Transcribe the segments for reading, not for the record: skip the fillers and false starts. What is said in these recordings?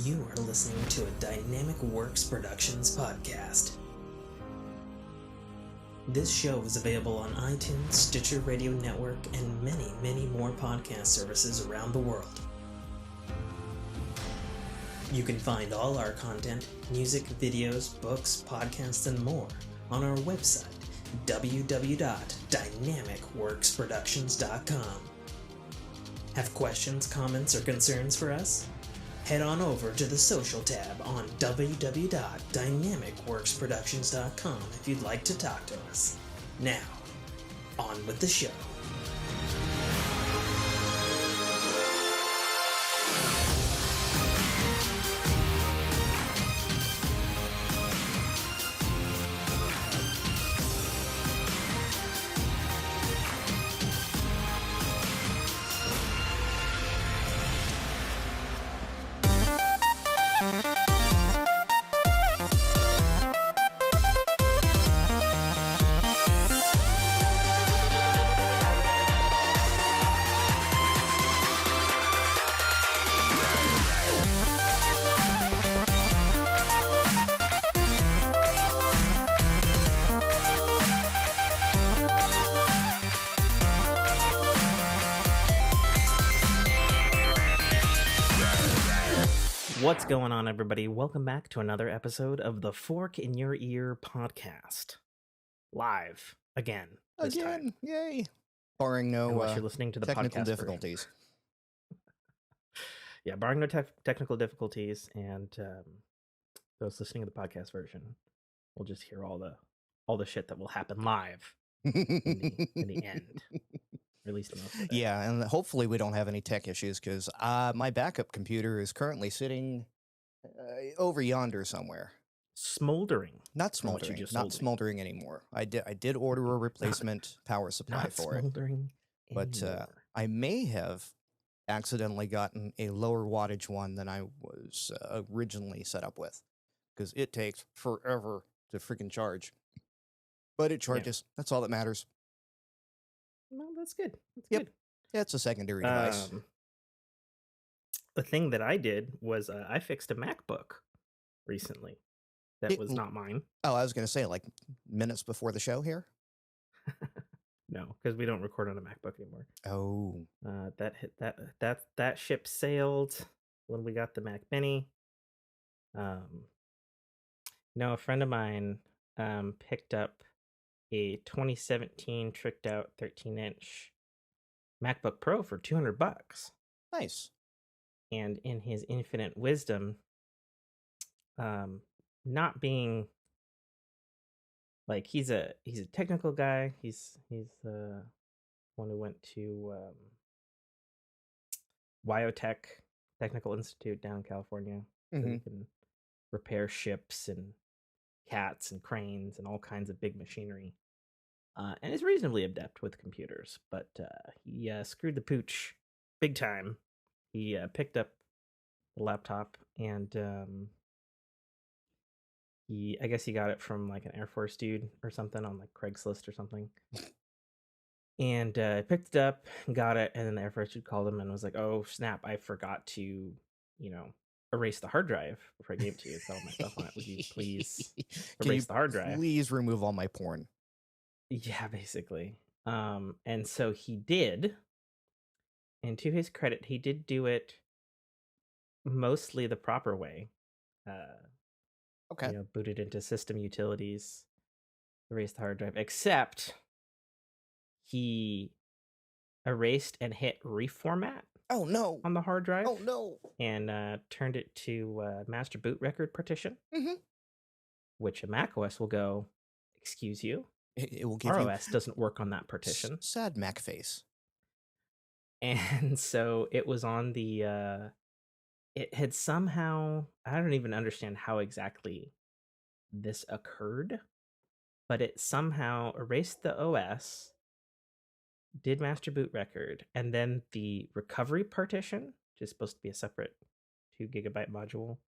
You are listening to a Dynamic Works Productions podcast. This show is available on iTunes, Stitcher Radio Network, and many, many more podcast services around the world. You can find all our content, music, videos, books, podcasts, and more on our website, www.dynamicworksproductions.com. Have questions, comments, or concerns for us? Head on over to the social tab on www.dynamicworksproductions.com if you'd like to talk to us. Now, on with the show. What's going on, everybody? Welcome back to another episode of the Fork in Your Ear podcast. Live again. Time. Yay! Barring no unless you're listening to the technical podcast difficulties. Yeah, barring no technical difficulties, and those listening to the podcast version will just hear all the shit that will happen live in the end. Or at least most of it. Yeah, and hopefully we don't have any tech issues because my backup computer is currently sitting over yonder somewhere. Smoldering. Not smoldering. Not smoldering anymore. I did order a replacement power supply for it. But I may have accidentally gotten a lower wattage one than I was originally set up with, because it takes forever to freaking charge. But it charges. Yeah. That's all that matters. Well, that's good. That's good. Yeah, it's a secondary device. The thing that I did was I fixed a MacBook recently. That was not mine. Oh, I was going to say, like, minutes before the show here? No, because we don't record on a MacBook anymore. Oh. That ship sailed when we got the Mac Mini. A friend of mine picked up a 2017 tricked out 13-inch MacBook Pro for $200. Nice. And in his infinite wisdom, not being like he's a technical guy. He's the one who went to Wyotech Technical Institute down in California, so he can repair ships and cats and cranes and all kinds of big machinery, and is reasonably adept with computers, but he screwed the pooch big time. He picked up the laptop and I guess he got it from like an Air Force dude or something on like Craigslist or something, and picked it up, got it, and then the Air Force dude called him and was like, "Oh snap, I forgot to erase the hard drive before I gave it to you. It's all my stuff on it. Would you please erase the hard drive? Please remove all my porn." Yeah, basically. And so he did. And to his credit, he did do it mostly the proper way. Okay. Booted into system utilities, erased the hard drive, except he erased and hit reformat. Oh no! On the hard drive. Oh no! And turned it to master boot record partition, which a Mac OS will go, excuse you. It will give Our OS doesn't work on that partition. Sad Mac face. And so it was on the. It had somehow, I don't even understand how exactly this occurred, but it somehow erased the OS, did master boot record, and then the recovery partition, which is supposed to be a separate 2 gigabyte module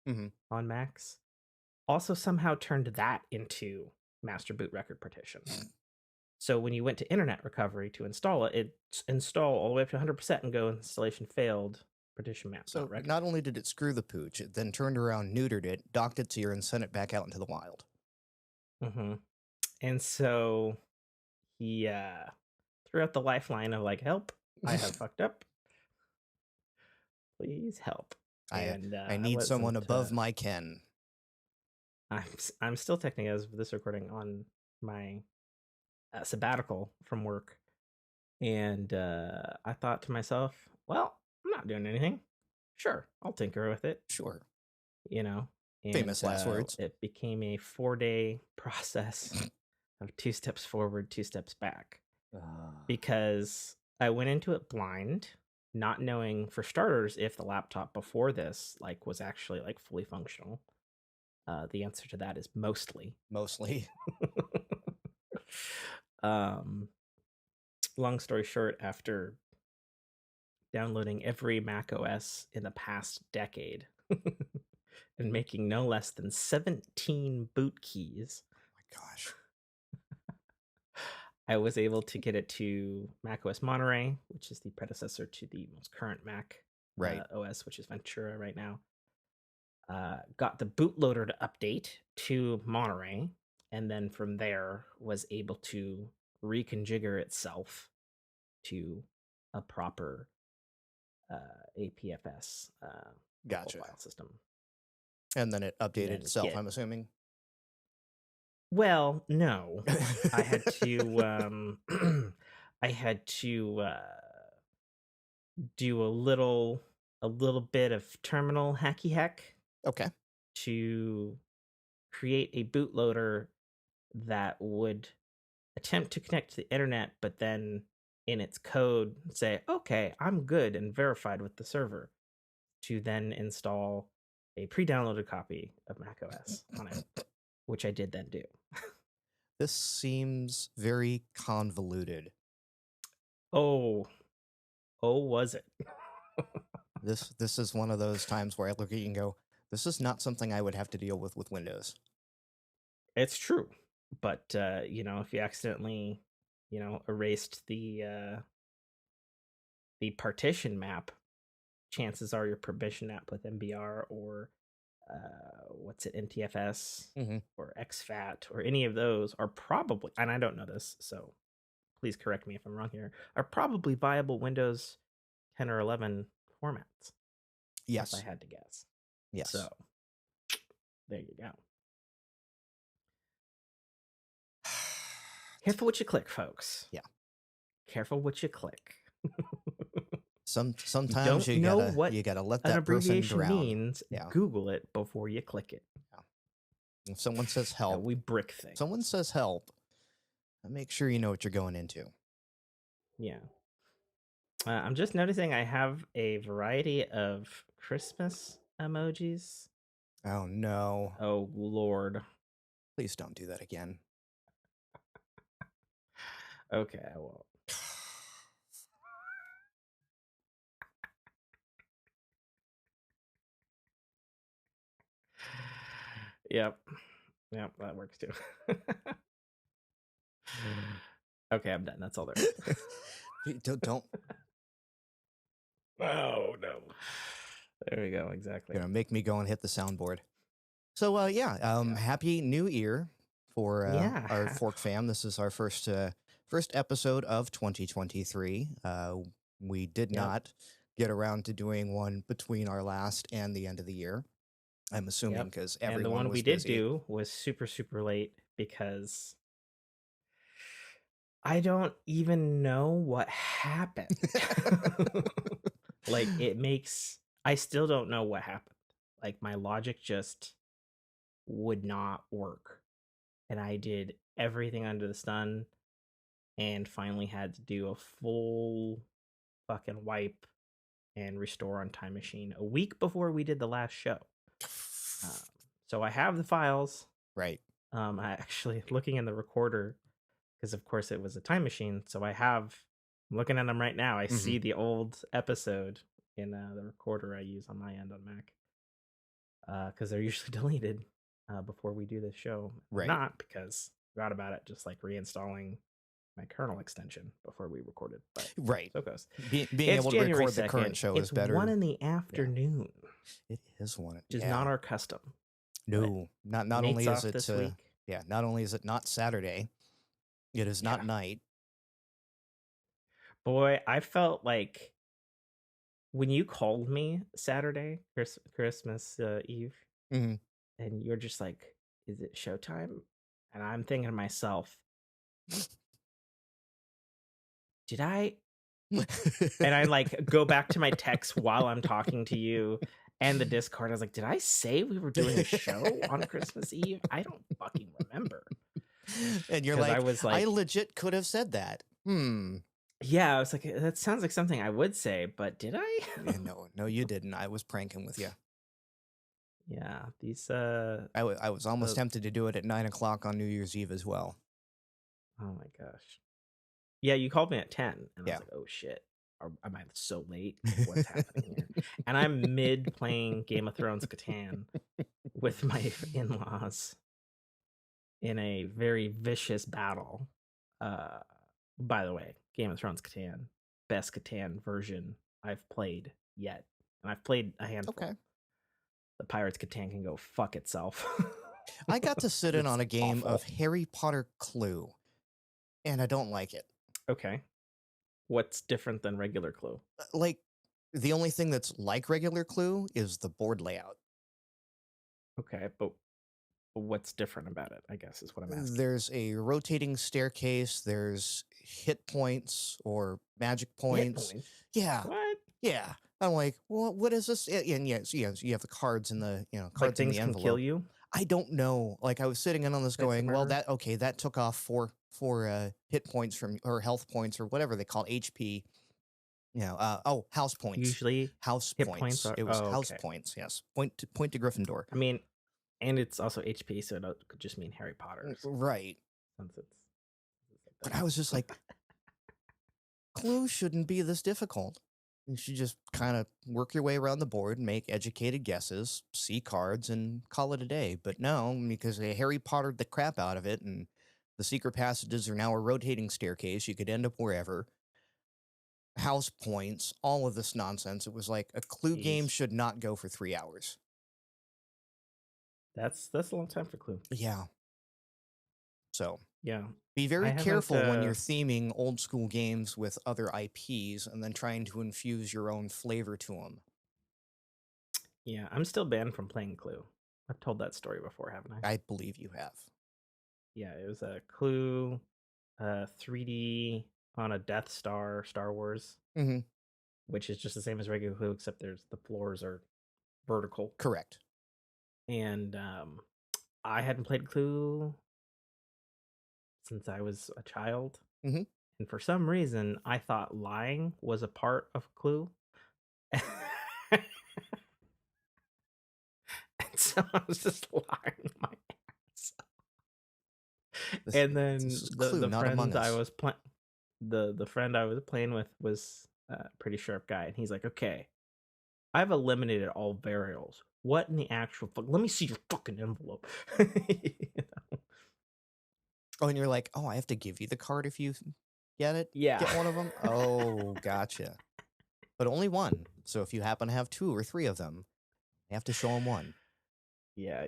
on Macs, also somehow turned that into master boot record partition. So when you went to internet recovery to install it, it installed all the way up to 100% and go installation failed partition map So not recognized. not only did it screw the pooch, it then turned around, neutered it, docked its ear, and sent it back out into the wild. Mm-hmm. And so he threw out the lifeline of like, help, I have fucked up. Please help. And I need someone above my ken. I'm still technically, as of this recording, on my sabbatical from work. And I thought to myself, well, I'm not doing anything. Sure, I'll tinker with it. Sure. You know, and famous last words. It became a 4-day process of 2 steps forward, 2 steps back, because I went into it blind, not knowing, for starters, if the laptop before this like was actually like fully functional. The answer to that is mostly. Long story short, after downloading every Mac OS in the past decade and making no less than 17 boot keys. Oh my gosh. I was able to get it to macOS Monterey, which is the predecessor to the most current Mac OS, which is Ventura right now. Got the bootloader to update to Monterey, and then from there was able to reconfigure itself to a proper APFS gotcha. file system. And then it updated itself, I'm assuming? Well, no. I had to I had to do a little bit of terminal hacky hack. Okay. To create a bootloader that would attempt to connect to the internet, but then in its code say, okay, I'm good and verified with the server, to then install a pre-downloaded copy of macOS on it, which I did then do. This seems very convoluted. Oh, was it? This is one of those times where I look at you and go, this is not something I would have to deal with Windows. It's true. But, you know, if you accidentally, you know, erased the partition map, chances are your permission map with MBR or NTFS or XFAT or any of those are probably, and I don't know this, so please correct me if I'm wrong here, are probably viable Windows 10 or 11 formats. Yes. If I had to guess. Yes. So there you go. Careful what you click, folks. Yeah. Careful what you click. Sometimes you gotta let that person drown. Means. Yeah. Google it before you click it. Yeah. If someone says help, we brick things. Someone says help, make sure you know what you're going into. Yeah. I'm just noticing I have a variety of Christmas emojis. Oh no. Oh Lord. Please don't do that again. Okay, I won't. Yep, that works too. Okay, I'm done. That's all there is. Don't. Oh no. There we go. Exactly. Gonna make me go and hit the soundboard. So yeah. Happy New Year for our Fork fam. This is our first episode of 2023. We did not get around to doing one between our last and the end of the year. I'm assuming because everyone was busy. And the one we did do was super, super late because I don't even know what happened. Like, I still don't know what happened. Like, my logic just would not work. And I did everything under the sun and finally had to do a full fucking wipe and restore on Time Machine a week before we did the last show. So I have the files. Right. I actually, looking in the recorder, because of course it was a Time Machine, so I'm looking at them right now. I see the old episode in the recorder I use on my end on Mac. Because they're usually deleted before we do this show. Right. Not because I forgot about it, just like reinstalling my kernel extension before we recorded, but right. so it goes. Being It's able to January record 2nd. the current show It's is better. 1 in the afternoon. Yeah. It is 1. Which is not our custom. No, not Nate's only is off it this week. yeah, not only is it not Saturday, it is not night. Boy, I felt like when you called me Saturday, Christmas Eve, Mhm. and you're just like, "Is it showtime?" And I'm thinking to myself, did I? And I like go back to my text while I'm talking to you and the Discord. I was like, did I say we were doing a show on Christmas Eve? I don't fucking remember. And you're 'Cause like, I was I like, legit could have said that. yeah, I was like, that sounds like something I would say, but did I? Yeah, no, you didn't. I was pranking with you. Yeah, these I was almost tempted to do it at 9 o'clock on New Year's Eve as well. Oh my gosh. Yeah, you called me at 10, and I Yeah. was like, oh shit. Am I so late? What's happening here? And I'm mid playing Game of Thrones Catan with my in-laws in a very vicious battle. By the way, Game of Thrones Catan, best Catan version I've played yet. And I've played a handful. Okay. The Pirates Catan can go fuck itself. I got to sit in on a game awful. of Harry Potter Clue, and I don't like it. Okay. What's different than regular Clue? Like, the only thing that's like regular Clue is the board layout. Okay, but what's different about it, I guess, is what I'm asking. There's a rotating staircase, there's hit points or magic points. Hit points? Yeah. What? Yeah. I'm like, well, what is this? And yes, you have the cards in the, cards like things in the envelope. Can kill you? I don't know. Like I was sitting in on this going, well, that took off four hit points from, or health points or whatever they call it, HP. House points. Usually house hit points. Are, it was house points. Yes. Point to Gryffindor. I mean, and it's also HP, so it could just mean Harry Potter. Right. Since it's but I was just like, Clue shouldn't be this difficult. You should just kind of work your way around the board, make educated guesses, see cards, and call it a day. But no, because they Harry Pottered the crap out of it, and the secret passages are now a rotating staircase. You could end up wherever. House points, all of this nonsense. It was like a Clue game should not go for 3 hours. That's a long time for Clue. Yeah. So yeah, be very careful when you're theming old school games with other IPs and then trying to infuse your own flavor to them. Yeah, I'm still banned from playing Clue. I've told that story before, haven't I? I believe you have. Yeah, it was a Clue 3D on a Death Star, Star Wars, which is just the same as regular Clue, except the floors are vertical. Correct. And I hadn't played Clue since I was a child. And for some reason, I thought lying was a part of Clue. And so I was just lying my ass off. And then the friend I was playing, the friend I was playing with was a pretty sharp guy, and he's like, "Okay, I've eliminated all variables. What in the actual fuck? Let me see your fucking envelope." Oh, and you're like, oh, I have to give you the card if you get it? Yeah. Get one of them? Oh, gotcha. But only one. So if you happen to have 2 or 3 of them, you have to show them one. Yeah.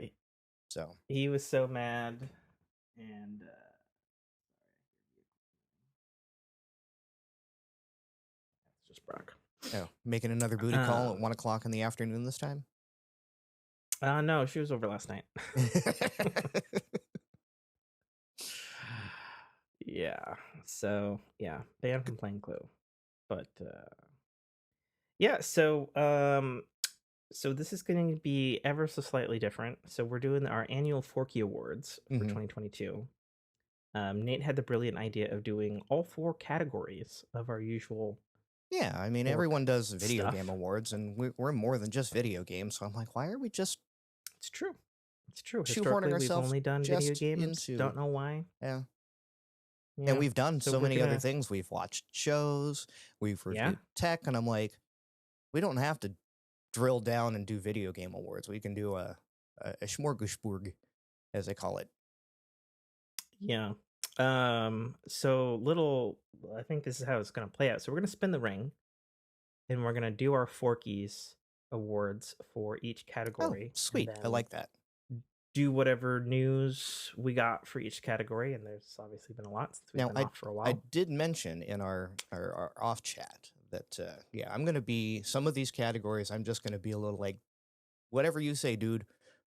So. He was so mad. And, it's just Brock. Oh, making another booty call at 1 o'clock in the afternoon this time? No, she was over last night. Yeah. So yeah, banned from playing Clue. But yeah, so so this is going to be ever so slightly different. So we're doing our annual Forkie Awards for 2022. Nate had the brilliant idea of doing all 4 categories of our usual. Yeah, I mean, everyone does video game awards, and we're more than just video games. So I'm like, why are we just? It's true. It's true. Historically, we've only done video games. Don't know why. Yeah. And we've done so many other things. We've watched shows, we've reviewed tech, and I'm like, we don't have to drill down and do video game awards. We can do a smorgasbord, as they call it. Yeah. So little, I think this is how it's gonna play out. So we're gonna spin the ring, and we're gonna do our Forkies awards for each Oh, category, and sweet. I then like that. do whatever news we got for each category. And there's obviously been a lot since we've Now, been off for a I while. did mention in our off chat that yeah, I'm gonna be some of these categories. I'm just gonna be a little like whatever you say, dude,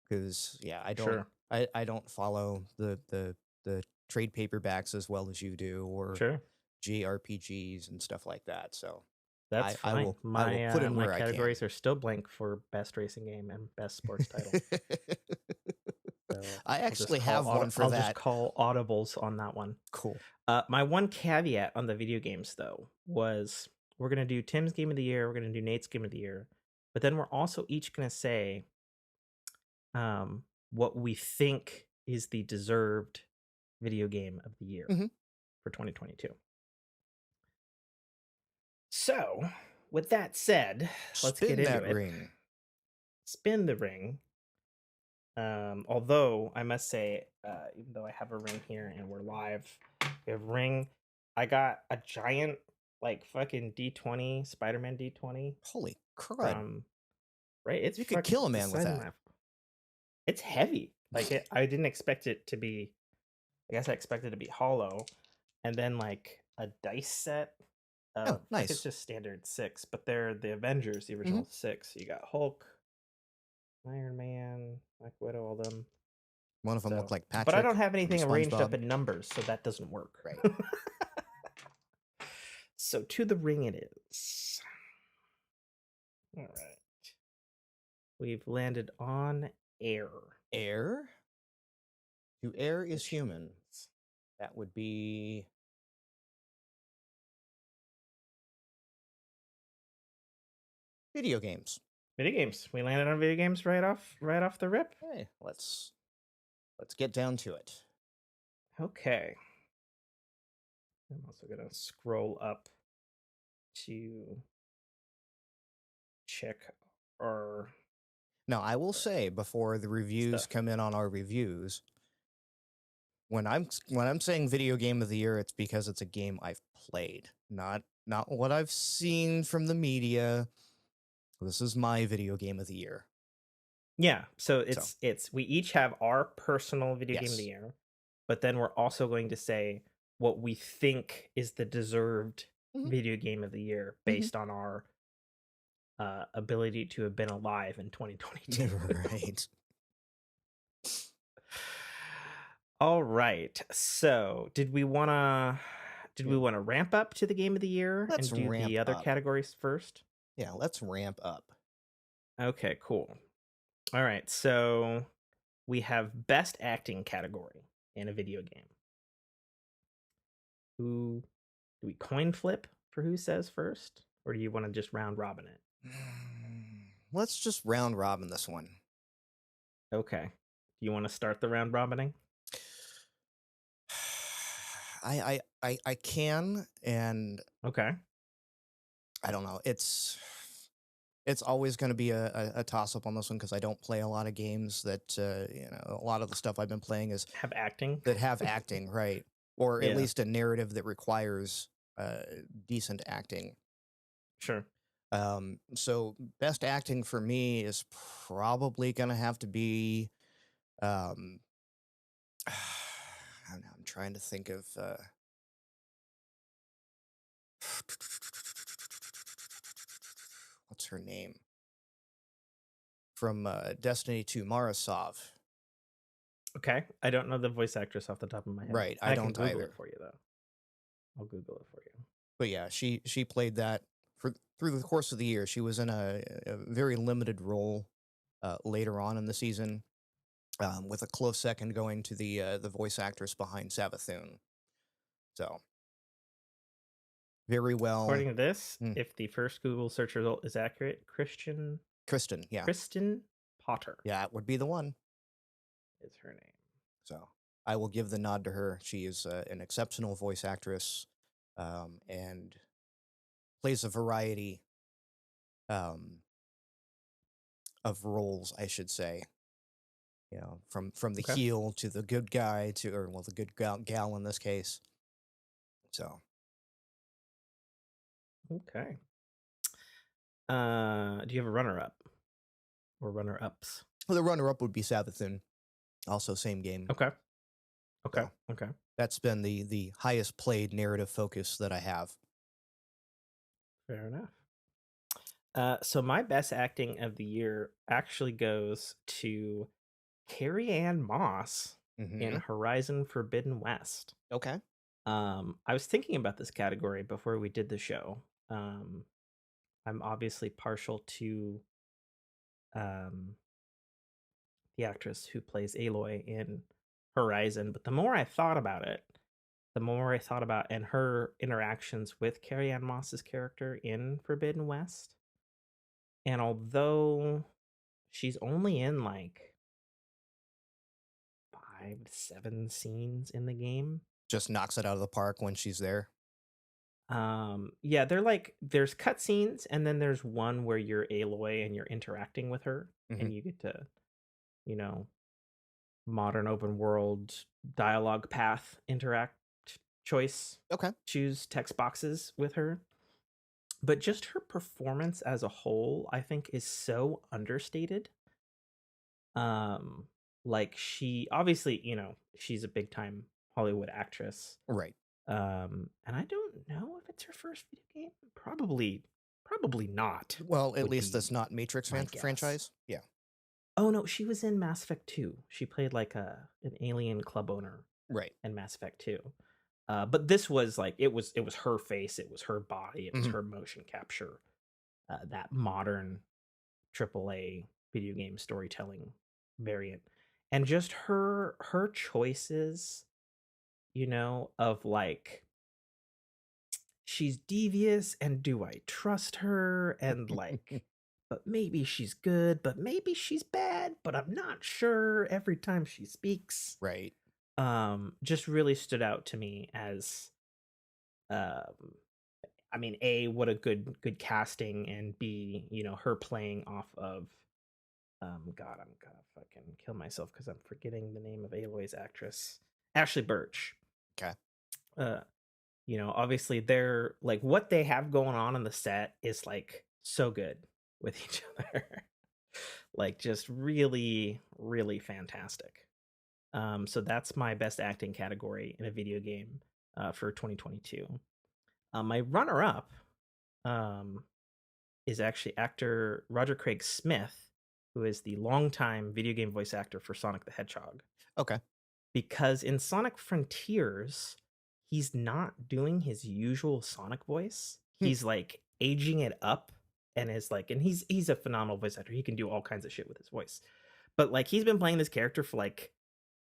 because yeah, Sure, I don't follow the trade paperbacks as well as you do, or sure. JRPGs and stuff like that. So That's fine. I will put in My where I can. categories are still blank for best racing game and best sports title. So I actually have one for I'll just that. call audibles on that one. Cool. My one caveat on the video games though was we're gonna do Tim's game of the year, we're gonna do Nate's game of the year, but then we're also each gonna say what we think is the deserved video game of the year Hmm. for 2022. So, with that said, let's get Spin into that it. ring. Spin the ring. Although I must say, even though I have a ring here and we're live, we have ring. I got a giant, like fucking D20 Spider-Man D20 Holy crud! from right. It's You could fucking kill a the man with size of that. my. It's heavy. Like I didn't expect it to be. I guess I expected it to be hollow, and then like a dice set Oh, of I think it's nice. just standard six, but they're the Avengers, the Hmm. original six. So you got Hulk, Iron Man, Black Widow, all them. One of them looked So, like but I Patrick don't have from anything arranged up SpongeBob. in numbers, so that doesn't work. Right. So to the ring it is. All right. We've landed on air. Air. To air is Which human. means That would be video games. video games. We landed on video games right off the rip. Hey, let's get down to it. Okay. I'm also gonna scroll up to check our Now, I will say before the reviews stuff. come in on our reviews, when I'm saying video game of the year, it's because it's a game I've played, not what I've seen from the media. This is my video game of the year. Yeah, so So, it's we each have our personal video game of the yes. year, but then we're also going to say what we think is the deserved Hmm. video game of the year Hmm. based on our ability to have been alive in 2022. Right. All right. So, did we Yeah. want to ramp up to the game of the year Let's and do ramp the other up. categories first? Yeah, let's ramp up. Okay, cool. All right. So, we have best acting category in a video game. Who do we coin flip for who says first, or do you want to just round robin it? Let's just round robin this one. Okay. Do you want to start the round robining? I can, and Okay. I don't know. It's always going to be a toss up on this one because I don't play a lot of games that a lot of the stuff I've been playing is Have acting. that have acting, right, or at Yeah. least a narrative that requires decent acting. Sure. So best acting for me is probably going to have to be. Um, I'm trying to think of. What's her name? From Destiny 2, Marasov. Okay. I don't know the voice actress off the top of my head. Right, I I can don't Google either. it for you though. I'll Google it for you. But yeah, she played that for through the course of the year. She was in a very limited role later on in the season, with a close second going to the voice actress behind Savathun. So very well. According to this, Mm, if the first Google search result is accurate, Kristen, yeah, Kristen Potter yeah, it would be the one. is her name. So I will give the nod to her. She is an exceptional voice actress, and plays a variety um, of roles, I should say. You know, from the Okay. heel to the good guy to, or well, the good gal in this case. So Okay. Do you have a runner up or runner ups? well, the runner up would be Sabathin, also same game. Okay. Okay. So Okay. that's been the highest played narrative focus that I have. Fair enough. So my best acting of the year actually goes to Carrie Ann Moss in Mm-hmm. Horizon Forbidden West. Okay. I was thinking about this category before we did the show. I'm obviously partial to um, the actress who plays Aloy in Horizon, but the more I thought about it, the more I thought about and her interactions with Carrie Ann Moss's character in Forbidden West. And although she's only in like 5 to 7 scenes in the game, Just knocks it out of the park when she's there. yeah, they're like there's cutscenes and then there's one where you're Aloy and you're interacting with her Mm-hmm. and you get to, you know, modern open world dialogue path interact choice Okay. choose text boxes with her. But just her performance as a whole, I think, is so understated. Um, like she obviously, she's a big time Hollywood actress. Right. And I don't know if it's her first video game. Probably not. Well, at Would least that's be not Matrix my guess. franchise. Yeah. Oh no, she was in Mass Effect 2. She played like an alien club owner Right. in Mass Effect 2. But this was like it was her face, it was her body, it was Mm-hmm. her motion capture. That modern AAA video game storytelling variant, and just her choices, of like she's devious and do I trust her, and like but maybe she's good, but maybe she's bad, but I'm not sure every time she speaks. Right. Just really stood out to me as um I mean, A, what a good casting, and B, her playing off of God, I'm gonna fucking kill myself because I'm forgetting the name of Aloy's actress. Ashley Birch. Okay. Uh, obviously they're like what they have going on in the set is like so good with each other. Like just really, really fantastic. So that's my best acting category in a video game for 2022. My runner up um, is actually actor Roger Craig Smith, who is the longtime video game voice actor for Sonic the Hedgehog. Okay. Because in Sonic Frontiers, he's not doing his usual Sonic voice. Hmm. He's like aging it up and is like, and he's a phenomenal voice actor. He can do all kinds of shit with his voice. But like he's been playing this character for like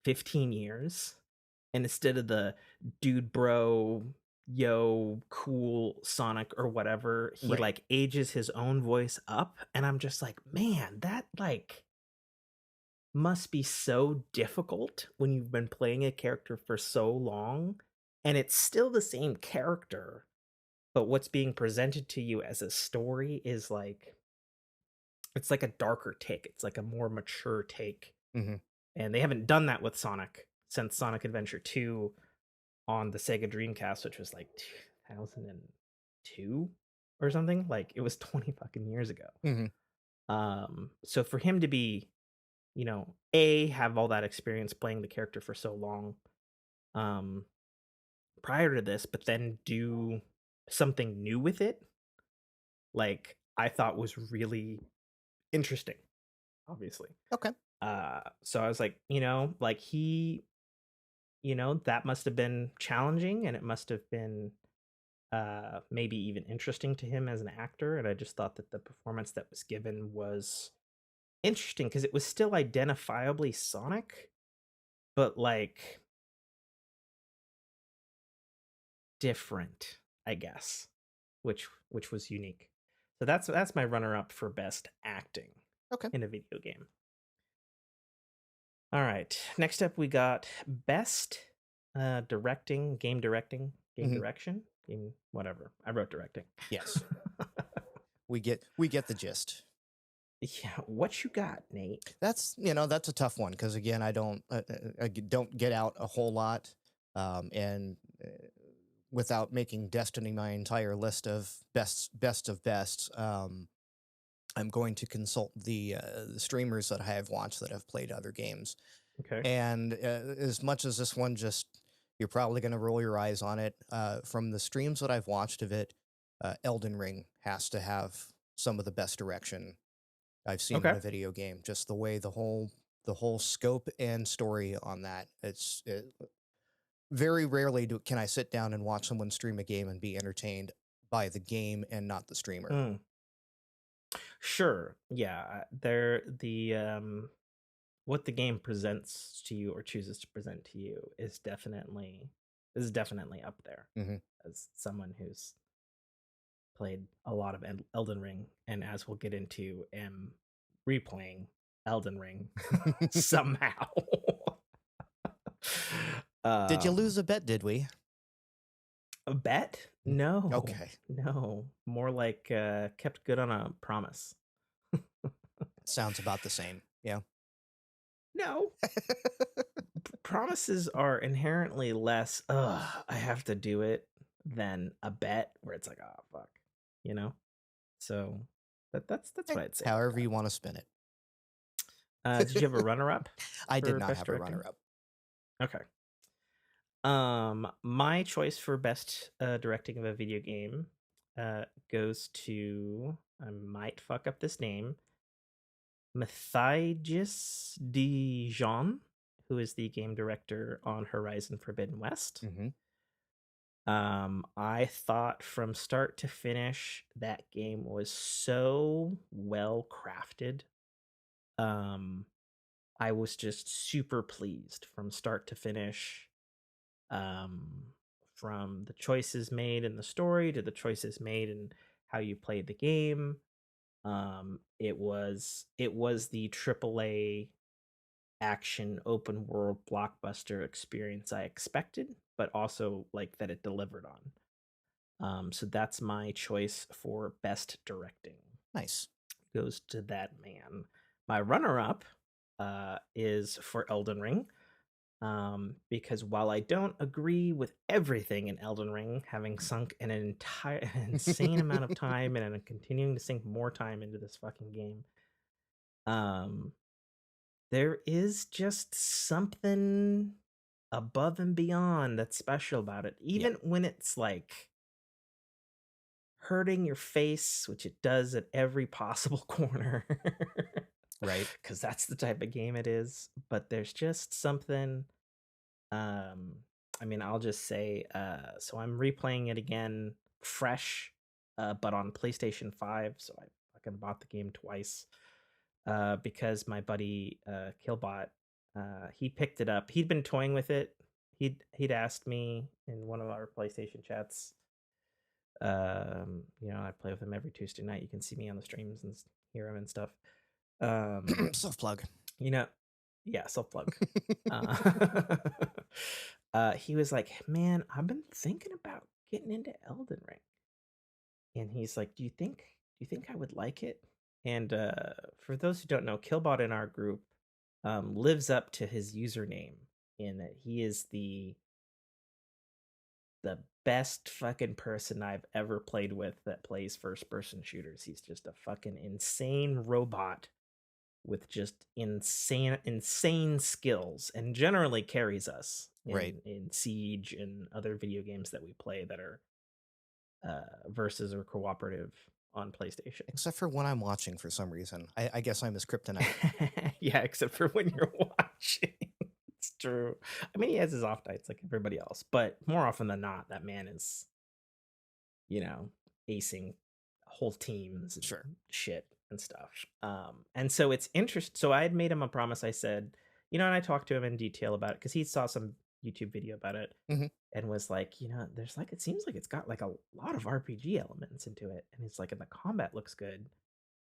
15 years, and instead of the dude bro yo cool Sonic or whatever, he Right. like ages his own voice up, and I'm just like, man, that like must be so difficult when you've been playing a character for so long and it's still the same character, but what's being presented to you as a story is like it's like a darker take, it's like a more mature take. Mm-hmm. And they haven't done that with Sonic since Sonic Adventure 2 on the Sega Dreamcast, which was like 2002 or something. Like it was 20 fucking years ago. Mm-hmm. So for him to be, A, have all that experience playing the character for so long, um, prior to this, but then do something new with it, like I thought was really interesting, obviously. Okay. So I was like, like that must have been challenging and it must have been maybe even interesting to him as an actor. And I just thought that the performance that was given was interesting because it was still identifiably Sonic, but like different, I guess, which was unique. So that's my runner up for best acting Okay. in a video game. All right. Next up, we got best directing, game directing, game Mm-hmm. direction, game whatever. I wrote directing. Yes. we get the gist. Yeah, what you got, Nate? That's that's a tough one because again, I don't get out a whole lot, and without making Destiny my entire list of best of best, I'm going to consult the streamers that I have watched that have played other games. Okay. And as much as this one just you're probably going to roll your eyes on it, from the streams that I've watched of it, Elden Ring has to have some of the best direction I've seen in Okay. a video game. Just the way the whole scope and story on that. Very rarely can I sit down and watch someone stream a game and be entertained by the game and not the streamer. Mm. Sure. Yeah. There the what the game presents to you or chooses to present to you is definitely up there Hmm. as someone who's played a lot of Elden Ring, and as we'll get into, am replaying Elden Ring somehow. Did you um, lose a bet? Did we? a bet? No, Okay, no. More like kept good on a promise. sounds about the same. Yeah. No, promises are inherently less. I have to do it than a bet where it's like, oh fuck, you know. So that's Eh, what I'd say about however that. you want to spin it. Did you have a runner up I did for not best have a directing? runner up. Okay. My choice for best directing of a video game goes to, I might fuck up this name, Matthias Dijon, who is the game director on Horizon Forbidden West. Hmm. I thought from start to finish that game was so well crafted. Um, I was just super pleased from start to finish. Um, from the choices made in the story to the choices made in how you played the game. It was the AAA action open world blockbuster experience I expected, but also like that it delivered on. So that's my choice for best directing. Nice. Goes to that man. My runner-up is for Elden Ring, because while I don't agree with everything in Elden Ring, having sunk an entire insane amount of time and continuing to sink more time into this fucking game, um, there is just something above and beyond that's special about it, Yeah. even when it's like hurting your face, which it does at every possible corner. Right. Because that's the type of game it is. But there's just something. Um, I mean, I'll just say, so I'm replaying it again, fresh, but on PlayStation 5. So I fucking bought the game twice, because my buddy Killbot, he picked it up. He'd been toying with it. He'd asked me in one of our PlayStation chats. I play with him every Tuesday night. You can see me on the streams and hear him and stuff. Self plug. You know, yeah, self plug. He was like, "Man, I've been thinking about getting into Elden Ring," and he's like, "Do you think I would like it?" And for those who don't know, Killbot in our group lives up to his username in that he is the best fucking person I've ever played with that plays first person shooters. He's just a fucking insane robot with just insane skills, and generally carries us Right. in Siege and other video games that we play that are versus or cooperative on PlayStation. Except for when I'm watching for some reason. I guess I'm his kryptonite. Yeah, except for when you're watching. It's true. I mean, he has his off nights like everybody else, but more often than not, that man is, you know, acing whole teams and Sure. shit and stuff. And so it's interesting. So I had made him a promise. I said, and I talked to him in detail about it because he saw some YouTube video about it Hmm. and was like, there's like, it seems like it's got like a lot of RPG elements into it. And it's like, and the combat looks good,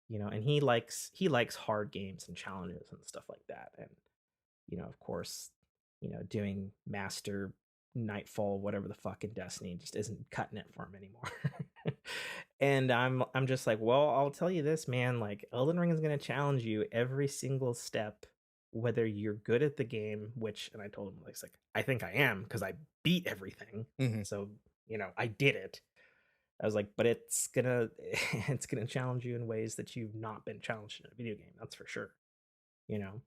and he likes hard games and challenges and stuff like that. And, of course, doing Master Nightfall, whatever the fuck in Destiny just isn't cutting it for him anymore. And I'm just like, well, I'll tell you this, man, like Elden Ring is going to challenge you every single step, whether you're good at the game, which, and I told him, like, I think I am because I beat everything. Hmm. So, I did it. I was like, but it's gonna it's gonna challenge you in ways that you've not been challenged in a video game, that's for sure. You know?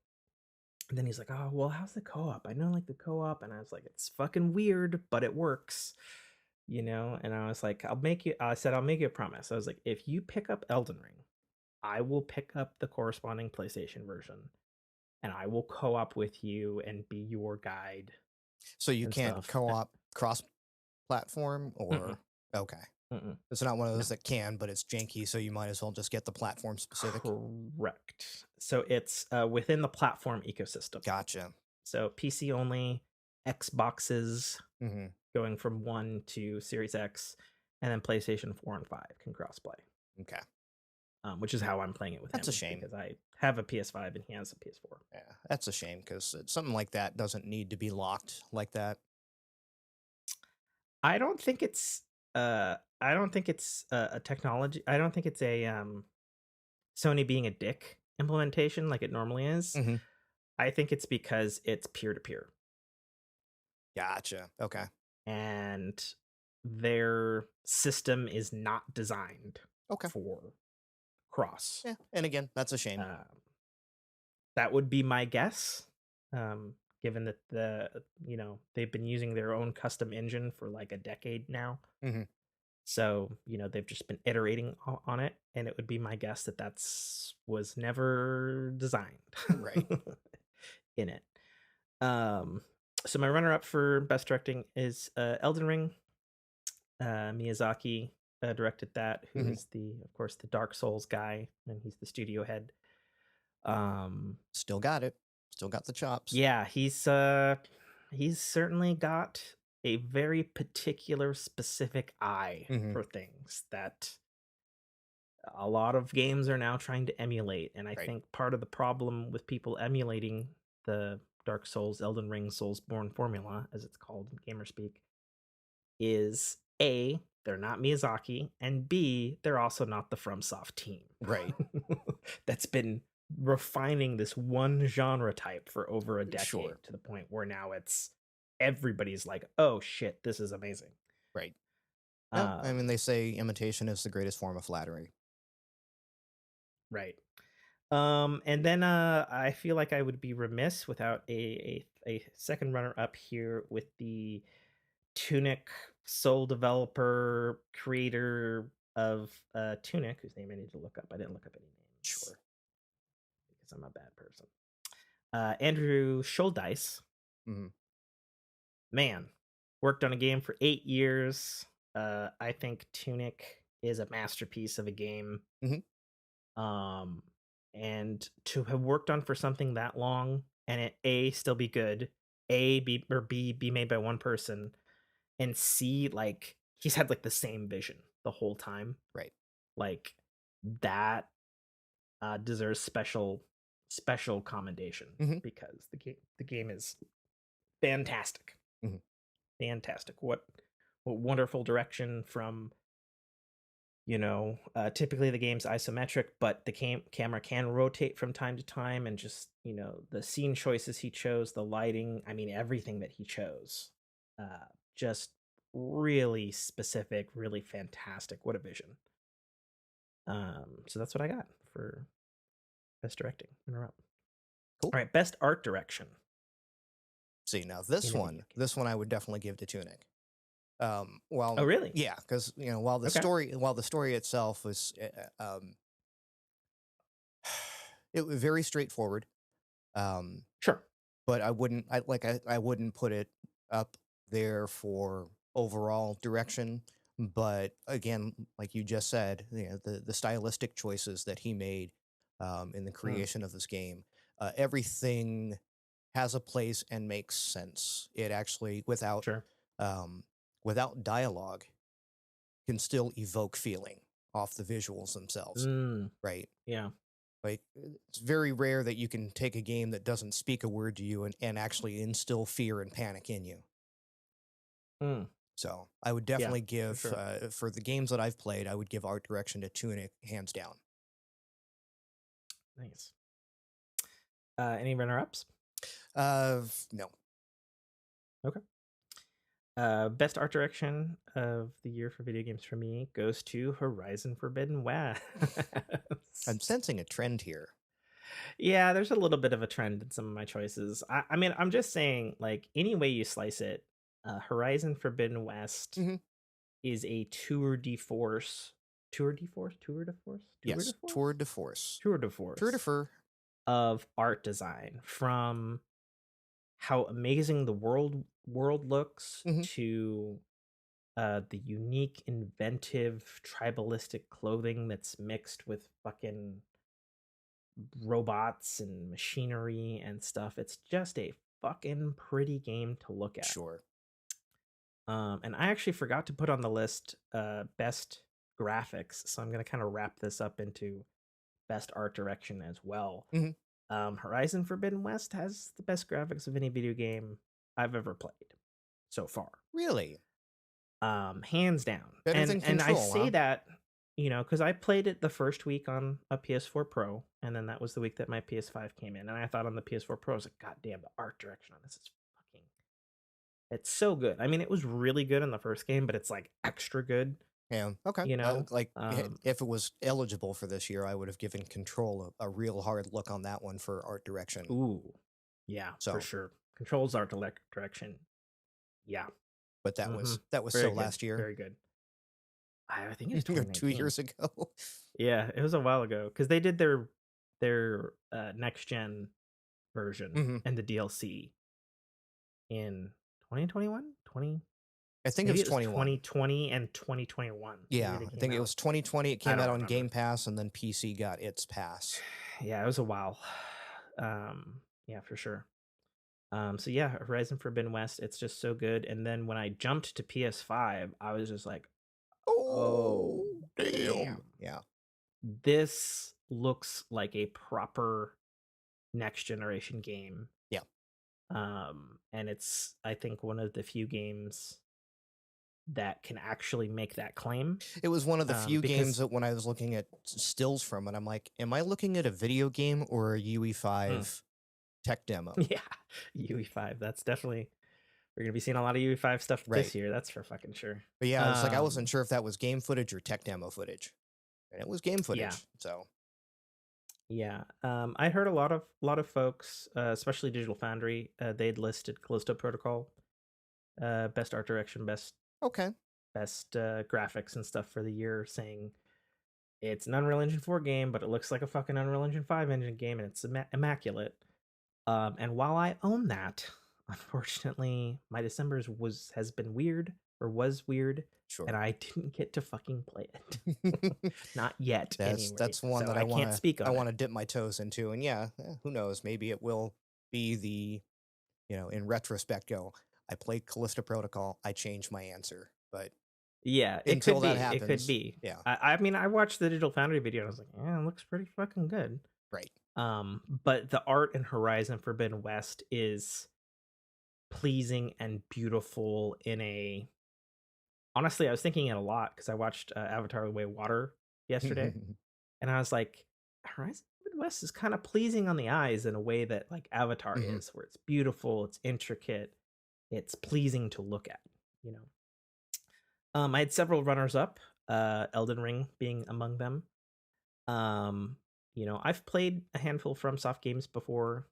And then he's like, "Oh, well, how's the co-op? I know like the co-op." And I was like, "It's fucking weird, but it works." And I was like, I said, "I'll make you a promise." I was like, "If you pick up Elden Ring, I will pick up the corresponding PlayStation version and I will co-op with you and be your guide So you and can't stuff." co-op cross-platform, Mm-mm, or okay, mm-mm, it's not one of no. those that can, but it's janky, so you might as well just get the platform specific. Correct. So it's within the platform ecosystem. Gotcha. So PC only, Xboxes Hmm. going from 1 to Series X, and then PlayStation 4 and 5 can crossplay, Okay, which is how I'm playing it with that's a him shame. because I have a PS5 and he has a PS4. Yeah, that's a shame because something like that doesn't need to be locked like that. I don't think it's I don't think it's a technology. I don't think it's a Sony being a dick implementation like it normally is. Hmm. I think it's because it's peer to peer Gotcha. Okay. and their system is not designed Okay. for cross. Yeah, and again, that's a shame. Um, that would be my guess, given that they've been using their own custom engine for like a decade now. Hmm. So they've just been iterating on it, and it would be my guess that that's was never designed Right. in it. Um, so my runner up for best directing is Elden Ring. Miyazaki directed that, who Hmm. is of course, the Dark Souls guy, and he's the studio head. Um, Still got it. Still got the chops. yeah, he's certainly got a very particular, specific eye Hmm. for things that a lot of games are now trying to emulate. And I Right. think part of the problem with people emulating the Dark Souls, Elden Ring, Soulsborne formula, as it's called in gamerspeak, is A, they're not Miyazaki, and B, they're also not the FromSoft team Right. that's been refining this one genre type for over a decade Sure. to the point where now it's everybody's like, oh shit, this is amazing. Right. No, I mean, Um, they say imitation is the greatest form of flattery. right. And then I feel like I would be remiss without a second runner up here with the Tunic sole developer creator of Tunic, whose name I need to look up. I didn't look up any names Sure. because I'm a bad person. Andrew Schuldice, Hmm. man, worked on a game for 8 years. I think Tunic is a masterpiece of a game. Hmm. Um, and to have worked on for something that long and it A still be good, B be made by one person, and C like he's had like the same vision the whole time. Right. Like that deserves special commendation Hmm. because the game is fantastic. Hmm. Fantastic. What wonderful direction from typically the game's isometric, but the camera can rotate from time to time, and just the scene choices he chose, the lighting, I mean everything that he chose, just really specific, really fantastic. What a vision. So that's what I got for best directing in a row. Cool. All right, best art direction See, now in a video game. this one I would definitely give to Tunic. Oh, Well, really? yeah, because Okay. while the story itself was, it was very straightforward. Um, Sure. but I wouldn't put it up there for overall direction. But again, like you just said, the stylistic choices that he made in the Mm, creation of this game, everything has a place and makes sense. It actually, sure. um, without dialogue, can still evoke feeling off the visuals themselves, Mm, right? yeah. Like, it's very rare that you can take a game that doesn't speak a word to you and actually instill fear and panic in you. Mm. So I would Yeah, definitely for give sure. for the games that I've played, I would give art direction to Tunic hands down. Nice. Any runner-ups? No. Okay. Best art direction of the year for video games for me goes to Horizon Forbidden West. I'm sensing a trend here. Yeah, there's a little bit of a trend in some of my choices. I mean, I'm just saying, like, any way you slice it, Horizon Forbidden West Mhm. is a tour de force, tour de force, tour de force, tour de Yes, force, tour de force. tour de Tour de force fur. of art design, from how amazing the world looks Mhm. to the unique, inventive, tribalistic clothing that's mixed with fucking robots and machinery and stuff. It's just a fucking pretty game to look at. Sure. And I actually forgot to put on the list best graphics, so I'm gonna kind of wrap this up into best art direction as well. Mhm. Horizon Forbidden West has the best graphics of any video game I've ever played so far. Really? Hands down. Better And than I Control, say huh? that, because I played it the first week on a PS4 Pro, and then that was the week that my PS5 came in, and I thought on the PS4 Pro, I was like, God damn, the art direction on this is fucking, it's so good. I mean, it was really good in the first game, but it's like extra good, Yeah. Okay. you know? Like if it was eligible for this year, I would have given Control a real hard look on that one for art direction. Ooh, yeah, for So, sure. Controls art direction. Yeah. but that Mm-hmm. was so Very good. last year. Very good. I think it was Or 2 2019. years ago. Yeah, it was a while ago because they did their next gen version Mhm. and the DLC in 2021, 20, I think it maybe was it was 21. 2020 and 2021. Maybe Yeah, they I came think it out. was 2020. It I came don't out on remember. Game Pass, and then PC got its pass. Yeah, it was a while. Yeah, for sure. So yeah, Horizon Forbidden West, it's just so good. And then when I jumped to PS5, I was just like, Oh, oh damn. damn, Yeah. this looks like a proper next generation game. Yeah. And it's, I think, one of the few games that can actually make that claim. It was one of the few games Because that when I was looking at stills from it, I'm like, am I looking at a video game or a UE5 tech demo? yeah, UE5. That's definitely, we're gonna be seeing a lot of UE5 stuff Right. this year. That's for fucking sure. But yeah, it's like I wasn't sure if that was game footage or tech demo footage. And it was game Yeah, footage. So, yeah. I heard a lot of folks, especially Digital Foundry, they'd listed Callisto Protocol, best art direction, okay. best graphics and stuff for the year, saying it's an Unreal Engine 4 game, but it looks like a fucking Unreal Engine 5 engine game, and it's immaculate. And while I own that, unfortunately, my December's has been weird, or was weird, and Sure. I didn't get to fucking play it. Not yet, anyway. That's one So that I can't speak I on it. want to dip my toes into. And yeah, who knows? Maybe it will be the, in retrospect, go, I played Callisto Protocol, I changed my answer. But Yeah, it until could that be. It could happens, be. yeah, I mean, I watched the Digital Foundry video and I was like, yeah, it looks pretty fucking good. right. But the art in Horizon Forbidden West is pleasing and beautiful in a, honestly, I was thinking it a lot because I watched Avatar: The Way of Water yesterday, and I was like, Horizon Forbidden West is kind of pleasing on the eyes in a way that like Avatar Mhm. is, where it's beautiful, it's intricate, it's pleasing to look at. You know, I had several runners up, Elden Ring being among them. I've played a handful of FromSoft games before,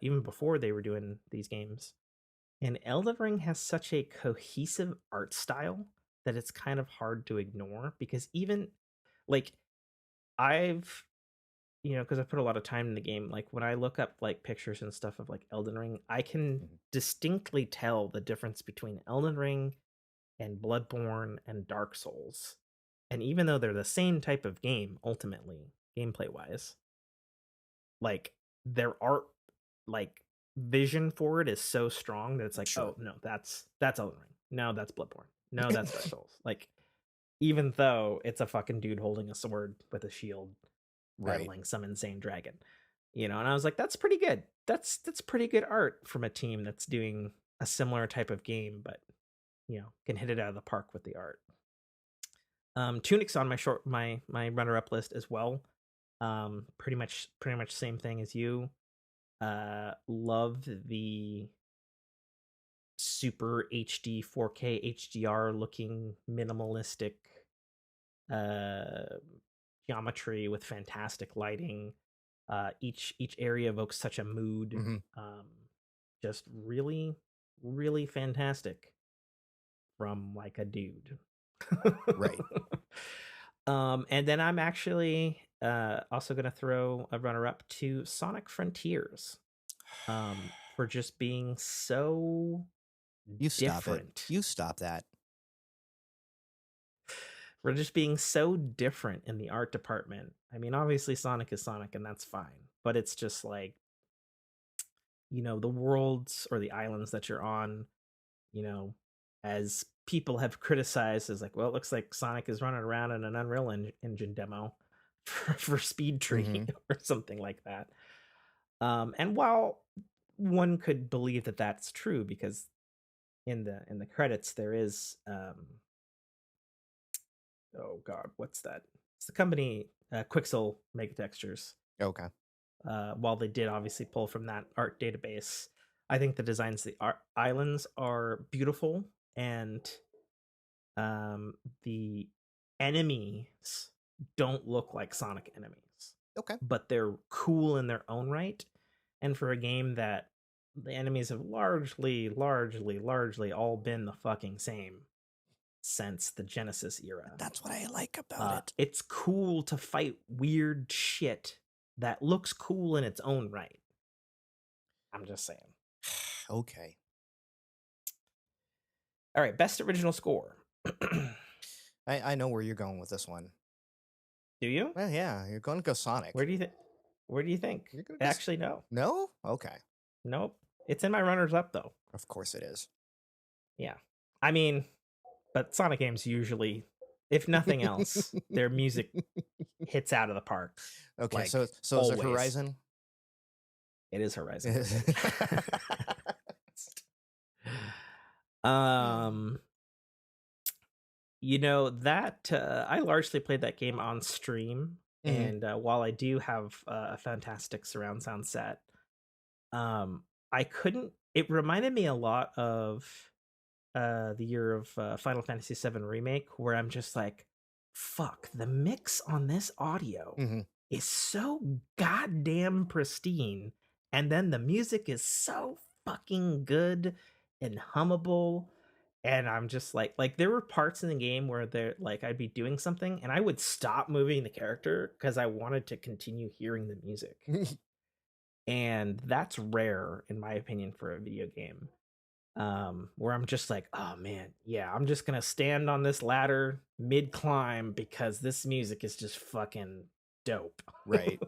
even before they were doing these games. And Elden Ring has such a cohesive art style that it's kind of hard to ignore, because even like I've because I put a lot of time in the game, like when I look up like pictures and stuff of like Elden Ring, I can Mhm. distinctly tell the difference between Elden Ring and Bloodborne and Dark Souls. And even though they're the same type of game ultimately, gameplay wise, like their art, like vision for it is so strong that it's like, Sure. oh no, that's Elden Ring. No, that's Bloodborne. No, that's Dark Souls. Like, even though it's a fucking dude holding a sword with a shield Right. battling some insane dragon. And I was like, that's pretty good. That's pretty good art from a team that's doing a similar type of game, but can hit it out of the park with the art. Tunic's on my runner up list as well. Pretty much same thing as you. Love the super HD 4K HDR looking minimalistic uh geometry with fantastic lighting. Each area evokes such a mood. Mm-hmm. Just really, really fantastic from like a dude. Right. And then I'm actually also gonna throw a runner up to Sonic Frontiers. For just being so You stop it. different. You stop that. For just being so different in the art department. I mean, obviously Sonic is Sonic and that's fine, but it's just like, the worlds or the islands that you're on, as people have criticized, as like, well, it looks like Sonic is running around in an Unreal Engine demo for Speed Tree Mm-hmm. or something like that. And while one could believe that that's true, because in the credits there is oh god, what's that? It's the company Quixel Megatextures. Okay. While they did obviously pull from that art database, I think the designs of the islands are beautiful, and the enemies don't look like Sonic enemies. Okay. But they're cool in their own right. And for a game that the enemies have largely all been the fucking same since the Genesis era. That's what I like about it. It's cool to fight weird shit that looks cool in its own right. I'm just saying. Okay. All right, best original score. I know where you're going with this one. Do you? Well, yeah, you're going to go Sonic. Where do you think? Where do you think? Actually, no. No? Okay. Nope. It's in my runners up though. Of course it is. Yeah. I mean, but Sonic games usually, if nothing else, their music hits out of the park. Okay, like, so is it Horizon? It is Horizon. That I largely played that game on stream, and while I do have a fantastic surround sound set, I couldn't. It reminded me a lot of the year of Final Fantasy VII Remake, where I'm just like, fuck, the mix on this audio is so goddamn pristine, and then the music is so fucking good and hummable. And I'm just like there were parts in the game where they're like I'd be doing something and I would stop moving the character because I wanted to continue hearing the music. And that's rare, in my opinion, for a video game. Where I'm just like, oh man, yeah, I'm just gonna stand on this ladder mid climb because this music is just fucking dope. Right.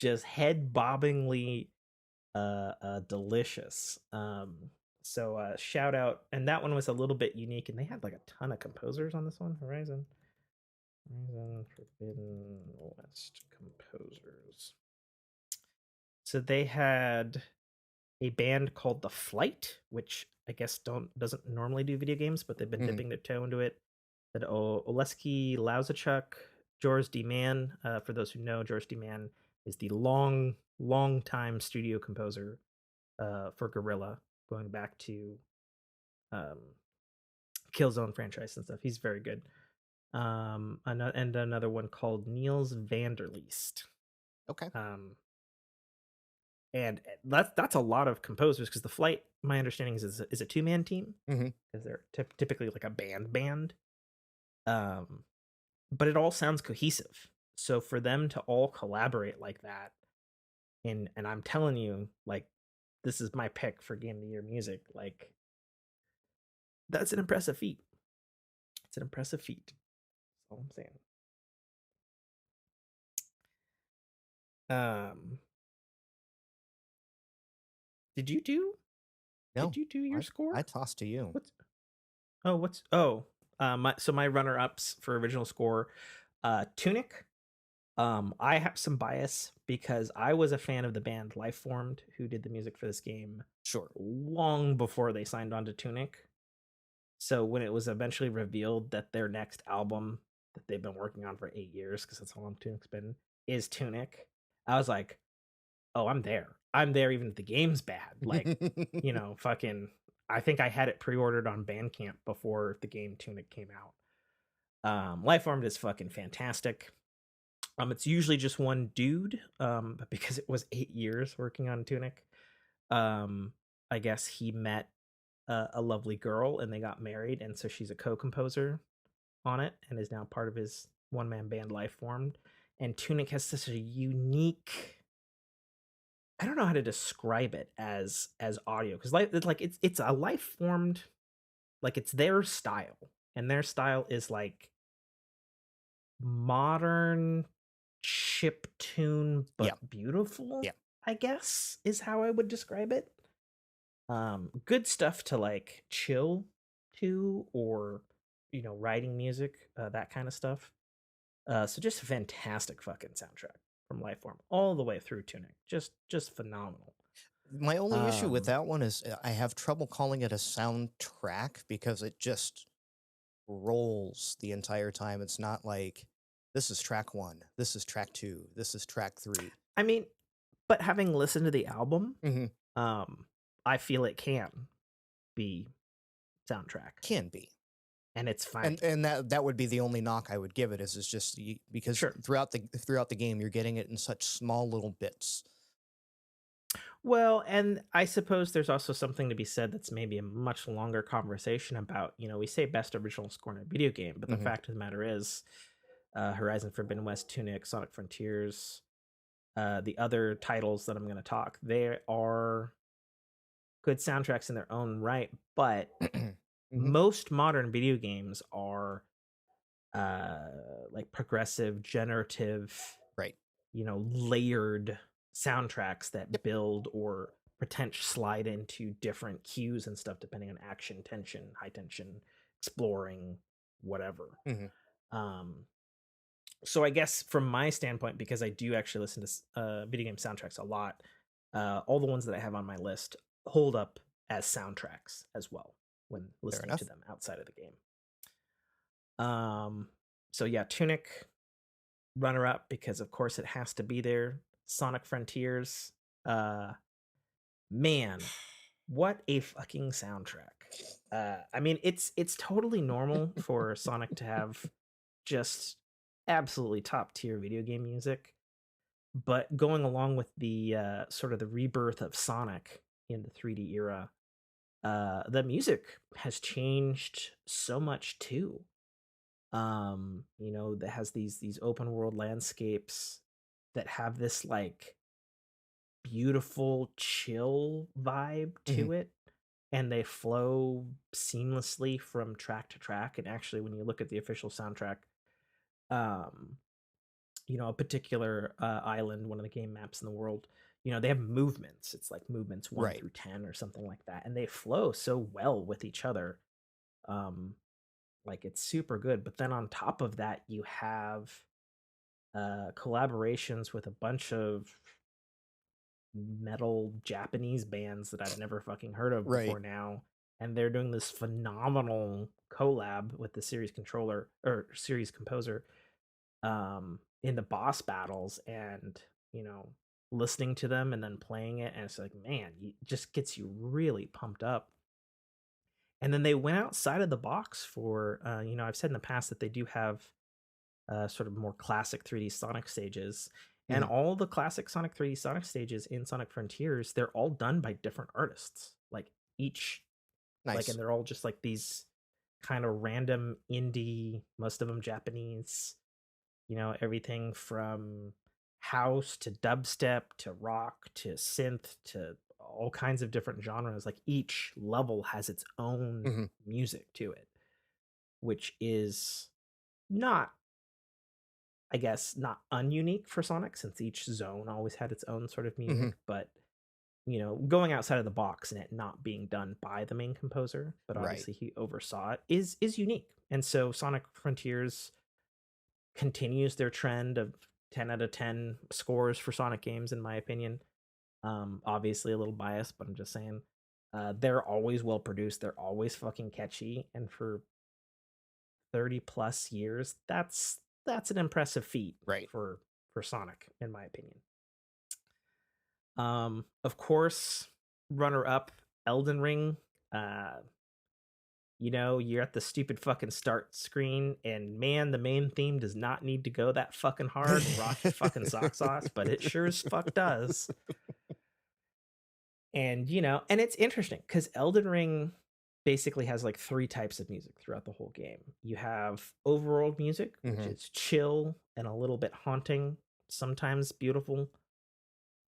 Just head bobbingly delicious. So shout out, and that one was a little bit unique, and they had like a ton of composers on this one. Horizon Forbidden West composers. So they had a band called The Flight, which I guess doesn't normally do video games, but they've been dipping their toe into it. That Oleski Lauzachuk, George D. Mann. For those who know, George D. Mann is the long time studio composer for Guerrilla, going back to Killzone franchise and stuff. He's very good. And another one called Niels Vanderleest. Okay. And that's a lot of composers, because The Flight, my understanding is a 2-man team, because they're typically like a band. But it all sounds cohesive. So for them to all collaborate like that, and I'm telling you, like, this is my pick for Game of the Year music. Like, that's an impressive feat. It's an impressive feat. That's all I'm saying. Did you do? No, did you do your score? I tossed to you. My runner ups for original score, Tunic. I have some bias because I was a fan of the band Lifeformed, who did the music for this game. Sure. Long before they signed on to Tunic. So when it was eventually revealed that their next album that they've been working on for 8 years, because that's how long Tunic's been, is Tunic, I was like, oh, I'm there. I'm there even if the game's bad. Like, fucking, I think I had it pre-ordered on Bandcamp before the game Tunic came out. Lifeformed is fucking fantastic. It's usually just one dude, but because it was 8 years working on Tunic, I guess he met a lovely girl and they got married, and so she's a co-composer on it and is now part of his one-man band Lifeformed. And Tunic has such a unique, I don't know how to describe it as audio, because it's a Lifeformed, like it's their style, and their style is like modern chip tune but beautiful. Yeah. I guess is how I would describe it. Good stuff to like chill to, or writing music, that kind of stuff. So just a fantastic fucking soundtrack from Lifeform all the way through Tunic. Just phenomenal. My only issue with that one is I have trouble calling it a soundtrack because it just rolls the entire time. It's not like this is track 1, this is track 2, this is track 3. I mean, but having listened to the album, mm-hmm. I feel it can be soundtrack. Can be. And it's fine. And that would be the only knock I would give it, is it's just because throughout the game you're getting it in such small little bits. Well, and I suppose there's also something to be said that's maybe a much longer conversation about, we say best original score in a video game, but the fact of the matter is, Horizon Forbidden West, Tunic, Sonic Frontiers, the other titles that I'm going to talk, they are good soundtracks in their own right, but most modern video games are like progressive, generative, right? Layered soundtracks that build or potentially slide into different cues and stuff depending on action, tension, high tension, exploring, whatever. So I guess from my standpoint, because I do actually listen to video game soundtracks a lot, all the ones that I have on my list hold up as soundtracks as well when listening to them outside of the game. So yeah, Tunic, runner up, because of course it has to be there. Sonic Frontiers, man, what a fucking soundtrack. I mean, it's totally normal for Sonic to have just absolutely top tier video game music, but going along with the sort of the rebirth of Sonic in the 3D era, the music has changed so much too. That has these open world landscapes that have this like beautiful chill vibe to it, and they flow seamlessly from track to track. And actually, when you look at the official soundtrack, a particular island, one of the game maps in the world, they have movements. It's like movements 1 through 10 or something like that, and they flow so well with each other. Like it's super good. But then on top of that, you have collaborations with a bunch of metal Japanese bands that I've never fucking heard of before now, and they're doing this phenomenal collab with the series controller or series composer in the boss battles, and listening to them and then playing it, and it's like, man, it just gets you really pumped up. And then they went outside of the box for I've said in the past that they do have sort of more classic 3D Sonic stages. And all the classic Sonic 3D Sonic stages in Sonic Frontiers, they're all done by different artists. Like each, like, and they're all just like these kind of random indie, most of them Japanese, everything from house to dubstep to rock to synth to all kinds of different genres. Like each level has its own music to it, which is not, I guess, not ununique for Sonic, since each zone always had its own sort of music, but going outside of the box and it not being done by the main composer, but obviously he oversaw it, is unique. And so Sonic Frontiers continues their trend of 10 out of 10 scores for Sonic games, in my opinion. Obviously a little biased, but I'm just saying. They're always well produced. They're always fucking catchy, and for 30 plus years, that's an impressive feat Right. for Sonic, in my opinion. Of course, runner up Elden Ring. You know, you're at the stupid fucking start screen, and man, the main theme does not need to go that fucking hard and rock your fucking socks off, but it sure as fuck does. And you know, and it's interesting because Elden Ring basically has like 3 types of music throughout the whole game. You have overworld music, which is chill and a little bit haunting, sometimes beautiful.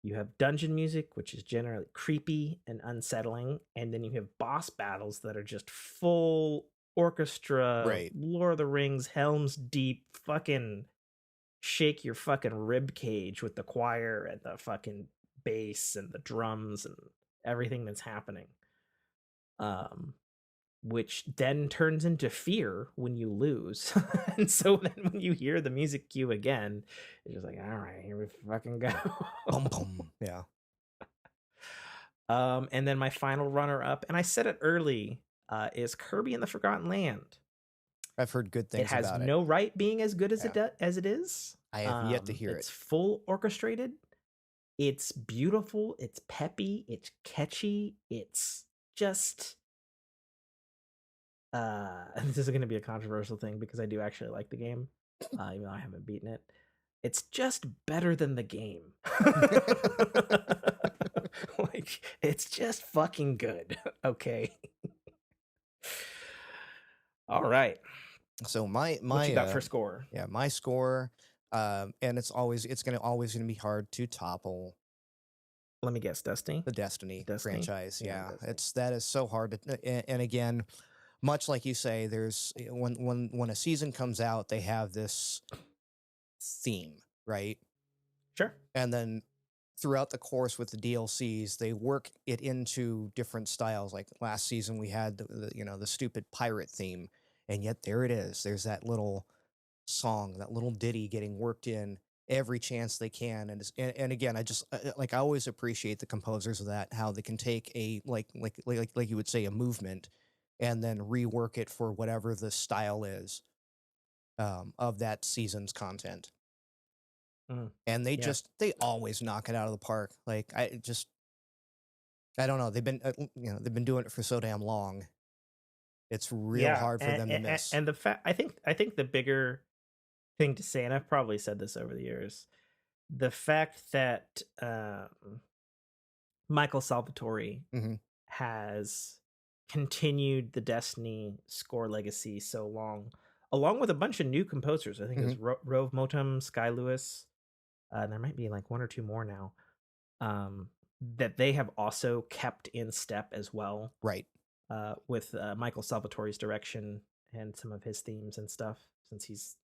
You have dungeon music, which is generally creepy and unsettling, and then you have boss battles that are just full orchestra, Right. Lord of the Rings, Helm's Deep, fucking shake your fucking rib cage with the choir and the fucking bass and the drums and everything that's happening. Which then turns into fear when you lose. And so then when you hear the music cue again, it's just like, all right, here we fucking go. Boom, boom. Yeah. And then my final runner up, and I said it early, is Kirby and the Forgotten Land. I've heard good things about it. It has no right being as good as it is. I have yet to hear it. It's full orchestrated. It's beautiful. It's peppy. It's catchy. It's just this is going to be a controversial thing because I do actually like the game, even though I haven't beaten it. It's just better than the game. Like, it's just fucking good. Okay. All right. So my what you got for score? Yeah, my score, and it's always gonna be hard to topple. Let me guess, Destiny. The Destiny franchise. Yeah, that is so hard to. And again, much like you say, there's when a season comes out, they have this theme, right? Sure. And then throughout the course with the DLCs, they work it into different styles. Like last season, we had the stupid pirate theme, and yet there it is. There's that little song, that little ditty getting worked in every chance they can. And again, I just like I always appreciate the composers of that, how they can take a like you would say a movement and then rework it for whatever the style is of that season's content. And they they always knock it out of the park. Like I don't know. They've been doing it for so damn long. It's real hard for them to miss. And the fact, I think the bigger thing to say, and I've probably said this over the years, the fact that Michael Salvatore has continued the Destiny score legacy so long, along with a bunch of new composers. I think it's Rove Motum, Sky Lewis. There might be like 1 or 2 more now. That they have also kept in step as well. Right. With Michael Salvatore's direction and some of his themes and stuff, since he's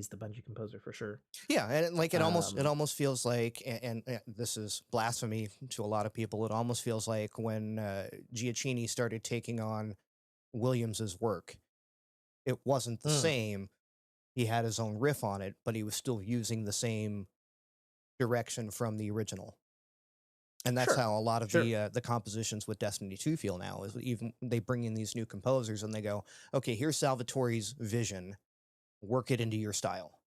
the Bungie composer for sure. Yeah, and like it almost feels like, and this is blasphemy to a lot of people. It almost feels like when Giacchini started taking on Williams's work, it wasn't the same. He had his own riff on it, but he was still using the same direction from the original. And that's how a lot of the compositions with Destiny 2 feel now. Is even they bring in these new composers and they go, okay, here's Salvatore's vision. Work it into your style.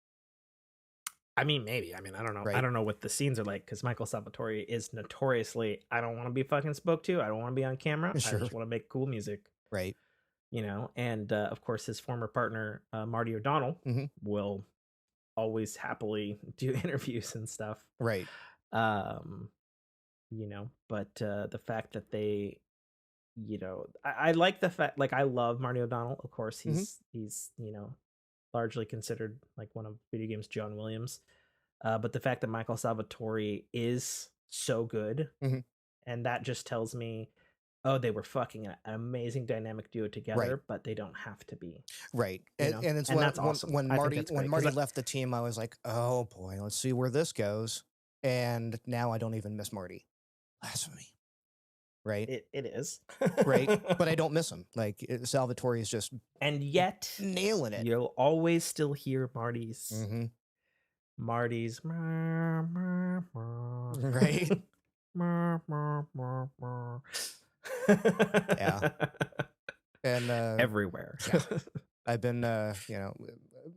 I mean, maybe. I mean, I don't know. Right? I don't know what the scenes are like because Michael Salvatore is notoriously, I don't want to be fucking spoke to. I don't want to be on camera. Sure. I just want to make cool music. Right. You know, and of course, his former partner, Marty O'Donnell, will always happily do interviews and stuff. Right. You know, but the fact that they, you know, I like the fact, like, I love Marty O'Donnell. Of course, he's you know, largely considered like one of video games John Williams. But the fact that Michael Salvatore is so good, and that just tells me, oh, they were fucking an amazing dynamic duo together, but they don't have to be. Right. And it's that's awesome. When Marty left the team, I was like, oh boy, let's see where this goes. And now I don't even miss Marty. Blasphemy. Right. It is. Right. But I don't miss him. Like Salvatore is just nailing it. You'll always still hear Marty's right. Yeah. And Everywhere. yeah. I've been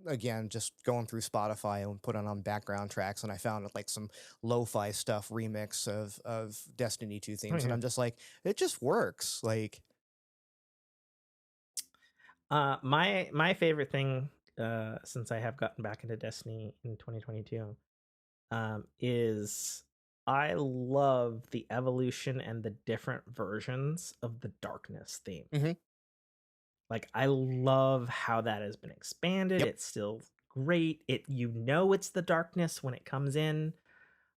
again just going through Spotify and putting on background tracks, and I found like some lo-fi stuff remix of Destiny 2 Oh themes, and yeah. I'm just like, it just works. Like, My favorite thing, since I have gotten back into Destiny in 2022, is I love the evolution and the different versions of the darkness theme. mhm, Like, I love how that has been expanded. yep, It's still great. It's the darkness when it comes in,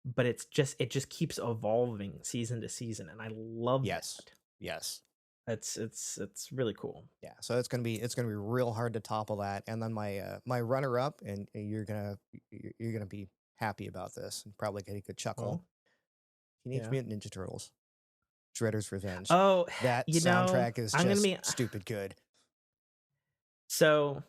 but it just keeps evolving season to season, and I love yes, that. yes. It's really cool. Yeah, so it's gonna be real hard to topple that. And then my runner up, and you're gonna be happy about this and probably get a good chuckle. Oh, Teenage yeah. Mutant Ninja Turtles, Shredder's Revenge. Oh, That soundtrack is I'm gonna just be stupid good. so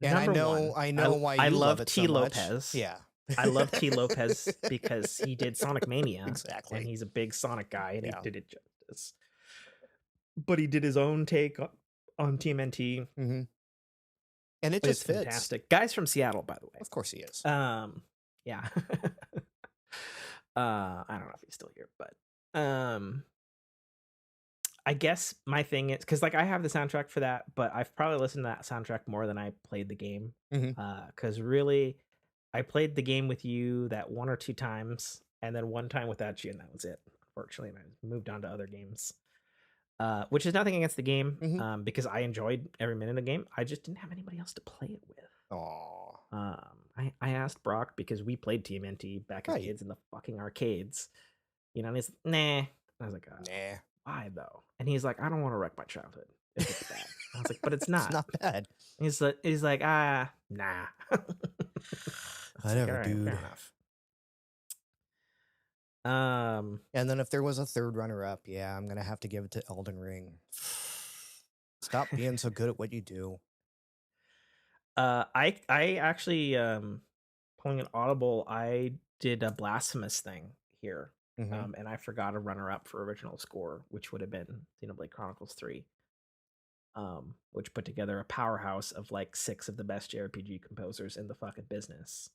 And number one. I I know why I you love love it T so much. Lopez. Yeah. I love T Lopez because he did Sonic Mania, and Exactly. he's a big Sonic guy, and he Yeah. did it justice. But he did his own take on TMNT, hmm And it but just it's fits. fantastic. Guy's from Seattle, by the way. Of course he is. Yeah. I don't know if he's still here, but I guess my thing is because like I have the soundtrack for that, but I've probably listened to that soundtrack more than I played the game. hmm Because really, I played the game with you that one or two times, and then one time without you, and that was it. Unfortunately, and I moved on to other games. Which is nothing against the game, hmm because I enjoyed every minute of the game. I just didn't have anybody else to play it with. Aw. I asked Brock because we played TMNT back as Right. kids in the fucking arcades, and he's nah. I was like, Nah. why though? And he's like, I don't want to wreck my childhood if it's bad. I was like, but it's It's not. not bad. He's like, nah. It's like, all Whatever, right, fair dude. enough. Um, And then if there was a third runner up, yeah, I'm gonna have to give it to Elden Ring. Stop being so good at what you do. I actually pulling an audible. I did a blasphemous thing here, hmm and I forgot a runner up for original score, which would have been Xenoblade Chronicles 3. Which put together a powerhouse of like 6 of the best JRPG composers in the fucking business,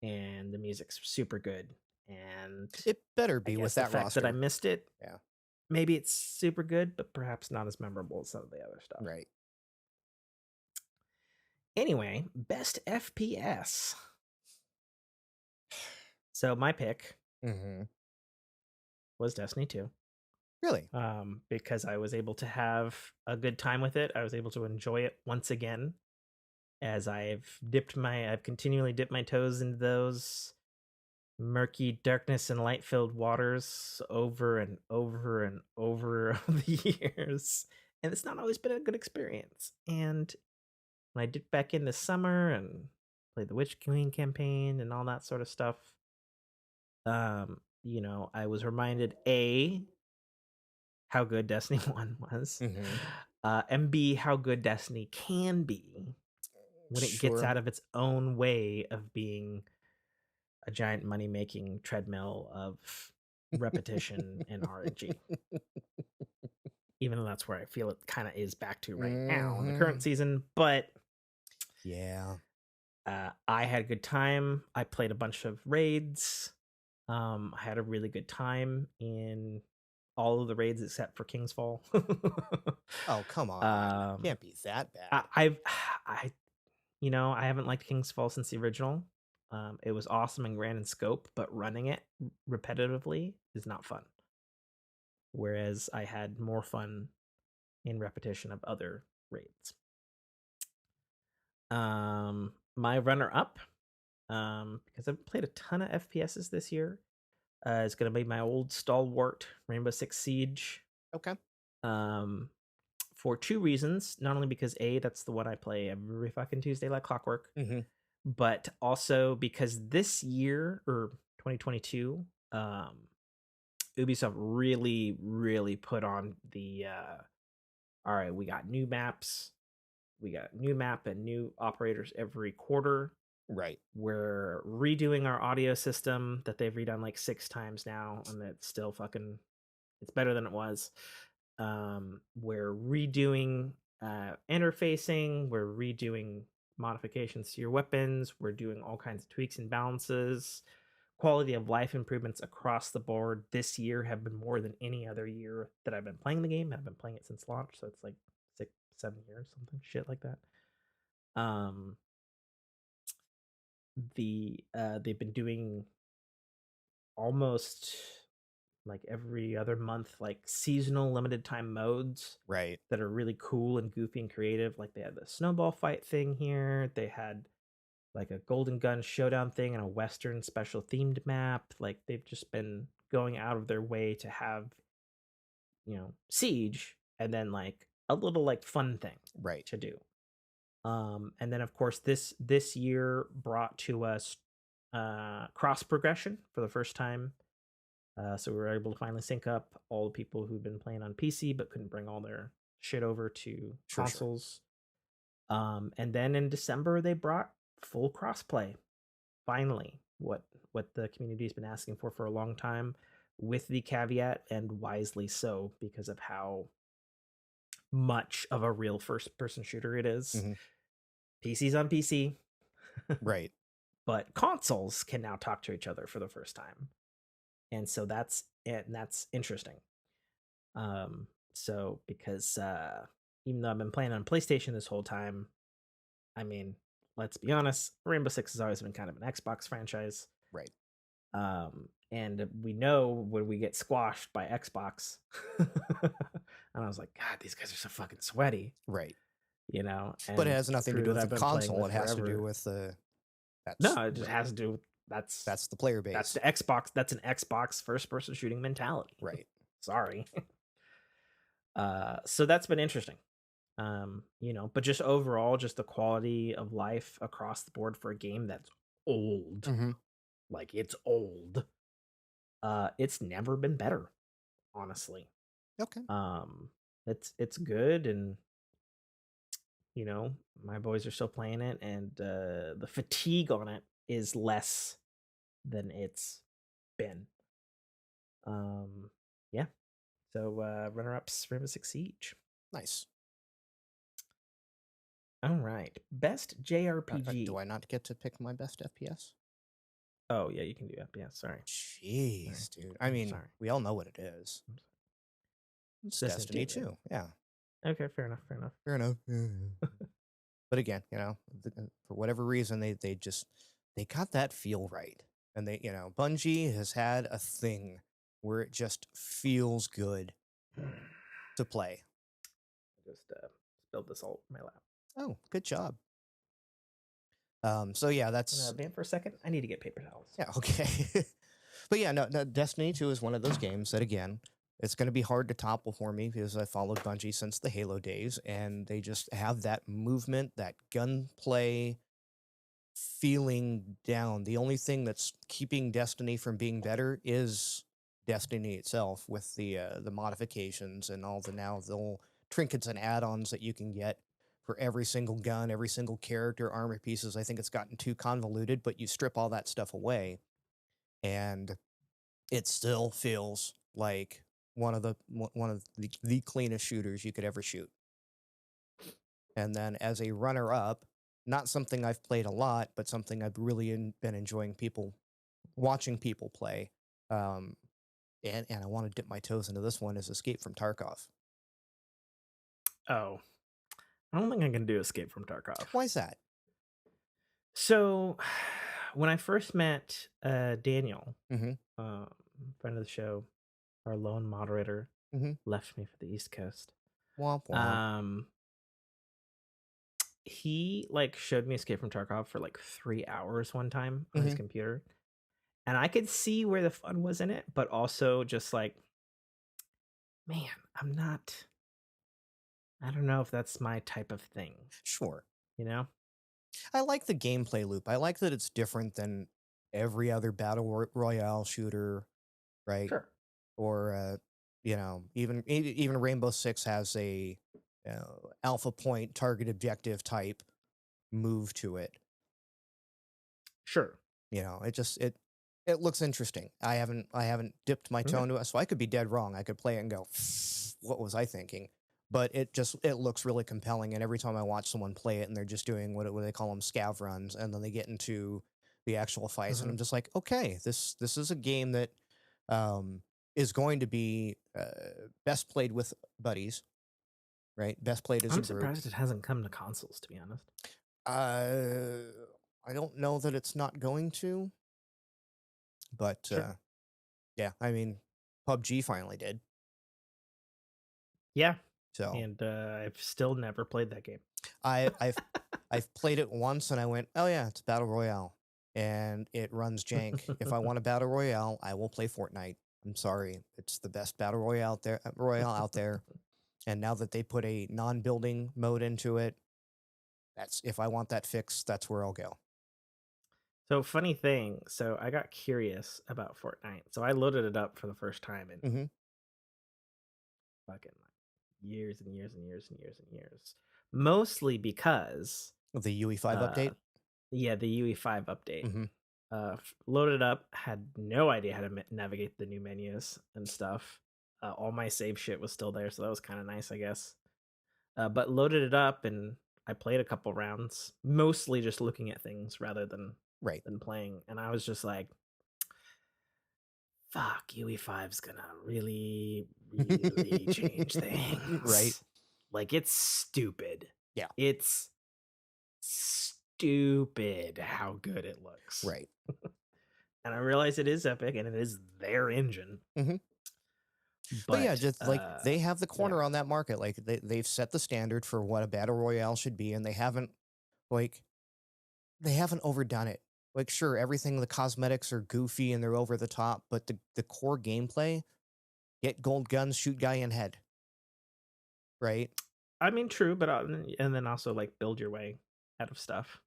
and the music's super good. And It better I be with guess the that fact that I roster. missed it, Yeah. maybe it's super good, but perhaps not as memorable as some of the other stuff. Right. Anyway, best FPS. So my pick hmm was Destiny 2. Really? Because I was able to have a good time with it. I was able to enjoy it once again, as I've continually dipped my toes into those murky darkness and light filled waters over and over and over the years, and it's not always been a good experience. And when I dipped back in this summer and played the Witch Queen campaign and all that sort of stuff, I was reminded, A, how good Destiny 1 was, hmm and B, how good Destiny can be when it gets Sure. out of its own way of being a giant money making treadmill of repetition and RNG. Even though that's where I feel it kind of is back to right now in the current hmm season. But Yeah. I had a good time. I played a bunch of raids. I had a really good time in all of the raids except for King's Fall. Oh, come on. um, Can't be that bad. I, I've I I haven't liked King's Fall since the original. It was awesome and grand in scope, but running it repetitively is not fun. Whereas I had more fun in repetition of other raids. My runner up, because I've played a ton of FPSs this year, is going to be my old stalwart Rainbow Six Siege. Okay. Um, for two reasons. Not only because A, that's the one I play every fucking Tuesday like clockwork, hmm but also because this year, or 2022, Ubisoft really, really put on the all right, we got new maps, we got new map and new operators every quarter. Right. We're redoing our audio system that they've redone like 6 times now, and it's still fucking It's better than it was. We're redoing interfacing. We're redoing modifications to your weapons. We're doing all kinds of tweaks and balances. Quality of life improvements across the board this year have been more than any other year that I've been playing the game. I've been playing it since launch, so it's like 6-7 years, something shit like that. They've been doing almost like every other month, like seasonal limited time modes, right, that are really cool and goofy and creative. Like they had the snowball fight thing here. They had like a golden gun showdown thing and a western special themed map. Like they've just been going out of their way to have, Siege and then like a little like fun thing right, to do. And then of course this year brought to us cross progression for the first time. So we were able to finally sync up all the people who've been playing on PC but couldn't bring all their shit over to consoles. And then in December they brought full crossplay. Finally, what the community's been asking for a long time, with the caveat, and wisely so, because of how much of a real first person shooter it is. Mm-hmm. PC's on PC. Right. But consoles can now talk to each other for the first time. And so that's interesting. So because even though I've been playing on PlayStation this whole time, I mean, let's be honest, Rainbow Six has always been kind of an Xbox franchise. Right. And we know when we get squashed by Xbox. And I was like, God, these guys are so fucking sweaty. Right. And but it has nothing to do with the console. It has forever. to do with the... No, it just has to do with that's the player base. That's the Xbox. That's an Xbox first-person shooting mentality. Right. Sorry. So that's been interesting. But just overall, just the quality of life across the board for a game that's old. Mm-hmm. Like it's old. It's never been better, honestly. Okay. It's good, and my boys are still playing it, and the fatigue on it is less than it's been. Yeah. So runner-ups, Rainbow Six Siege. Nice. All right. Best JRPG. Do I not get to pick my best FPS? Oh yeah, you can do FPS. Sorry. Jeez, dude. I mean, we all know what it is. It's Destiny 2. Yeah. Okay, fair enough. Fair enough. But again, for whatever reason, they got that feel right. And Bungie has had a thing where it just feels good to play. I just spilled this all over my lap. Oh, good job. So yeah, that's... Vamp for a second. I need to get paper towels. Yeah, okay. But yeah, no, Destiny 2 is one of those games that, again, it's going to be hard to topple for me because I followed Bungie since the Halo days, and they just have that movement, that gunplay feeling down. The only thing that's keeping Destiny from being better is Destiny itself, with the modifications and all the little trinkets and add-ons that you can get for every single gun, every single character, armor pieces. I think it's gotten too convoluted, but you strip all that stuff away, and it still feels like one of the cleanest shooters you could ever shoot. And then as a runner-up, not something I've played a lot, but something I've really been enjoying watching people play. And I want to dip my toes into this one, is Escape from Tarkov. Oh, I don't think I can do Escape from Tarkov. Why is that? So, when I first met Daniel, mm-hmm. Friend of the show, our lone moderator, mm-hmm. left me for the East Coast. Womp womp. He showed me Escape from Tarkov for 3 hours one time on his computer, and I could see where the fun was in it, but also just man, I don't know if that's my type of thing. Sure. I like the gameplay loop. I like that it's different than every other battle royale shooter, right? Sure. Or even Rainbow Six has a alpha point target objective type move to it. Sure. It It looks interesting. I haven't dipped my toe Okay. into it, so I could be dead wrong. I could play it and go, "What was I thinking?" But it looks really compelling, and every time I watch someone play it, and they're just doing what they call them scav runs, and then they get into the actual fights, and Hmm. I'm just like, okay, this is a game that um, is going to be best played with buddies, right? Best played as a I'm group. surprised it hasn't come to consoles, to be honest. Uh, I don't know that it's not going to, but Sure. yeah, I mean, PUBG finally did. Yeah, So and I've still never played that game. I I've I've played it once and I went, "Oh yeah, it's battle royale." And it runs jank. If I want a battle royale, I will play Fortnite. I'm sorry. It's the best battle royale out there. And now that they put a non-building mode into it, that's if I want that fix, that's where I'll go. So funny thing, so I got curious about Fortnite. So I loaded it up for the first time in Mhm. fucking like years and years and years and years and years. Mostly because The UE5 uh update. yeah, the UE5 update. Mhm. Loaded up, had no idea how to navigate the new menus and stuff. All my save shit was still there, so that was kind of nice, I guess. But loaded it up and I played a couple rounds, mostly just looking at things rather Right. than playing. And I was just like, "Fuck, UE5's gonna really, really change Right. things." Like it's stupid. Yeah. It's stupid how good it looks. Right. And I realize it is Epic and it is their engine, Mhm. But yeah, but just like they have the yeah. corner on that market. Like they've set the standard for what a battle royale should be, and like they haven't overdone it. Like sure, everything the cosmetics are goofy and they're over the top, but the core gameplay, get gold guns, shoot guy in head, right? I mean, true, but and then also like build your way out of stuff.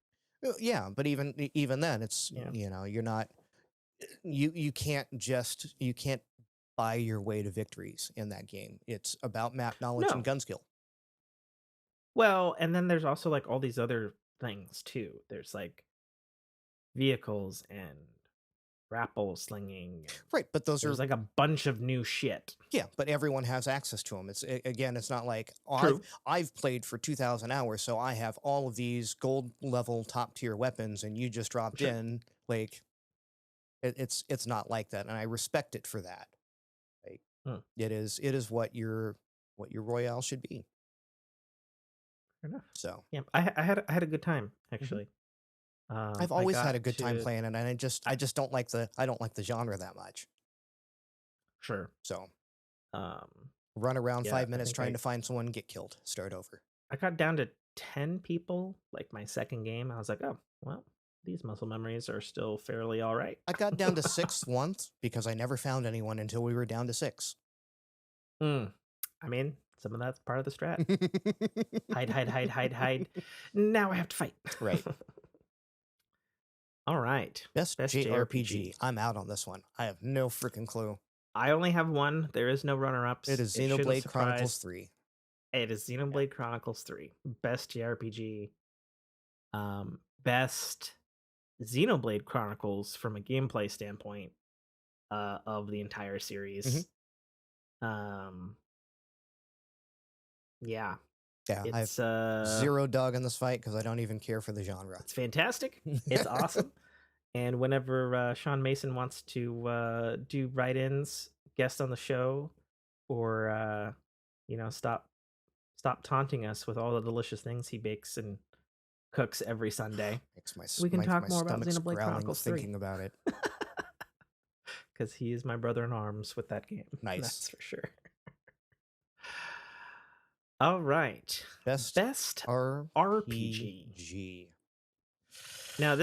Yeah, but even then, it's Yeah. you're not you can't buy your way to victories in that game. It's about map knowledge and No. gun skill. Well, and then there's also like all these other things too. There's like vehicles and grapple slinging and Right, but those there's are like a bunch of new shit. yeah, but everyone has access to them. Again, it's not like oh, True. I've played for 2,000 hours, so I have all of these gold level top tier weapons, and you just dropped Sure. in. Like it's not like that, and I respect it for that. Like Hmm, it is what your royale should be. fair enough. So Yeah, I had a good time mhm. actually. I've I always had got a good time to playing it, and I, I just don't like the genre that much. sure. So Um, run around yeah, 5 minutes trying to find someone, get killed, start over. I got down to 10 people like my second game. I was like, oh well, these muscle memories are still fairly all right. I got down to six once because I never found anyone until we were down to six. Mm. I mean, some of that's part of the strat. Hide, hide, hide, hide, hide. Now I have to fight. Right. All right. Best Best JRPG. JRPG. I'm out on this one. I have no freaking clue. I only have one. There is no runner It ups. is It shouldn't Xenoblade Chronicles surprise. 3. It is Xenoblade Chronicles 3. Best JRPG. Best Xenoblade Chronicles from a gameplay standpoint of the entire Hmm. series. Um, yeah. Yeah, I have It's zero dog in this fight because I don't even care for the genre. it's fantastic. It's awesome. And whenever Sean Mason wants to do write-ins, guest on the show, or stop taunting us with all the delicious things he bakes and cooks every Sunday, Makes we can talk my more about stomach's Xenoblade growling Chronicles 3. thinking about it. Because he is my brother in arms with that game. Nice. That's for sure. All right. Best Best RPG. RPG. Now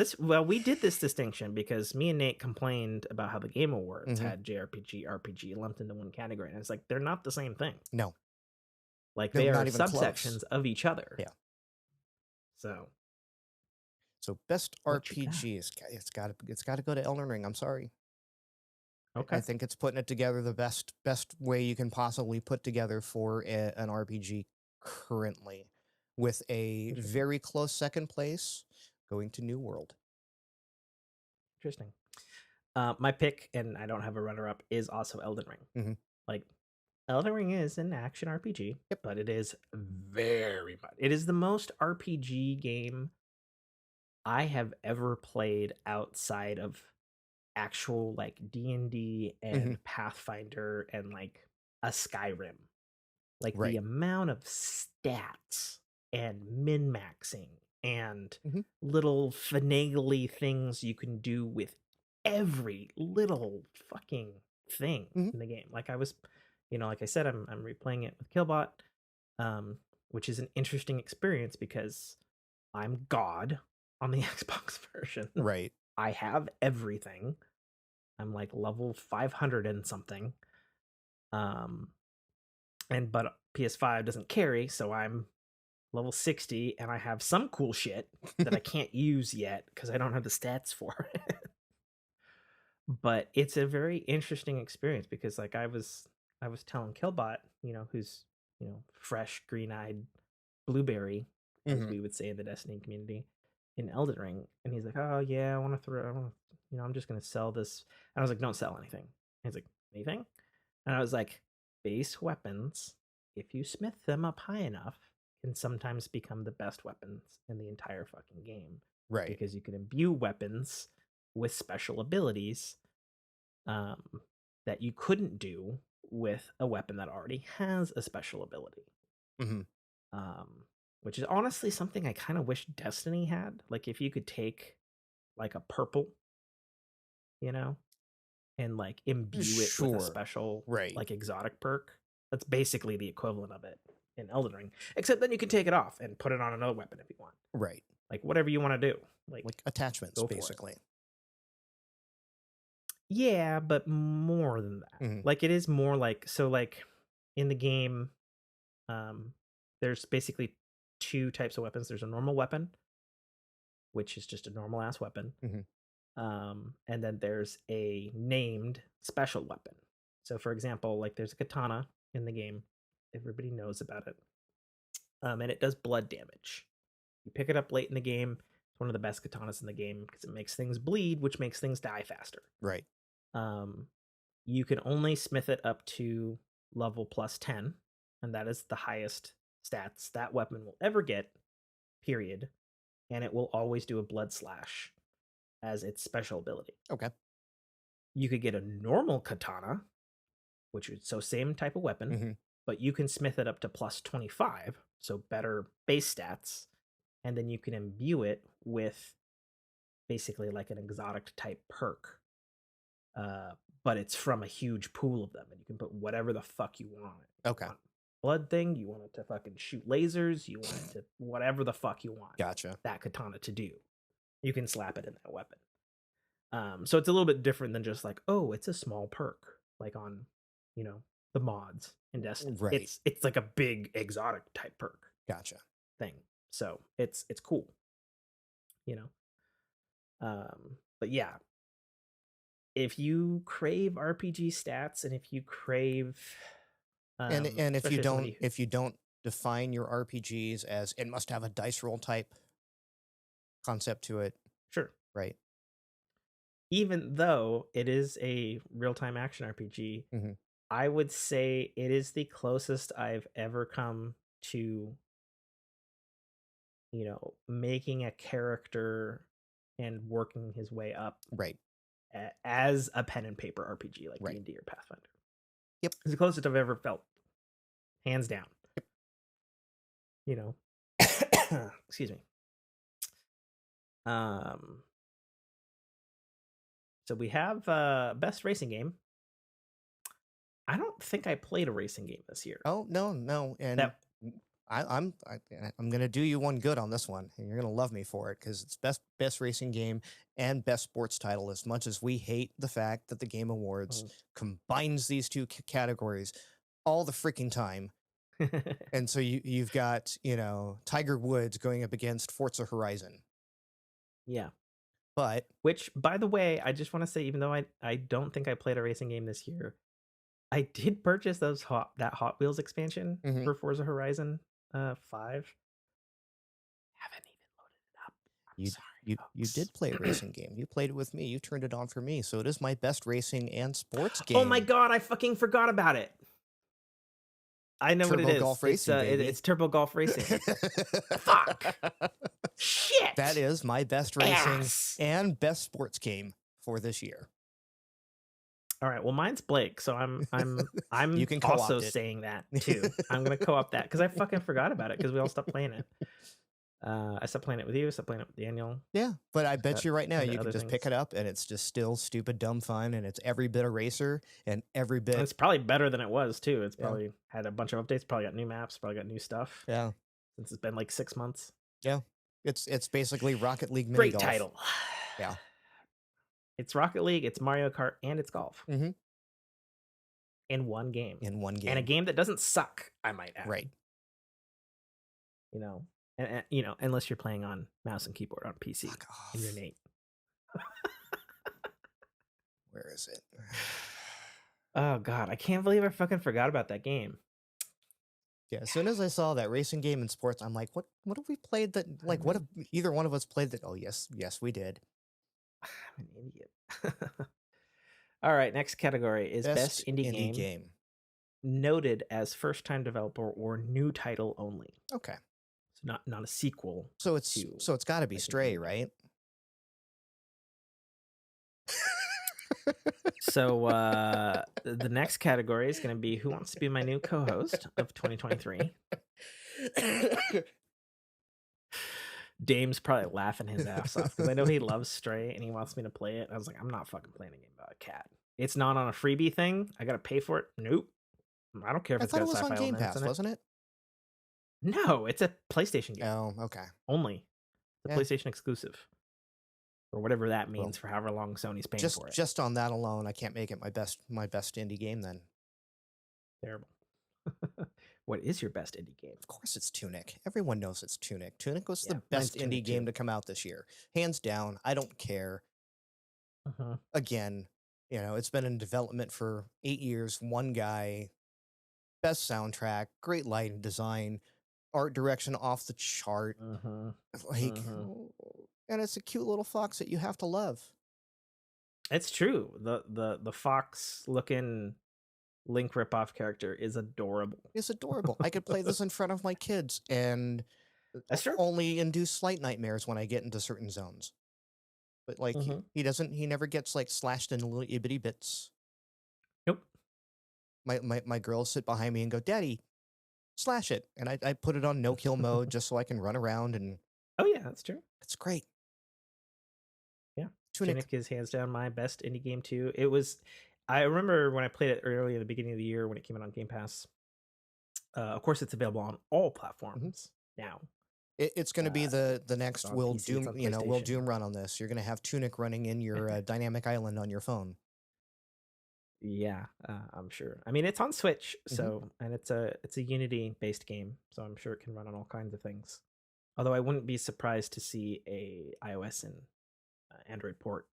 we did this distinction because me and Nate complained about how the Game Awards Hmm. had JRPG, RPG lumped into one category, and it's like they're not the same thing. No, Like no, they are not even close. subsections of each other. Yeah. So So best what you got? RPG is it's got to go to Elden Ring. I'm sorry. I Okay. think it's putting it together the best way you can possibly put together for an RPG currently, with a Interesting. very close second place going to New World. Interesting. My pick, and I don't have a runner-up, is also Elden Ring. Mm-hmm. Like, Elden Ring is an action RPG, Yep. but it is very much. It is the most RPG game I have ever played outside of actual like D&D Mm-hmm. and Pathfinder and like a Skyrim. Like the Right. amount of stats and min-maxing and Mm-hmm. little finagly things you can do with every little fucking thing Mm-hmm. in the game. Like I was, like I said, I'm replaying it with Killbot, um, which is an interesting experience because I'm God on the Xbox version. Right. I have everything. I'm like level 500 and something. Um, but PS5 doesn't carry, so I'm level 60 and I have some cool shit that I can't use yet because I don't have the stats for it. But it's a very interesting experience because like I was telling Killbot, who's, fresh green-eyed blueberry, as Mm-hmm. we would say in the Destiny community, in Elden Ring, and he's like, "Oh yeah, I'm just gonna sell this." And I was like, "Don't sell anything." And he's like, "Anything?" And I was like, "Base weapons, if you smith them up high enough, can sometimes become the best weapons in the entire fucking game Right. because you can imbue weapons with special abilities um, that you couldn't do with a weapon that already has a special ability." Mm-hmm. um, which is honestly something I kind of wish Destiny had. Like if you could take like a purple, you know, and like imbue it with a Sure. special Right. like exotic perk. That's basically the equivalent of it in Elden Ring. Except then you can take it off and put it on another weapon if you want. Right. Like whatever you want to do. Like Like attachments, go for it. basically. Yeah, but more than that. Mm-hmm. Like it is more like so like in the game, um, there's basically two types of weapons. There's a normal weapon, which is just a normal ass weapon. Mm-hmm. And then there's a named special weapon. So, for example, like there's a katana in the game. Everybody knows about it. And it does blood damage. You pick it up late in the game. It's one of the best katanas in the game because it makes things bleed, which makes things die faster. Right. Um, you can only smith it up to level plus 10, and that is the highest stats that weapon will ever get, period. And it will always do a blood slash as its special ability. Okay. You could get a normal katana, which is so same type of weapon, Mm-hmm. but you can smith it up to plus 25, so better base stats, and then you can imbue it with basically like an exotic type perk. Uh, but it's from a huge pool of them, and you can put whatever the fuck you want on it. Okay. You want blood thing, you want it to fucking shoot lasers, you want it to whatever the fuck you want Gotcha. that katana to do. You can slap it in that weapon. So it's a little bit different than just like, oh, it's a small perk, like on, the mods in Destiny. Right. It's like a big exotic type perk Gotcha. thing. So it's cool, you know. But yeah, if you crave RPG stats and if you crave, And if you especially don't somebody, define your RPGs as it must have a dice roll type concept to it, sure, right? even though it is a real time action RPG, Mm-hmm. I would say it is the closest I've ever come to, making a character and working his way up Right. as a pen and paper RPG like Right. D&D or Pathfinder. Yep. It's the closest I've ever felt, hands down. Yep. Excuse me. So we have best racing game. I don't think I played a racing game this year. Oh no, and That I'm gonna do you one good on this one, and you're gonna love me for it because it's best racing game and best sports title. As much as we hate the fact that the Game Awards combines these two categories all the freaking time, and so you've got Tiger Woods going up against Forza Horizon. Yeah. But which, by the way, I just want to say, even though I don't think I played a racing game this year, I did purchase that Hot Wheels expansion for Forza Horizon 5. Haven't even loaded it up. I'm sorry. You did play a racing game. You played it with me. You turned it on for me. So it is my best racing and sports game. Oh my god, I fucking forgot about it. I know what it Turbo is. Golf Racing, baby. It's Turbo Golf Racing. Fuck. Shit. That is my best racing and best sports game for this year. All right. Well, mine's Blake, so I'm you can also saying that too. I'm gonna co-op that because I fucking forgot about it because we all stopped playing it. I stopped playing it with you. I stopped playing it with Daniel. Yeah, but I bet you right now you can just pick it up and it's just still stupid dumb fun, and it's every bit a racer and every bit. And it's probably better than it was too. It's probably had a bunch of updates. Probably got new maps. Probably got new stuff. Yeah, since it's been like 6 months. Yeah, it's basically Rocket League mini Great golf. title. Yeah, it's Rocket League. It's Mario Kart, and it's golf. Mm-hmm. In one game. And a game that doesn't suck, I might add. Right. You know. And, you know, unless you're playing on mouse and keyboard on PC and you're Nate. Where is it? Oh god, I can't believe I fucking forgot about that game. Yeah, as soon as I saw that racing game and sports, I'm like, what have we played that, like, what have either one of us played that? Oh, yes, we did. I'm an idiot. All right, next category is best indie game. Noted as first-time developer or new title only. Okay. Not a sequel. So it's got to be Stray, right? So the next category is going to be Who Wants to Be My New Co-Host of 2023. Dame's probably laughing his ass off because I know he loves Stray and he wants me to play it. I was like, I'm not fucking playing a game about a cat. It's not on a freebie thing. I got to pay for it. Nope. I don't care if it's got sci-fi elements. I thought it was on Game Pass, wasn't it? No, it's a PlayStation game. Oh, okay. Only. The PlayStation exclusive. Or whatever that means for however long Sony's paying for it. Just on that alone, I can't make it my best indie game then. Terrible. What is your best indie game? Of course it's Tunic. Everyone knows it's Tunic. Tunic was the best indie game to come out this year. Hands down. I don't care. Again, you know, it's been in development for 8 years. One guy. Best soundtrack. Great lighting design. Art direction off the chart. Like, and it's a cute little fox that you have to love. It's true. The fox looking Link ripoff character is adorable. It's adorable. I could play this in front of my kids and only induce slight nightmares when I get into certain zones. But like he never gets like slashed into little itty bits. Nope. My girls sit behind me and go, "Daddy, slash it," and I put it on no kill mode just so I can run around and. Oh yeah, that's true. It's great. Yeah, Tunic is hands down my best indie game too. It was. I remember when I played it early at the beginning of the year when it came out on Game Pass. Of course, it's available on all platforms now. It's going to be the next Will Doom, Will Doom run on this. You're going to have Tunic running in your dynamic island on your phone. Yeah, I'm sure. I mean, it's on Switch, so and it's a Unity based game, so I'm sure it can run on all kinds of things. Although I wouldn't be surprised to see a iOS and Android port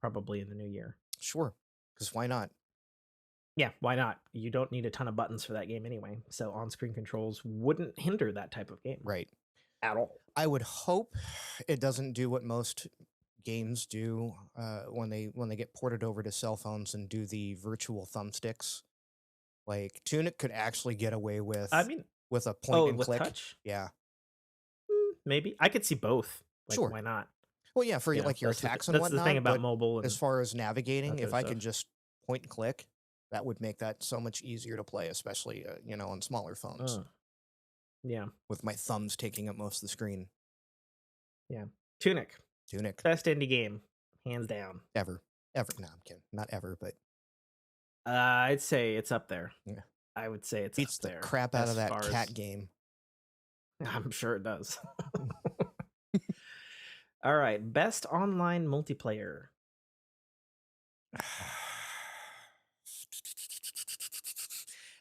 probably in the new year. Sure, because why not? Yeah, why not? You don't need a ton of buttons for that game anyway, so on-screen controls wouldn't hinder that type of game. Right. At all. I would hope it doesn't do what most games do when they get ported over to cell phones and do the virtual thumbsticks. Like Tunic could actually get away with. I mean, with a point and click. Touch? Yeah. Maybe I could see both. Like, sure. Why not? Well, yeah, for like your attacks and whatnot. That's the thing about mobile. As far as navigating, if I can just point and click, that would make that so much easier to play, especially on smaller phones. Yeah. With my thumbs taking up most of the screen. Yeah. Tunic. Best indie game, hands down. Ever. No, I'm kidding. Not ever, but. I'd say it's up there. Yeah. I would say it's beats up there. The crap out of that cat game. I'm sure it does. All right. Best online multiplayer.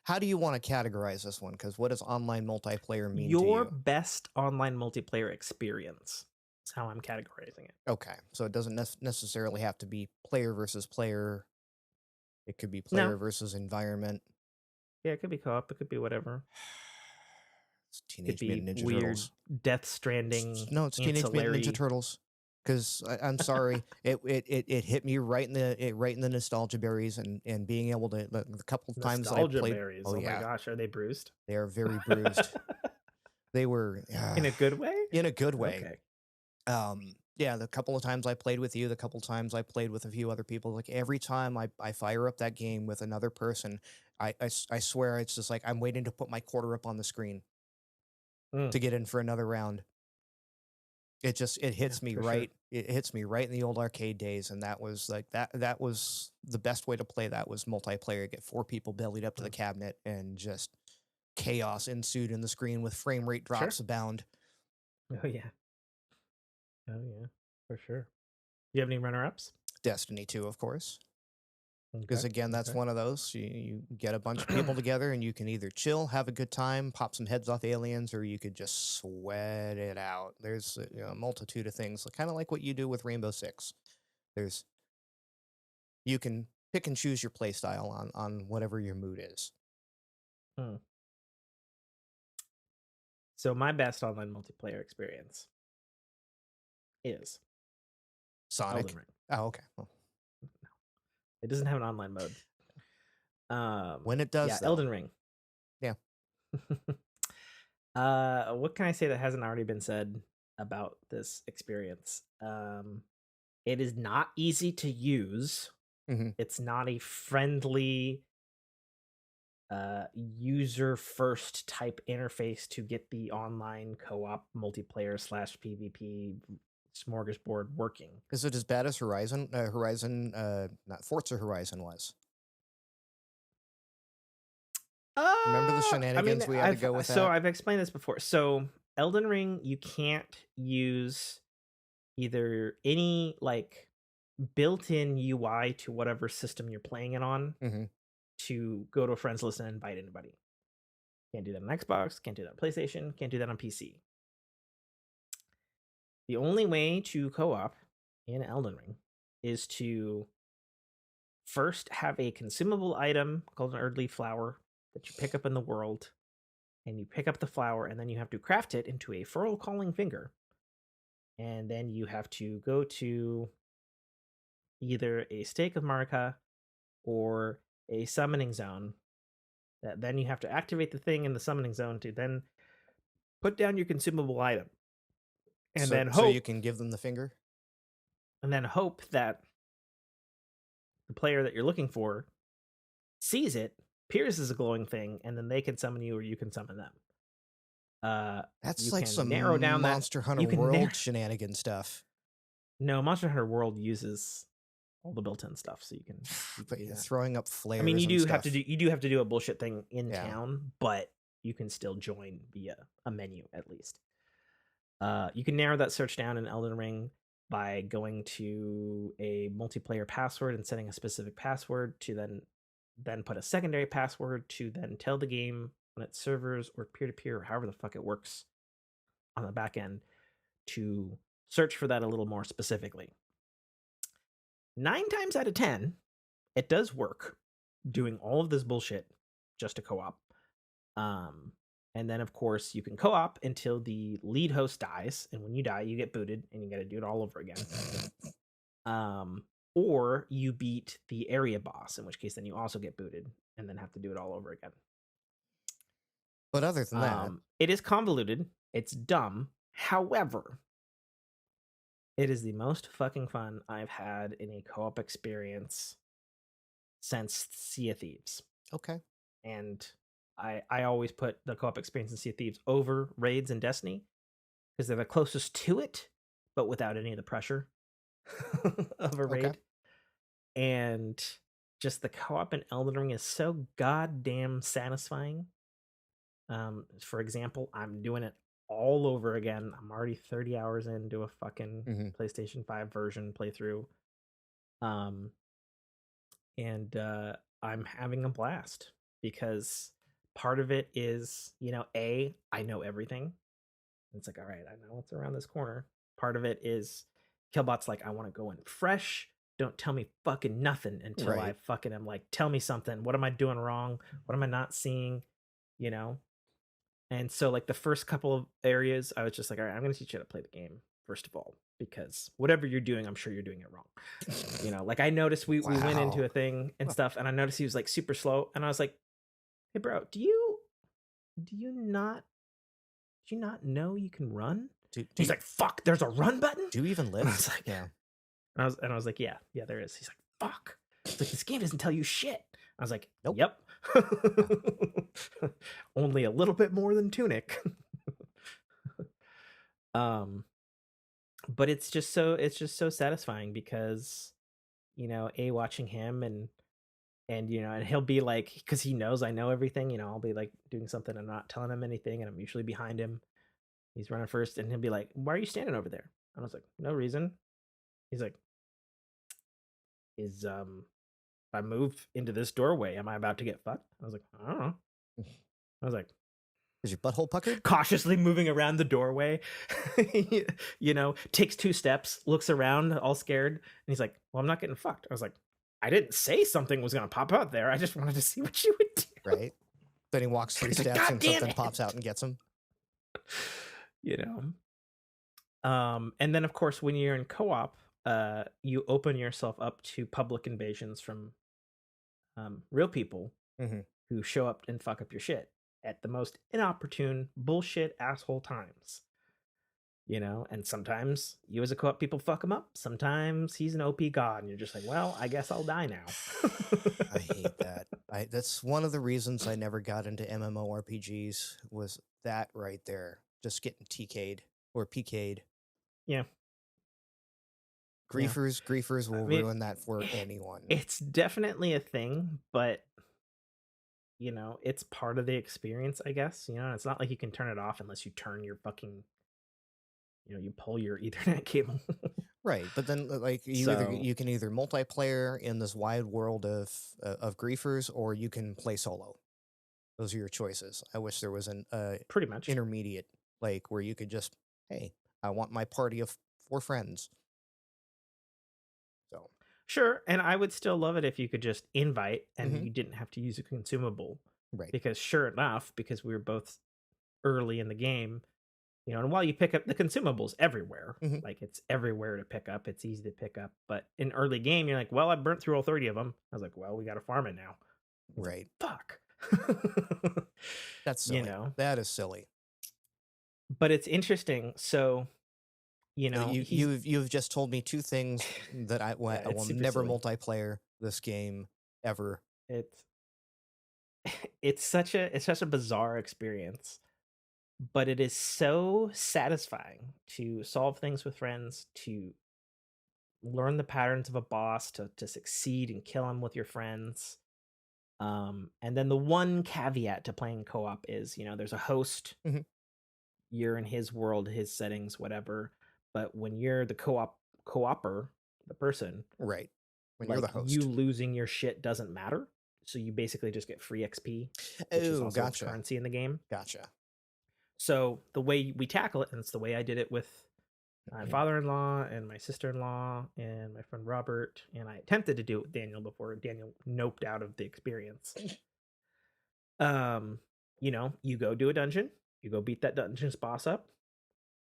How do you want to categorize this one? Because what does online multiplayer mean to you? Your best online multiplayer experience is how I'm categorizing it. Okay. So it doesn't necessarily have to be player versus player. It could be player versus environment. Yeah, it could be co-op. It could be whatever. It's Teenage Mutant Ninja weird Turtles. Death Stranding. No, it's Teenage Mutant Ninja Turtles. Because I'm sorry, it hit me right in the nostalgia berries, and being able to the couple of times that I Nostalgia played. berries. Oh Oh my yeah, gosh, are they bruised? they are very bruised. They were In a good way? in a good way. Okay. Yeah, the couple of times I played with you, the couple of times I played with a few other people, like every time I fire up that game with another person, I swear it's just like I'm waiting to put my quarter up on the screen Mm, to get in for another round. It yeah, hits me for sure. right. It hits me right in the old arcade days, and that was like that was the best way to play that was multiplayer. Get four people bellied up to the Mm, cabinet, and just chaos ensued in the screen with frame rate sure. drops abound. Oh yeah. Oh yeah, for sure. You have any runner-ups? Destiny 2, of course. Okay. Because again, that's Okay. one of those. You get a bunch of people together, and you can either chill, have a good time, pop some heads off aliens, or you could just sweat it out. There's a multitude of things, kind of like what you do with Rainbow Six. There's You can pick and choose your play style on whatever your mood is. Hmm. So my best online multiplayer experience is Elden Sonic. Ring. Oh, okay. Well, It doesn't have an online mode. when it does, Yeah, though, Elden Ring. yeah. What can I say that hasn't already been said about this experience? It is not easy to use. Hmm. It's not a friendly user first type interface to get the online co-op multiplayer slash PvP smorgasbord working. Is it as bad as not Forza Horizon was? Remember the I mean, shenanigans we had to go with that? I've explained this before. So Elden Ring, you can't use either any like built-in UI to whatever system you're playing it on Hmm. to go to a friends list and invite anybody. Can't do that on Xbox, can't do that on PlayStation, can't do that on PC. The only way to co-op in Elden Ring is to first have a consumable item called an Erdly flower that you pick up in the world, and you pick up the flower, and then you have to craft it into a furrow calling finger, and then you have to go to either a stake of Marika or a summoning zone. That then you have to activate the thing in the summoning zone to then put down your consumable item, and So then so you hope can give them the finger. that the player that you're looking for sees it, pierces a glowing thing, and then they can summon you or you can summon them. That's You like can narrow some down that. Monster Hunter You can narrow. World shenanigan stuff. No, Monster Hunter World uses all the built-in stuff, so you can But do you're that. throwing up I mean, flares and stuff. you do have to do a bullshit thing in Yeah. town, but you can still join via a menu at least. You can narrow that search down in Elden Ring by going to a multiplayer password and setting a specific password to then put a secondary password to then tell the game on its servers or peer-to-peer or however the fuck it works on the back end to search for that a little more specifically. 9 times out of 10, it does work doing all of this bullshit just to co-op. And then of course you can co-op until the lead host dies, and when you die, you get booted and you got to do it all over again. Or you beat the area boss, in which case then you also get booted and then have to do it all over again. But other than that, it is convoluted. It's dumb. However, it is the most fucking fun I've had in a co-op experience since Sea of Thieves. okay. And I always put the co-op experience in Sea of Thieves over raids and Destiny because they're the closest to it, but without any of the pressure of a Okay. raid. And just the co-op in Elden Ring is so goddamn satisfying. For example, I'm doing it all over again. I'm already 30 hours into a fucking Hmm. PlayStation 5 version playthrough. And I'm having a blast because part of it is, I know everything. It's like, all right, I know what's around this corner. Part of it is Killbot's like, I want to go in fresh. Don't tell me fucking nothing until I Right. fucking am like, tell me something. What am I doing wrong? What am I not seeing? You know? And so, like, the first couple of areas, I was just like, all right, I'm going to teach you how to play the game, first of all. because whatever you're doing, I'm sure you're doing it wrong. You know, like I noticed we went into Wow. a thing and stuff, and I noticed he was like super slow, and I was like, "Hey, bro, do you not know you can run?" He's like, "Fuck, there's a run button." Do you even And I was lift? like, Yeah. and I was like, "Yeah, yeah, there is." He's like, "Fuck." It's like this game doesn't tell you shit. I was like, Nope. "Yep." Yeah. Only a little bit more than Tunic. um but it's just so satisfying because watching him and and he'll be like, because he knows I know everything, I'll be like doing something and not telling him anything, and I'm usually behind him. He's running first, and he'll be like, "Why are you standing over there?" And I was like, "No reason." He's like, "Is if I move into this doorway, am I about to get fucked?" I was like, "I don't know." I was like, Is your butthole puckered? cautiously moving around the doorway, takes 2 steps, looks around, all scared, and he's like, "Well, I'm not getting fucked." I was like, "I didn't say something was gonna pop out there. I just wanted to see what you would do." Right. Then he walks 3 He's like, steps "God and damn something pops it!" out and gets him. you know. And then of course, when you're in co-op, you open yourself up to public invasions from real people Mm-hmm. who show up and fuck up your shit at the most inopportune bullshit asshole times. And sometimes you as a co-op people fuck him up. Sometimes he's an OP god, and you're just like, well, I guess I'll die now. I hate that. That's one of the reasons I never got into MMORPGs was that right there. Just getting TK'd or PK'd. Yeah. Yeah. Griefers will I mean, ruin that for anyone. it's definitely a thing, but it's part of the experience, I guess. It's not like you can turn it off unless you turn your fucking, you pull your Ethernet cable. Right, but then like So you can either multiplayer in this wide world of griefers, or you can play solo. Those are your choices. I wish there was an pretty much. intermediate, like where you could just, hey, I want my party of 4 friends. So Sure, and I would still love it if you could just invite and mhm, you didn't have to use a consumable. right. Because sure enough, because we were both early in the game, and while you pick up the consumables everywhere, Mhm, like it's everywhere to pick up, it's easy to pick up. But in early game, you're like, well, I burnt through all 30 of them. I was like, well, we got to farm it now. I was like, right. fuck. That's you silly. know, That is silly. but it's interesting. So, he's, You've just told me 2 things that yeah, I it's will super never silly. multiplayer this game ever. It's, it's such a bizarre experience, but it is so satisfying to solve things with friends, to learn the patterns of a boss, to succeed and kill him with your friends. And then the one caveat to playing co-op is, there's a host, Mhm, you're in his world, his settings, whatever. But when you're the co-opper, the person, right. When you're the like you host. losing your shit doesn't matter. So you basically just get free XP, which is Oh, also gotcha. currency in the game. Gotcha. So the way we tackle it, and it's the way I did it with my father-in-law and my sister-in-law and my friend Robert, and I attempted to do it with Daniel before Daniel noped out of the experience. You go do a dungeon, you go beat that dungeon's boss up,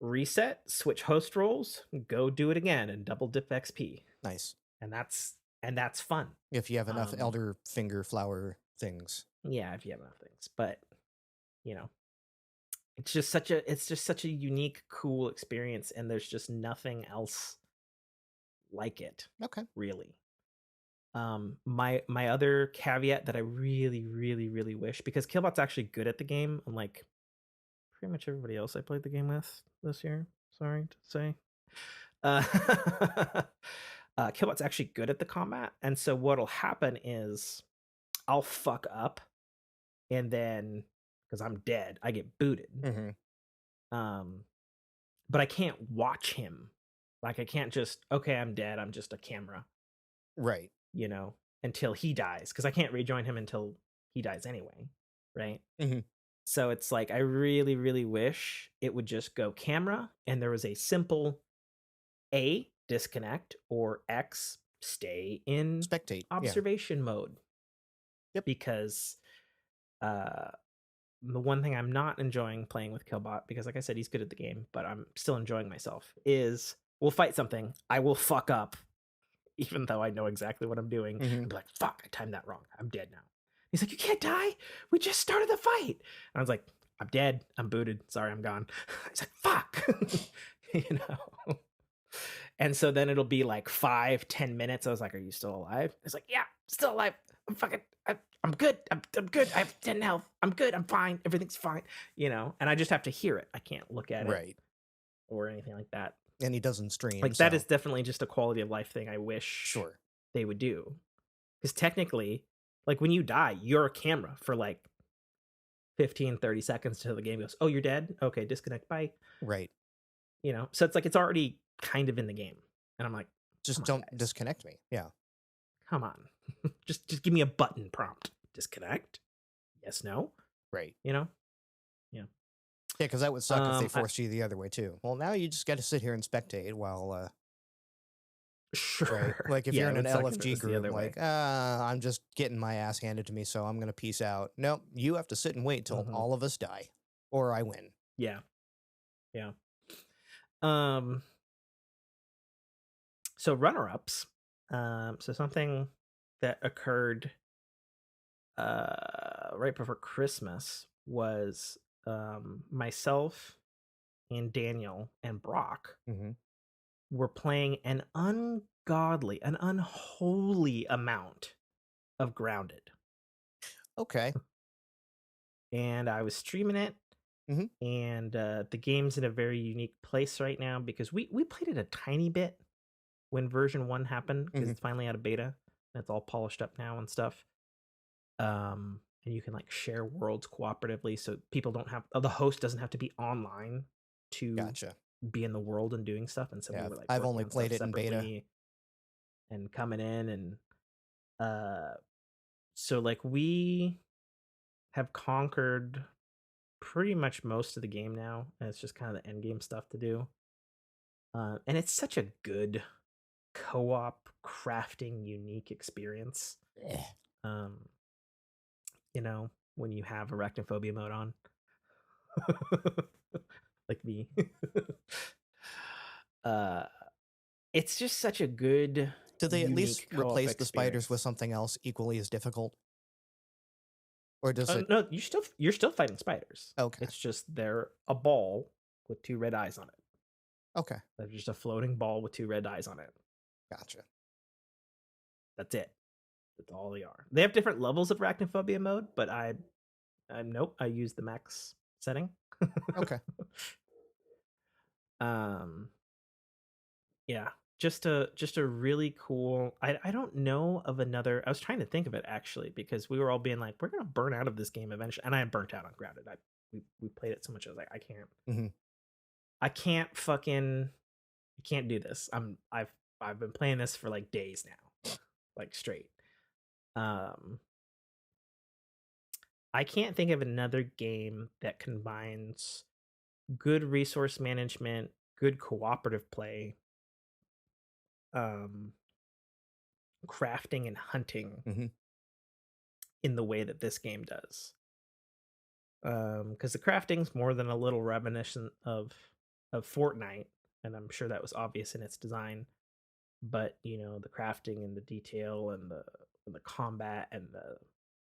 reset, switch host roles, go do it again, and double dip XP. Nice. And that's fun. If you have enough Um, elder finger flower things. yeah, if you have enough things, but you know, it's just such a unique, cool experience, and there's just nothing else like it, Okay. really. My other caveat that I really, really, really wish, because Killbot's actually good at the game, unlike pretty much everybody else I played the game with this year. Sorry to say. Uh, Killbot's actually good at the combat, and so what'll happen is I'll fuck up, and then because I'm dead, I get booted. Mm-hmm. Um, but I can't watch him. Like I can't just, okay, I'm dead. I'm just a camera, Right. you know, until he dies, because I can't rejoin him until he dies anyway, right? Mm-hmm. So it's like I really, really wish it would just go camera, and there was a simple A, disconnect, or X, stay in Spectate. Yeah. observation mode. Yep. Because uh the one thing I'm not enjoying playing with Killbot, because like I said, he's good at the game, but I'm still enjoying myself, is we'll fight something. I will fuck up, even though I know exactly what I'm doing, and be like, fuck, I timed that wrong. I'm dead now. He's like, you can't die. We just started the fight. And I was like, I'm dead. I'm booted. Sorry, I'm gone. He's like, fuck. You know? And so then it'll be like 5-10 minutes. I was like, are you still alive? It's like, yeah, still alive. I'm fucking, I'm good. I'm good. I have 10 health. I'm good. I'm fine. Everything's fine. You know? And I just have to hear it. I can't look at it Right. or anything like that. And he doesn't stream. Like, that is definitely just a quality of life thing I wish they would do. Because technically, like, when you die, you're a camera for like 15-30 seconds till the game goes, oh, you're dead? Okay, disconnect, bye. Right. You know? So it's like, it's already kind of in the game. And I'm like, just don't disconnect me. Yeah. Come on. just give me a button prompt. Disconnect? Yes, no? Right. You know? Yeah. Yeah, because that would suck if they forced you the other way too. Well, now you just got to sit here and spectate while sure. Right? Like if you're in an LFG group, like, I'm just getting my ass handed to me, so I'm gonna peace out. Nope, you have to sit and wait till all of us die, or I win. Yeah. Yeah. So runner-ups. So something that occurred right before Christmas was myself and Daniel and Brock were playing an ungodly, an unholy amount of Grounded. Okay. And I was streaming it, and the game's in a very unique place right now because we played it a tiny bit when version 1 happened because it's finally out of beta and it's all polished up now and stuff. And you can like share worlds cooperatively, so people don't have the host doesn't have to be online to be in the world and doing stuff. And so we were like, I've only played it in beta and coming in, and so like we have conquered pretty much most of the game now, and it's just kind of the end game stuff to do. And it's such a good co-op crafting unique experience. You know, when you have arachnophobia mode on. Like me. It's just such a good. Did they at least replace the spiders with something else equally as difficult? Or does it? No, you're still fighting spiders. Okay. It's just they're a ball with 2 red eyes on it. Okay. They're just a floating ball with 2 red eyes on it. Gotcha. That's it. That's all they are. They have different levels of arachnophobia mode, but I nope, I use the max setting. Okay. Yeah, just a really cool. I don't know of another. I was trying to think of it actually because we were all being like, we're gonna burn out of this game eventually, and I had burnt out on Grounded. We played it so much. I was like, I can't. I can't fucking. I can't do this. I've been playing this for like days now, like straight. I can't think of another game that combines good resource management, good cooperative play, crafting and hunting in the way that this game does. Because the crafting's more than a little reminiscent of Fortnite, and I'm sure that was obvious in its design. But you know, the crafting and the detail and the combat and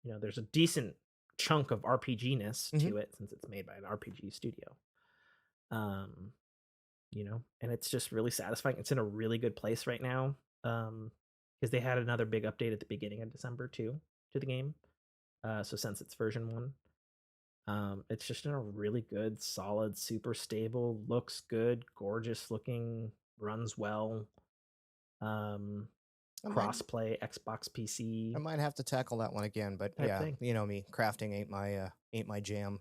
there's a decent chunk of RPG-ness to it since it's made by an RPG studio. And it's just really satisfying. It's in a really good place right now. Because they had another big update at the beginning of December too to the game. So since it's version 1, it's just in a really good, solid, super stable, looks good, gorgeous looking, runs well. Crossplay Xbox PC. I might have to tackle that one again, but yeah, you know me, crafting ain't my jam.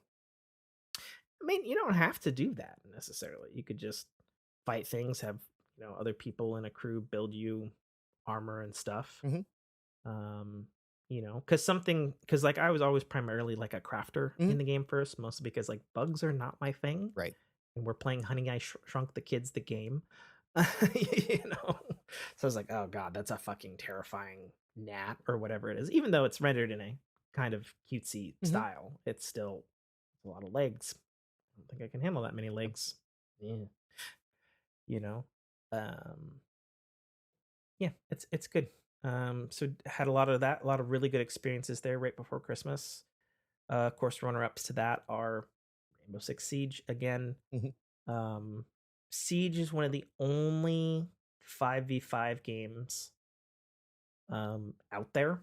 I mean, you don't have to do that necessarily. You could just fight things, have other people in a crew build you armor and stuff. Because like I was always primarily like a crafter in the game first, mostly because like bugs are not my thing, right? And we're playing Honey I Shrunk the Kids the game. So I was like, oh god, that's a fucking terrifying gnat or whatever it is. Even though it's rendered in a kind of cutesy style, it's still a lot of legs. I don't think I can handle that many legs. Yeah. Um, yeah, it's good. So had a lot of that, a lot of really good experiences there right before Christmas. Of course, runner-ups to that are Rainbow Six Siege again. Mhm. Siege is one of the only 5v5 games out there,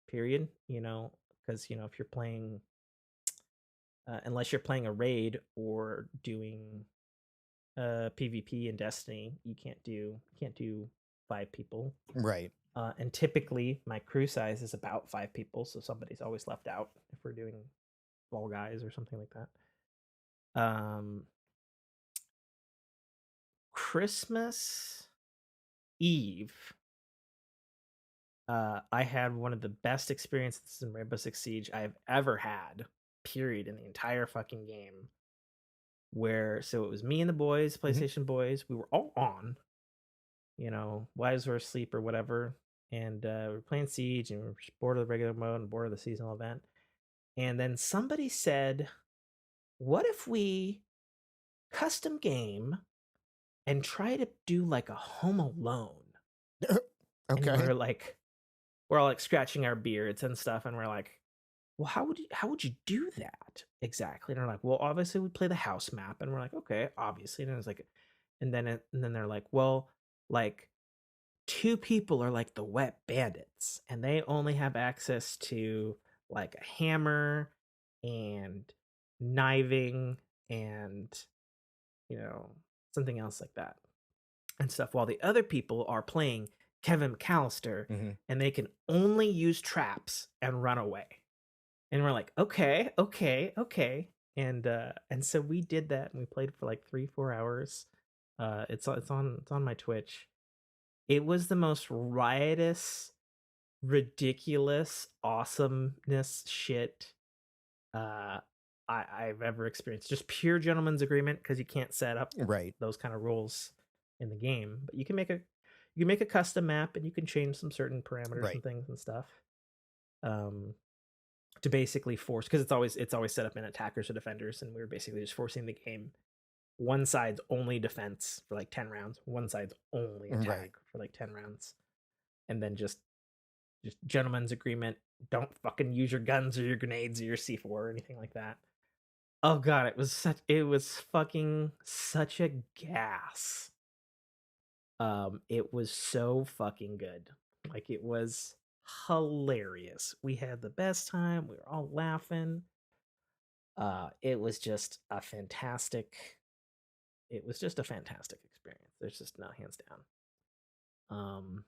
period. Because if you're playing, unless you're playing a raid or doing PvP in Destiny, you can't do 5 people. Right. And typically, my crew size is about 5 people, so somebody's always left out if we're doing Fall Guys or something like that. Christmas Eve, I had one of the best experiences in Rainbow Six Siege I've ever had, period, in the entire fucking game. So it was me and the boys, Mhm. PlayStation boys. We were all on, wives were asleep or whatever, and we were playing Siege, and we were bored of the regular mode and bored of the seasonal event. And then somebody said, "What if we custom game and try to do like a Home Alone?" And Okay. we're all like scratching our beards and stuff, and we're like, "Well, how would you do that exactly?" And they're like, "Well, obviously we play the house map," and we're like, "Okay, obviously." And it's like, and then they're like, "Well, like 2 people are like the wet bandits, and they only have access to like a hammer and kniving and you know something else like that and stuff, while the other people are playing Kevin McAllister, Mhm. and they can only use traps and run away." And we're like, "Okay, okay, okay." And so we did that, and we played for like 3-4 hours. It's on my Twitch. It was the most riotous, ridiculous awesomeness shit uh I've ever experienced. Just pure gentleman's agreement, because you can't set up Right. those kind of rules in the game, but you can make a custom map, and you can change some certain parameters Right. and things and stuff. Um to basically force, because it's always set up in attackers or defenders, and we were basically just forcing the game. One side's only defense for like 10 rounds, one side's only Right. attack for like 10 rounds, and then just gentleman's agreement. Don't fucking use your guns or your grenades or your C4 or anything like that. Oh god, it was fucking such a gas. It was so fucking good. Like, it was hilarious. We had the best time. We were all laughing. It was just a fantastic experience. There's just no hands down. Um,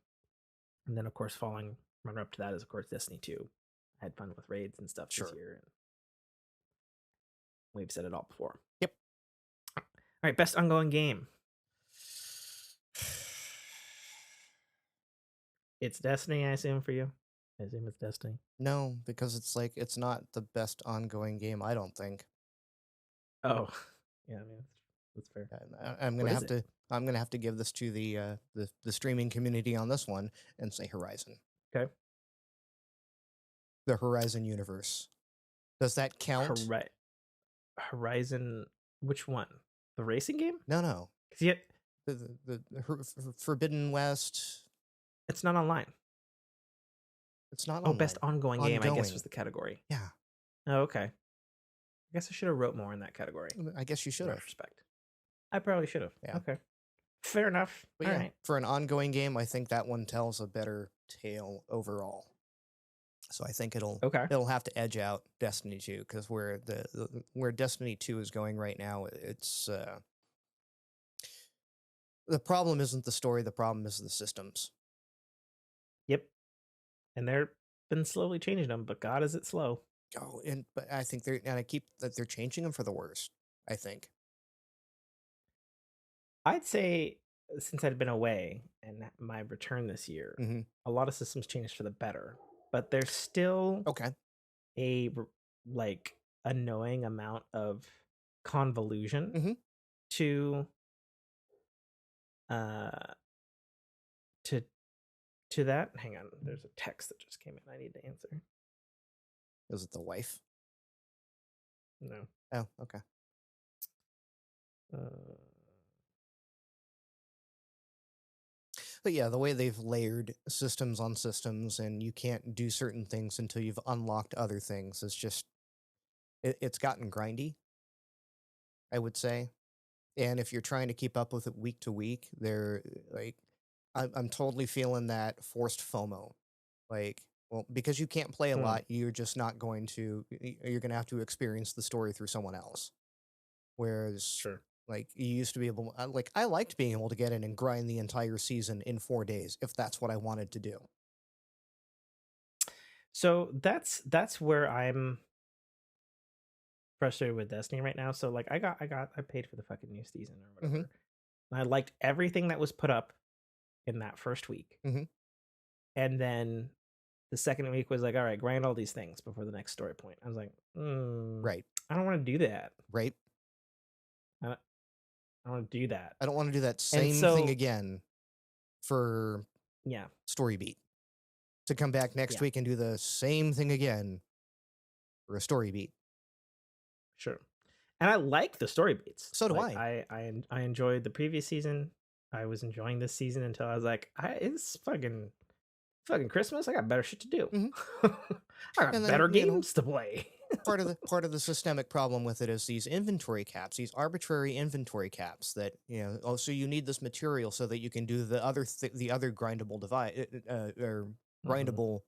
and then of course, following runner up to that is of course Destiny 2. I had fun with raids and stuff this Sure. year, and we've said it all before. Yep. All right, best ongoing game. It's Destiny, I assume, for you. I assume it's Destiny. No, because it's not the best ongoing game, I don't think. Oh, yeah, I mean that's fair. I'm What gonna is have it? to I'm gonna have to give this to the streaming community on this one and say Horizon. Okay, The Horizon universe. Does that count? Horizon. Which one? The racing game? No, no. Because yet The Forbidden West. it's not online. It's not Oh, best online. ongoing game, I guess, was Ongoing. the category. Yeah. Oh, okay. I guess I should have wrote more in that category. I guess you In should have. retrospect, I probably should have. Yeah. Okay, fair enough. But All yeah, right. for an ongoing game, I think that one tells a better tale overall. So I think Okay. it'll have to edge out Destiny 2, because where Destiny 2 is going right now, it's the problem isn't the story, the problem is the systems. Yep. And they're been slowly changing them, but God, is it slow? Oh, but I think they're changing them for the worst, I think. I'd say since I'd been away and my return this year, Mhm. a lot of systems changed for the better, but there's still Okay. a like annoying amount of convolution Mhm. to uh to to that. Hang on, there's a text that just came in. I need to answer. Is it the wife? No. Oh, okay. Uh, But yeah, the way they've layered systems on systems, and you can't do certain things until you've unlocked other things, is just it's gotten grindy, I would say. And if you're trying to keep up with it week to week, they're like, I'm totally feeling that forced FOMO. Like, well, because you can't play a Hmm. lot, you're just not going to. You're going to have to experience the story through someone else. Whereas, Sure. like, you used to be able, like, I liked being able to get in and grind the entire season in 4 days if that's what I wanted to do. So that's where I'm frustrated with Destiny right now. So like I paid for the fucking new season or Mm-hmm. whatever. And I liked everything that was put up in that first week. Mm-hmm. And then the second week was like, all right, grind all these things before the next story point. I was like, Right. I don't want to do that. Right. I don't want to do that. I don't want to do that And same thing so, again for yeah, Story Beat. To come back next yeah, week and do the same thing again for a Story Beat. sure. And I like the story beats. So do Like I. I enjoyed the previous season. I was enjoying this season until I was like, it's fucking Christmas. I got better shit to do. Mm-hmm. I got And then, better games to play. part of the systemic problem with it is these inventory caps, these arbitrary inventory caps that, oh, so you need this material so that you can do the other grindable device or Mm-hmm, grindable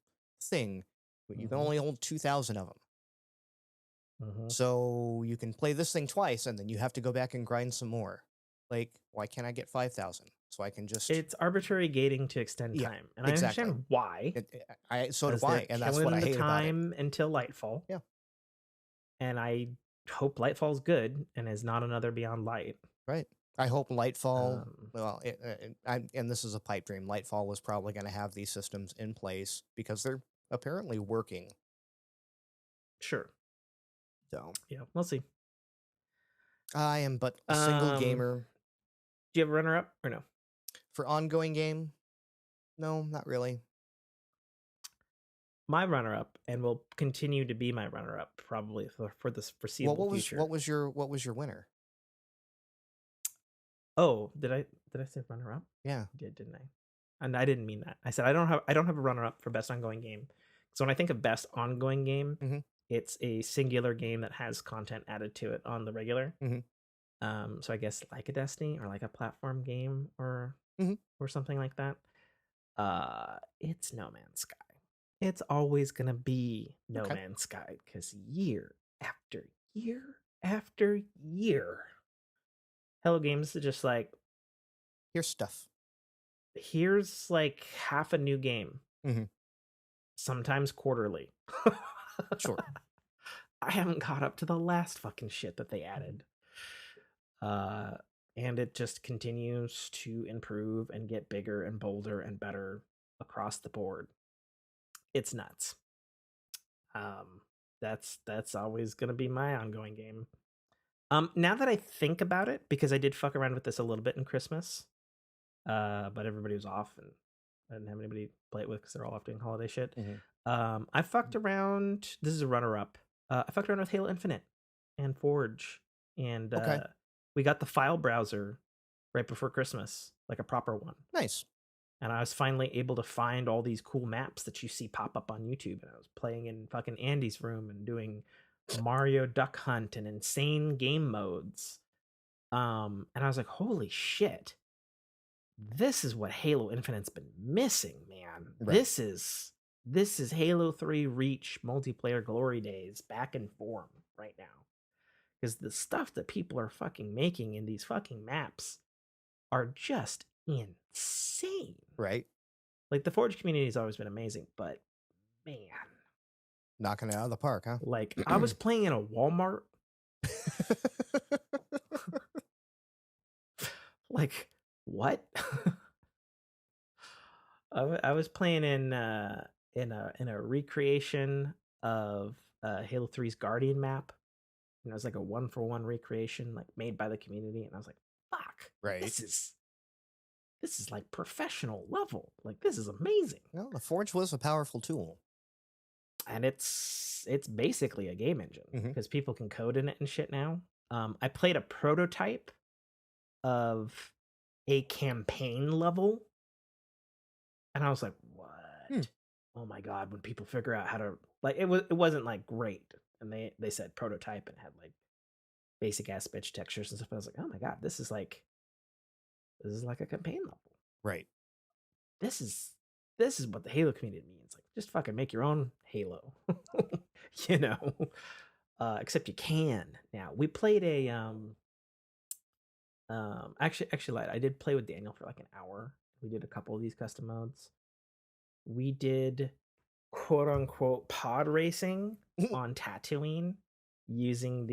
thing, but you can mm-hmm, only hold 2,000 of them. mm-hmm. So you can play this thing twice and then you have to go back and grind some more. Like, why can't I get 5,000? So I can just, It's arbitrary gating to extend yeah, time, and I exactly. understand why, So do because they're I, and that's what killing I the hate about it. time until Lightfall. Yeah. And I hope Lightfall's good and is not another Beyond Light. Right. I hope Lightfall. Um, Well, and this is a pipe dream. Lightfall was probably going to have these systems in place because they're apparently working. sure. So Yeah, we'll see. I am but a single Um, gamer. do you have a runner up or no? For ongoing game, no, not really. My runner up, and will continue to be my runner up probably for this Well, foreseeable future. what was your winner? Oh, did I say runner up? Yeah. I did, didn't I? And I didn't mean that. I said I don't have a runner up for best ongoing game. So when I think of best ongoing game, Mm-hmm. it's a singular game that has content added to it on the regular. Mm-hmm. So I guess like a Destiny or like a platform game Mm-hmm. or something like that. It's No Man's Sky. It's always gonna be No Okay. Man's Sky because year after year after year, Hello Games is just like, Here's stuff. here's like half a new game, Mm-hmm. sometimes quarterly. Sure. I haven't caught up to the last fucking shit that they added. And it just continues to improve and get bigger and bolder and better across the board. It's nuts. That's always gonna be my ongoing game. Now that I think about it, because I did fuck around with this a little bit in Christmas, but everybody was off and I didn't have anybody to play it with because they're all off doing holiday shit. I fucked around. This is a runner up. I fucked around with Halo Infinite and Forge, and Okay. we got the file browser right before Christmas, like a proper one. Nice. And I was finally able to find all these cool maps that you see pop up on YouTube. And I was playing in fucking Andy's room and doing Mario Duck Hunt and insane game modes. And I was like, holy shit. This is what Halo Infinite's been missing, man. Right. This is Halo 3 Reach multiplayer glory days back in form right now. Because the stuff that people are fucking making in these fucking maps are just insane. Right. Like the Forge community has always been amazing, but man, knocking it out of the park, huh? Like I was playing in a Walmart. Like what? I was playing in a recreation of Halo 3's Guardian map. And it was like a 1-for-1 recreation, like made by the community, and I was like, "Fuck! Right. This is like professional level. Like this is amazing." Well, the Forge was a powerful tool, and it's basically a game engine because mm-hmm. people can code in it and shit now. I played a prototype of a campaign level And I was like, Hmm. what? Oh my god, when people figure out how to, like, it wasn't like great. And they said prototype and had like basic ass bitch textures and stuff. I was like, oh my god, this is like a campaign level. Right. This is what the Halo community means. Like, just fucking make your own Halo. you know. Except you can now. We played a actually lied. I did play with Daniel for like an hour. We did a couple of these custom modes. We did quote unquote pod racing on Tatooine using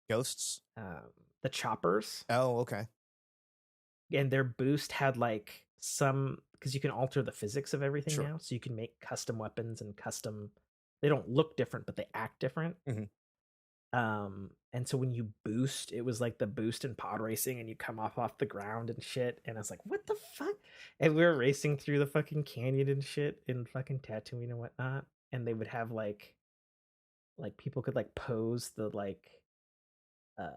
Ghosts? The choppers. Oh, okay. And their boost had like some, because you can alter the physics of everything Sure. now, so you can make custom weapons and custom. They don't look different, but they act different. Mm-hmm. And so when you boost, it was like the boost in pod racing, and you come off the ground and shit. And I was like, what the fuck? And we were racing through the fucking canyon and shit in fucking Tatooine and whatnot. And they would have like people could like pose uh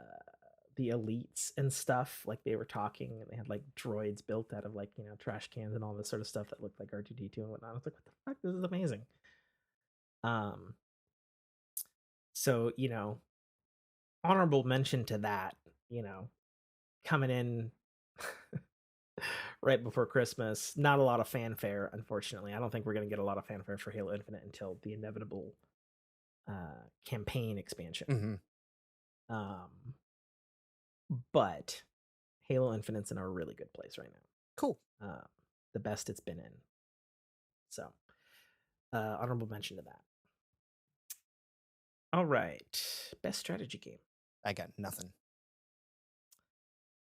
the elites and stuff, like they were talking, and they had like droids built out of like, you know, trash cans and all this sort of stuff that looked like R2D2 and whatnot. I was like, what the fuck? This is amazing. So, you know, honorable mention to that, you know, coming in right before Christmas. Not a lot of fanfare, unfortunately. I don't think we're going to get a lot of fanfare for Halo Infinite until the inevitable campaign expansion. Mm-hmm. But Halo Infinite's in a really good place right now. Cool. The best it's been in. So, honorable mention to that. All right. Best strategy game. I got nothing.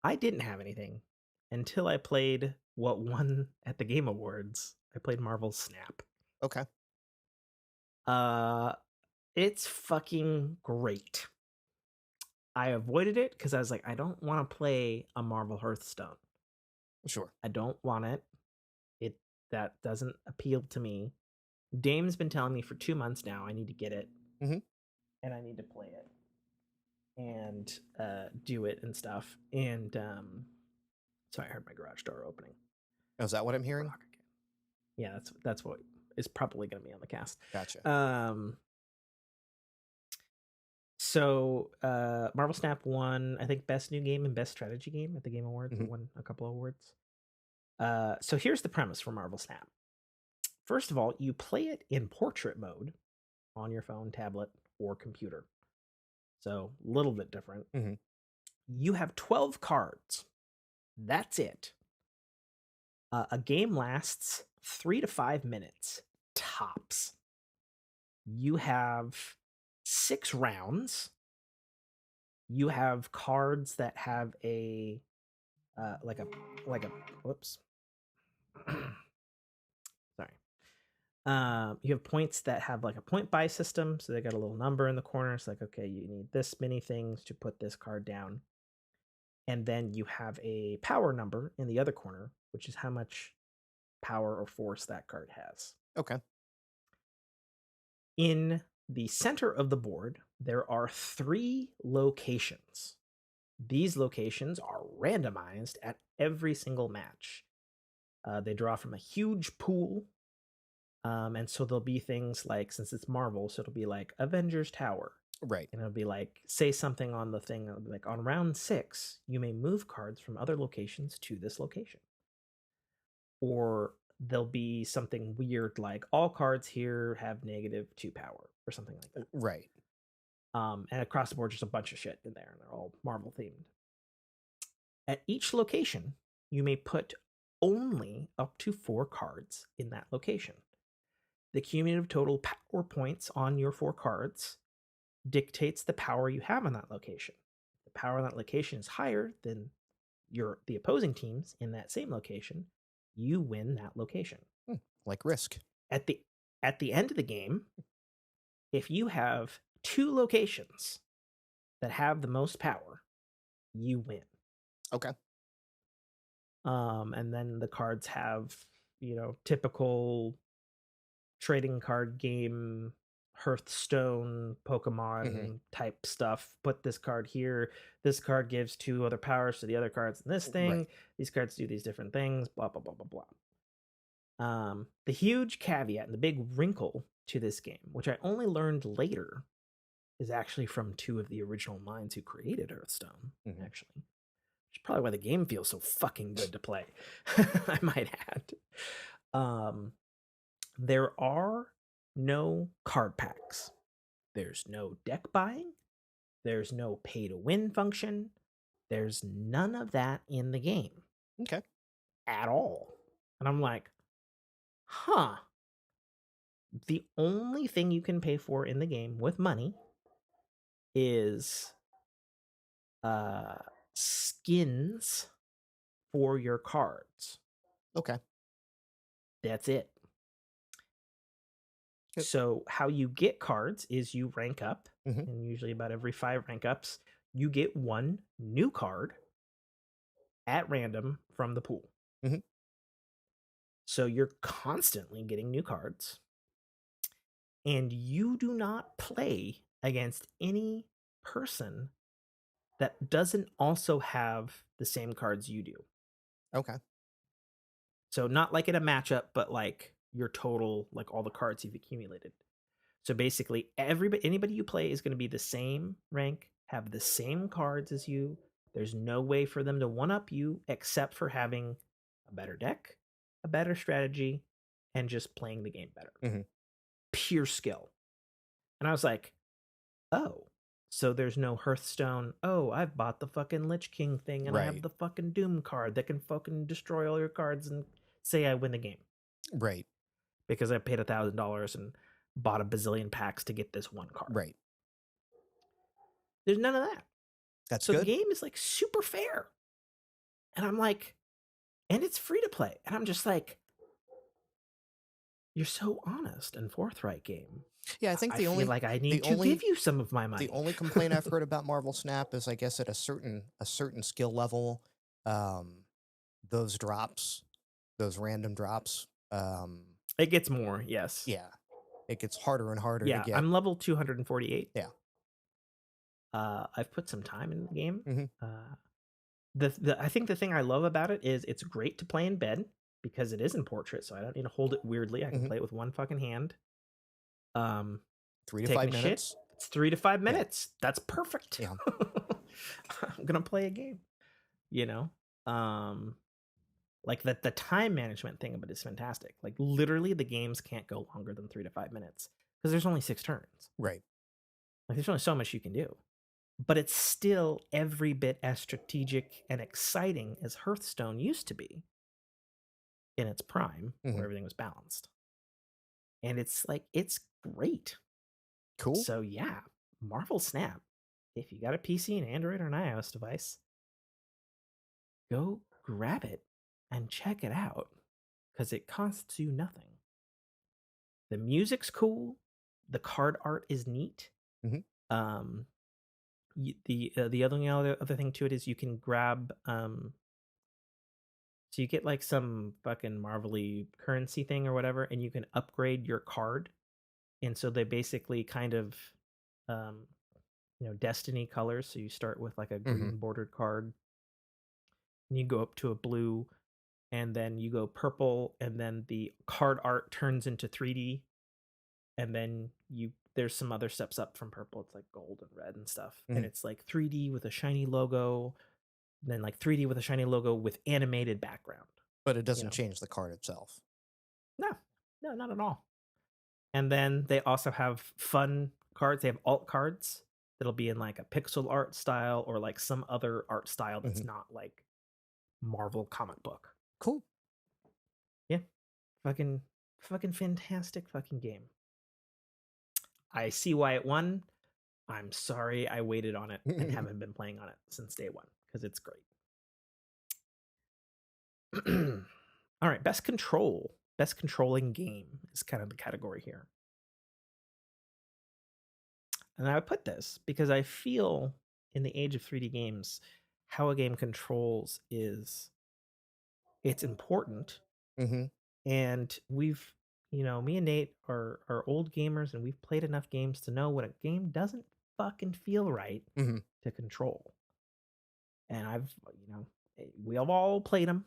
I didn't have anything until I played what won at the Game Awards. I played Marvel's Snap. Okay. It's fucking great. I avoided it because I was like, I don't want to play a Marvel Hearthstone. Sure. I don't want it. That doesn't appeal to me. Dame's been telling me for 2 months now I need to get it. Mm-hmm. And I need to play it and do it and stuff. And sorry, I heard my garage door opening. Oh, is that what I'm hearing? Yeah, that's what is probably going to be on the cast. Gotcha. So Marvel Snap won, I think, best new game and best strategy game at the Game Awards. Mm-hmm. It won a couple of awards. So here's the premise for Marvel Snap. First of all, you play it in portrait mode on your phone, tablet, or computer. So a little bit different. Mm-hmm. You have 12 cards. That's it. A game lasts 3 to 5 minutes, tops. You have 6 rounds. You have cards that have a whoops. Sorry. You have points that have like a point buy system, so they got a little number in the corner. It's like, okay, you need this many things to put this card down. And then you have a power number in the other corner, which is how much power or force that card has. Okay. In the center of the board, there are 3 locations. These locations are randomized at every single match. They draw from a huge pool. And so there'll be things like, since it's Marvel, so it'll be like Avengers Tower. Right. And it'll be like, say something on the thing, it'll be like, on round 6, you may move cards from other locations to this location. Or there'll be something weird like, all cards here have -2 power, or something like that. Right. And across the board, just a bunch of shit in there, and they're all Marvel themed. At each location, you may put only up to 4 cards in that location. The cumulative total power points on your 4 cards dictates the power you have on that location. If the power on that location is higher than the opposing teams in that same location, you win that location. Like Risk. At the end of the game, if you have 2 locations that have the most power, you win. Okay. And then the cards have, you know, typical trading card game, Hearthstone, Pokemon type stuff. Put this card here. This card gives 2 other powers to the other cards in this thing. Right. These cards do these different things, blah, blah, blah, blah, blah. The huge caveat and the big wrinkle to this game, which I only learned later, is actually from two of the original minds who created Hearthstone, actually. Which is probably why the game feels so fucking good to play, I might add. There are no card packs. There's no deck buying. There's no pay to win function. There's none of that in the game. Okay. At all. And I'm like, huh. The only thing you can pay for in the game with money is skins for your cards. Okay. That's it. So how you get cards is you rank up, and usually about every 5 rank ups, you get one new card at random from the pool. So you're constantly getting new cards, and you do not play against any person that doesn't also have the same cards you do. Okay. So not like in a matchup, but like your total, like all the cards you've accumulated. So basically, anybody you play is going to be the same rank, have the same cards as you. There's no way for them to one-up you except for having a better deck, a better strategy, and just playing the game better. Pure skill. And I was like, oh, so there's no Hearthstone. Oh, I've bought the fucking Lich King thing, and I have the fucking Doom card that can fucking destroy all your cards and say I win the game. Right. Because I paid $1,000 and bought a bazillion packs to get this one card. Right. There's none of that. That's so good. The game is like super fair. And I'm like, and it's free to play. And I'm just like, you're so honest and forthright, game. Yeah, I think I feel like I need to give you some of my money. The only complaint I've heard about Marvel Snap is, I guess, at a certain skill level, those drops, those random drops, it gets more, yes. Yeah. It gets harder and harder to get. Yeah, I'm level 248. Yeah. I've put some time in the game. I think the thing I love about it is it's great to play in bed because it is in portrait, so I don't need to hold it weirdly. I can play it with one fucking hand. 3 to 5 minutes. It's 3 to 5 minutes. Yeah. That's perfect. Yeah. I'm gonna play a game. You know, like the time management thing of it is fantastic. Like literally, the games can't go longer than 3 to 5 minutes because there's only 6 turns. Right. Like there's only so much you can do. But it's still every bit as strategic and exciting as Hearthstone used to be in its prime, where everything was balanced. And it's like, it's great. Cool. So yeah, Marvel Snap. If you got a PC, an Android, or an iOS device, go grab it and check it out because it costs you nothing. The music's cool. The card art is neat. The other thing to it is you can grab so you get like some fucking marvelly currency thing or whatever, and you can upgrade your card. And so they basically kind of Destiny colors. So you start with like a green bordered card, and you go up to a blue, and then you go purple, and then the card art turns into 3D, and then there's some other steps up from purple. It's like gold and red and stuff. And it's like 3D with a shiny logo, then like 3D with a shiny logo with animated background. But it doesn't change the card itself. No, not at all. And then they also have fun cards. They have alt cards that'll be in like a pixel art style or like some other art style that's not like Marvel comic book. Cool. Yeah. Fucking fantastic fucking game. I see why it won. I'm sorry I waited on it and haven't been playing on it since day one because it's great. All right, best controlling game is kind of the category here. And I put this because I feel in the age of 3D games, how a game controls it's important. And we've, me and Nate are old gamers, and we've played enough games to know when a game doesn't fucking feel right to control. And we have all played them.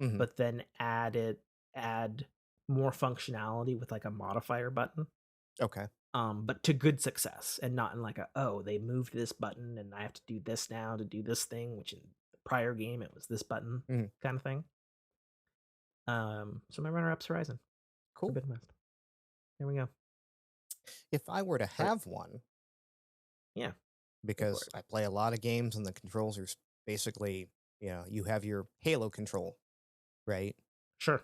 Mm-hmm. but then add more functionality with like a modifier button. Okay. But to good success, and not in like a, oh, they moved this button and I have to do this now to do this thing, which in the prior game it was this button Mm-hmm. kind of thing. So my runner-up's Horizon Cool. Forbidden West. There we go. If I were to Or, have one, yeah, go for because it. I play a lot of games and the controls are basically, you have your Halo control, right? Sure.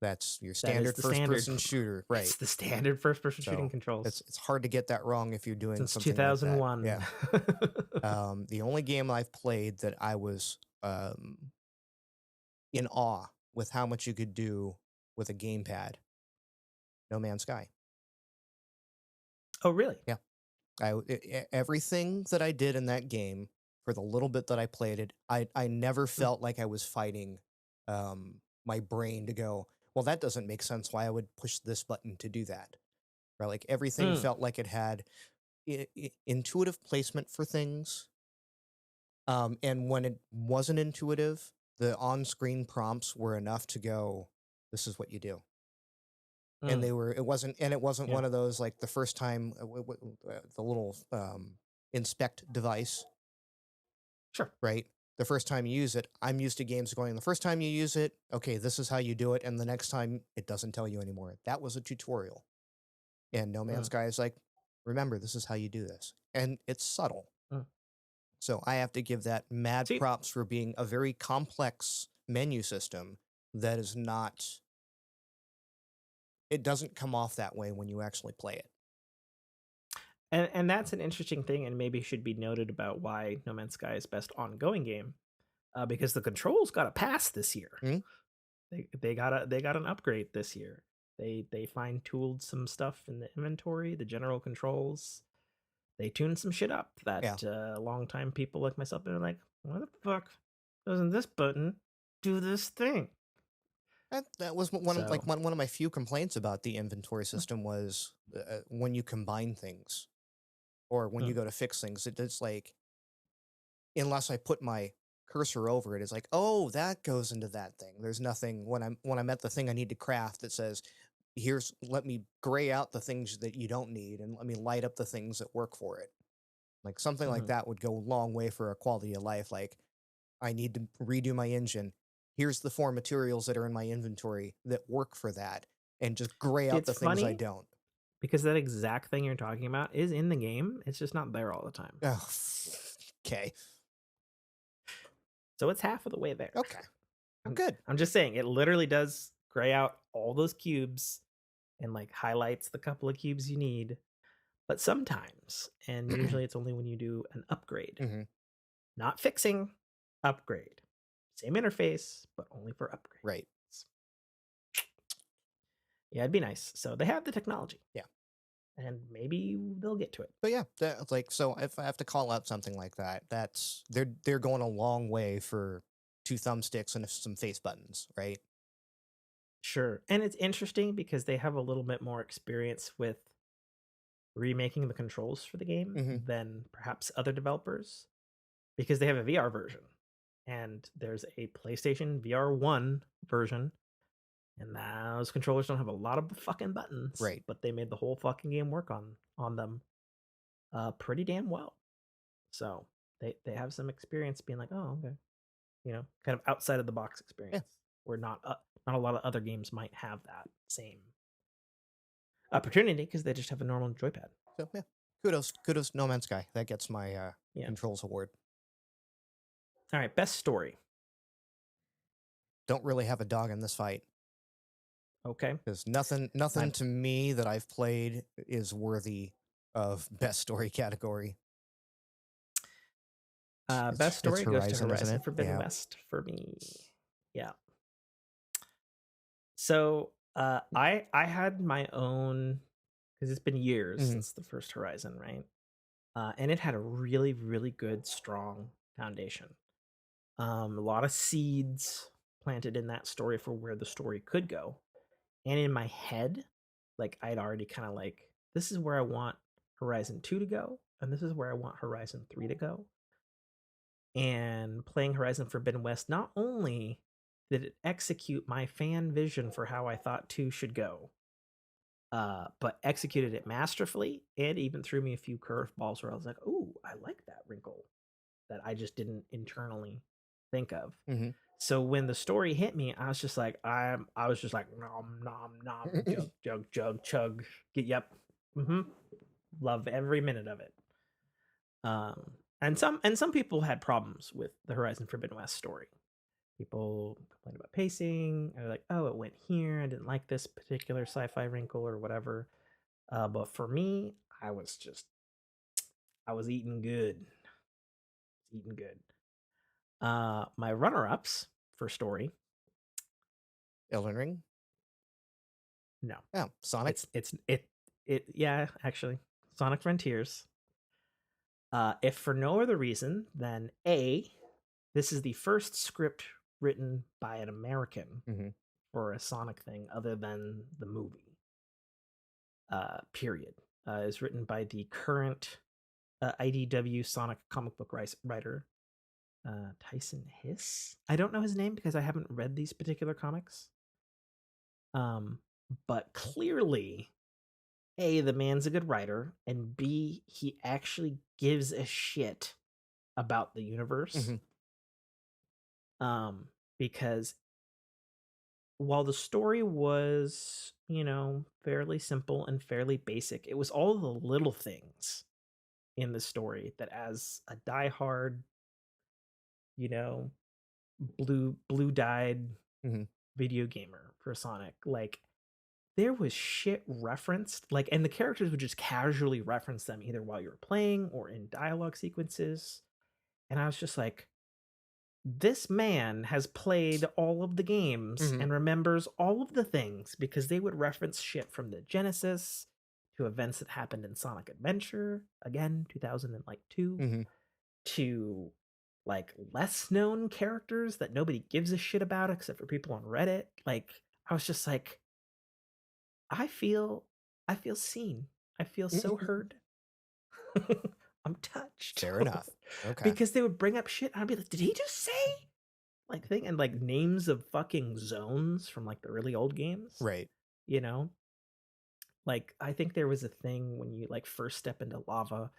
That's your That is standard the first standard. person shooter, right? It's the standard first-person shooting So controls it's hard to get that wrong if you're doing since something like that. 2001. Yeah. The only game I've played that I was in awe with how much you could do with a gamepad, No Man's Sky. Oh, really? Yeah. Everything that I did in that game for the little bit that I played it, I never Mm. felt like I was fighting my brain to go, well, that doesn't make sense why I would push this button to do that. Right? Like everything Mm. felt like it had intuitive placement for things. And when it wasn't intuitive, the on-screen prompts were enough to go, this is what you do. And Mm. it wasn't Yeah. one of those like the first time the little inspect device, Sure. right? The first time you use it, I'm used to games going, the first time you use it, okay, this is how you do it, and the next time it doesn't tell you anymore. That was a tutorial. And No Man's Mm. Sky is like, remember, this is how you do this. And it's subtle. Mm. So I have to give that mad See, props for being a very complex menu system that is not, it doesn't come off that way when you actually play it. and that's an interesting thing, and maybe should be noted about why No Man's Sky is best ongoing game, because the controls got a pass this year. Mhm. They got an upgrade this year. They fine tuned some stuff in the inventory, the general controls. They tuned some shit up that Yeah. longtime people like myself are like, why the fuck doesn't this button do this thing? That was So one of my few complaints about the inventory system was when you combine things or when you mm, go to fix things, it's like unless I put my cursor over it, it's like, oh, that goes into that thing. There's nothing when I'm at the thing I need to craft that says, here's let me gray out the things that you don't need and let me light up the things that work for it. Like something like mhm. that would go a long way for a quality of life. Like I need to redo my engine. Here's the 4 materials that are in my inventory that work for that, and just gray out It's the things I funny don't. because that exact thing you're talking about is in the game. It's just not there all the time. Oh, okay. So it's half of the way there. Okay. I'm, Good. I'm just saying, it literally does gray out all those cubes and like highlights the couple of cubes you need. But sometimes, and usually it's only when you do an upgrade, Hmm. not fixing, upgrade. Same interface, but only for Right. upgrades. Yeah, it'd be nice. So they have the technology. Yeah. And maybe they'll get to it. But yeah, that's like so if I have to call out something like that, that's they're going a long way for 2 thumbsticks and some face buttons, right? Sure. And it's interesting because they have a little bit more experience with remaking the controls for the game Hmm. than perhaps other developers because they have a VR version. And there's a PlayStation VR 1 version. And those controllers don't have a lot of fucking buttons, Right. but they made the whole fucking game work on them pretty damn well. So they have some experience being like, oh, okay, kind of outside of the box Yeah. experience, where not a lot of other games might have that same opportunity because they just have a normal joypad. So yeah. Kudos No Man's Sky. That gets my Yeah. controls award. All right, best story. Don't really have a dog in this fight. Okay. Because nothing My to me that I've played is worthy of best story category. best It's story goes to Horizon, isn't Horizon it? Forbidden Yeah. West for me. Yeah. So I had my own, because it's been years Hmm. since the first Horizon, right? And it had a really, really good, strong foundation. A lot of seeds planted in that story for where the story could go. And in my head, like I'd already kind of like, this is where I want Horizon 2 to go, and this is where I want Horizon 3 to go. And playing Horizon Forbidden West not only did it execute my fan vision for how I thought 2 should go. But executed it masterfully and even threw me a few curveballs where I was like, "Ooh, I like that wrinkle," that I just didn't internally think of. Mm-hmm. So when the story hit me, I was just like, I was just like, nom nom nom, jug jug jug chug. Yep, love every minute of it. And some people had problems with the Horizon Forbidden West story. People complained about pacing. They're like, "Oh, it went here. I didn't like this particular sci-fi wrinkle or whatever." But for me, I was eating good. Eating good. My runner-ups for story. Elden Ring? No. Oh, Sonic? Yeah, actually. Sonic Frontiers. If for no other reason than A, this is the first script written by an American for a Sonic thing other than the movie. Period. Is written by the current IDW Sonic comic book writer, Tyson Hiss. I don't know his name because I haven't read these particular comics. But clearly, A, the man's a good writer, and B, he actually gives a shit about the universe. Because while the story was, fairly simple and fairly basic, it was all the little things in the story that, as a diehard, blue dyed video gamer for Sonic, like, there was shit referenced, like, and the characters would just casually reference them either while you were playing or in dialogue sequences. And I was just like, this man has played all of the games and remembers all of the things, because they would reference shit from the Genesis to events that happened in Sonic Adventure, again, 2002, to like less known characters that nobody gives a shit about except for people on Reddit. Like, I was just like, I feel seen. I feel so heard. I'm touched. Fair enough. Okay. Because they would bring up shit and I'd be like, did he just say like thing? And like names of fucking zones from like the really old games. Right. Like, I think there was a thing when you like first step into lava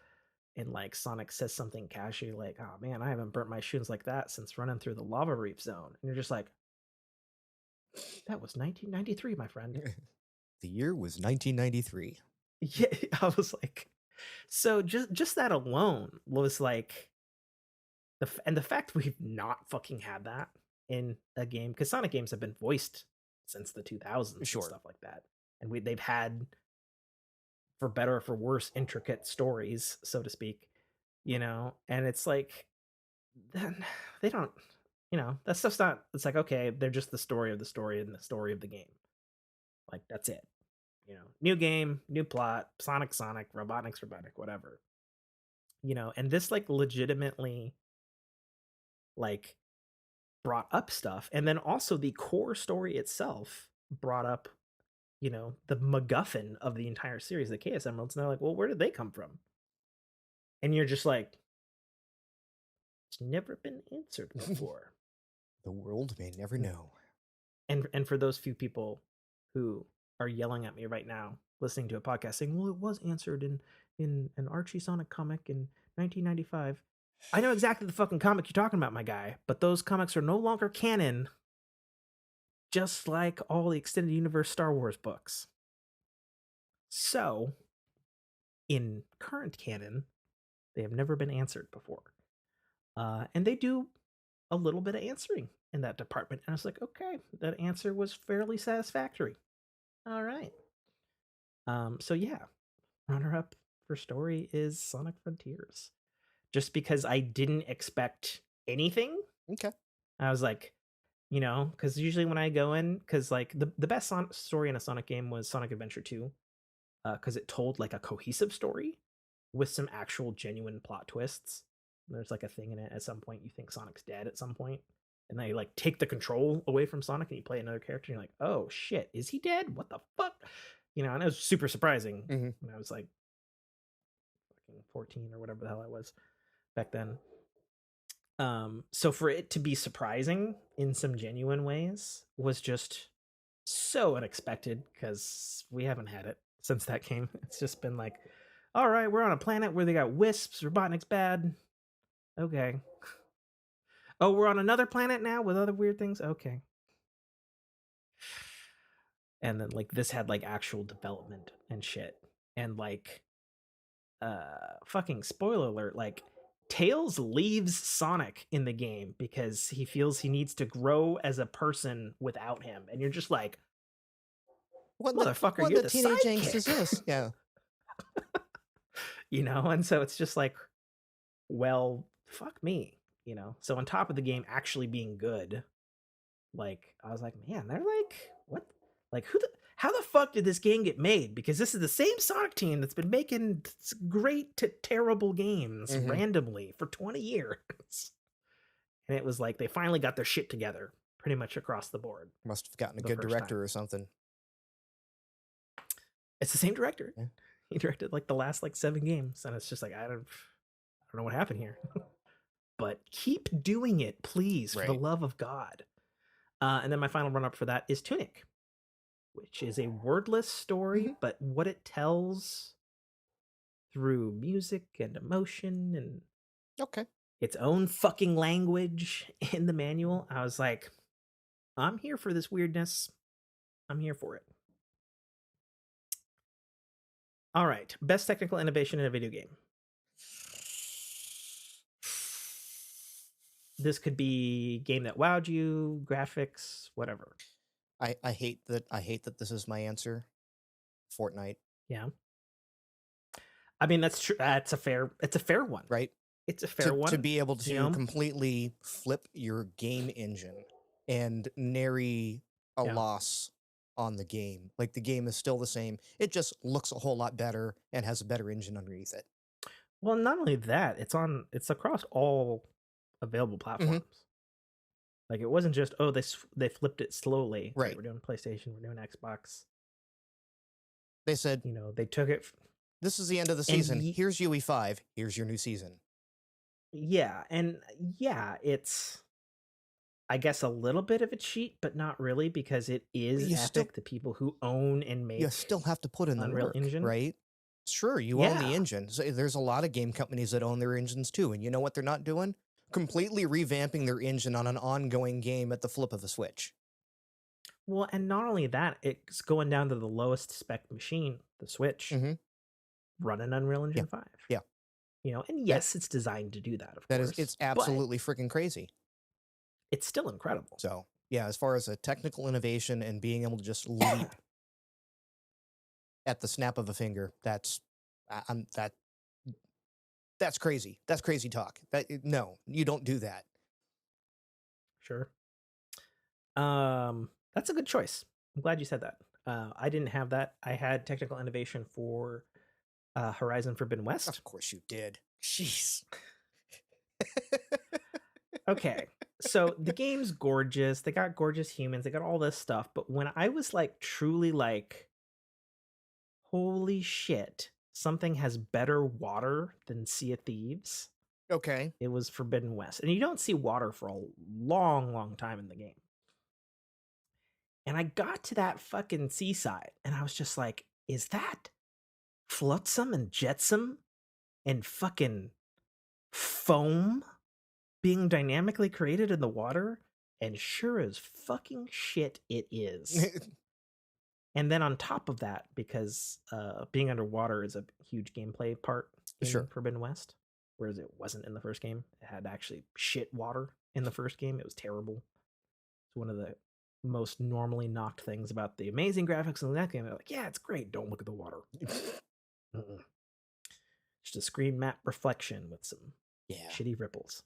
and like Sonic says something casually like, "Oh man, I haven't burnt my shoes like that since running through the lava reef zone." And you're just like, that was 1993, my friend. The year was 1993. Yeah, I was like, so just that alone was like, and the fact we've not fucking had that in a game, because Sonic games have been voiced since the 2000s and stuff like that, and they've had, for better or for worse, intricate stories, so to speak, and it's like, then they don't, that stuff's not, it's like, okay, they're just the story of the story and the story of the game, like, that's it. New game, new plot, Sonic, Robotnik's Robotnik, whatever. And this like legitimately like brought up stuff, and then also the core story itself brought up, the MacGuffin of the entire series, the Chaos Emeralds, and they're like, well, where did they come from? And you're just like, it's never been answered before. The world may never know. And for those few people who are yelling at me right now, listening to a podcast saying, well, it was answered in an Archie Sonic comic in 1995. I know exactly the fucking comic you're talking about, my guy, but those comics are no longer canon, just like all the extended universe Star Wars books. So, in current canon, they have never been answered before. And they do a little bit of answering in that department. And I was like, okay, that answer was fairly satisfactory. All right. So yeah, runner up for story is Sonic Frontiers. Just because I didn't expect anything. Okay. I was like, because usually when I go in, because like the best story in a Sonic game was Sonic Adventure 2, because it told like a cohesive story with some actual genuine plot twists. There's like a thing in it at some point you think Sonic's dead at some point, and they like take the control away from Sonic and you play another character and you're like, oh shit, is he dead? What the fuck? And it was super surprising when I was like fucking 14 or whatever the hell I was back then. So for it to be surprising in some genuine ways was just so unexpected because we haven't had it since that game. It's just been like, all right, we're on a planet where they got wisps, Robotnik's bad. Okay. Oh, we're on another planet now with other weird things. Okay. And then like this had like actual development and shit. And like fucking spoiler alert, like Tails leaves Sonic in the game because he feels he needs to grow as a person without him. And you're just like, motherfucker, what you're the the teenage angst is sidekick. this? Yeah. You know, and so it's just like, well, fuck me, you know. So on top of the game actually being good, like I was like, man, they're like, what? Like how the fuck did this game get made? Because this is the same Sonic team that's been making great to terrible games randomly for 20 years. And it was like they finally got their shit together pretty much across the board. Must have gotten a good director or something. It's the same director. Yeah. He directed like the last like 7 games, and it's just like I don't know what happened here. But keep doing it, please, for the love of God. And then my final run-up for that is Tunic, which is a wordless story, but what it tells through music and emotion and its own fucking language in the manual, I was like, I'm here for this weirdness. I'm here for it. All right, best technical innovation in a video game. This could be game that wowed you, graphics, whatever. I hate that this is my answer. Fortnite. Yeah. I mean, that's true. It's a fair one. Right? It's a fair one. To be able to completely flip your game engine and nary a loss on the game. Like the game is still the same. It just looks a whole lot better and has a better engine underneath it. Well, not only that, it's across all available platforms. Like it wasn't just they flipped it slowly. Right. We're doing PlayStation, we're doing Xbox. They said, you know, they took it. This is the end of the season. Here's UE5. Here's your new season. Yeah, and yeah, it's I guess a little bit of a cheat, but not really because it is Epic, the people who own and make. You still have to put in the Unreal work, Engine, right? Sure, you own the engine. So there's a lot of game companies that own their engines too, and you know what they're not doing? Completely revamping their engine on an ongoing game at the flip of a switch. Well, and not only that, it's going down to the lowest spec machine, the Switch, running Unreal Engine 5. Yeah. You know, and yes, it's designed to do that, of course. It's absolutely freaking crazy. It's still incredible. So, yeah, as far as a technical innovation and being able to just leap at the snap of a finger, that's crazy. That's crazy talk. No, you don't do that. Sure. That's a good choice. I'm glad you said that. I didn't have that. I had technical innovation for Horizon Forbidden West. Of course you did. Jeez. Okay. So the game's gorgeous. They got gorgeous humans. They got all this stuff. But when I was like truly like, holy shit, something has better water than Sea of Thieves. Okay. It was Forbidden West. And you don't see water for a long, long time in the game. And I got to that fucking seaside and I was just like, is that flotsam and jetsam and fucking foam being dynamically created in the water? And sure as fucking shit it is. And then on top of that, because being underwater is a huge gameplay part in Forbidden West, whereas it wasn't in the first game. It had actually shit water in the first game. It was terrible. It's one of the most normally knocked things about the amazing graphics in that game. They're like, yeah, it's great. Don't look at the water. Just a screen map reflection with some shitty ripples.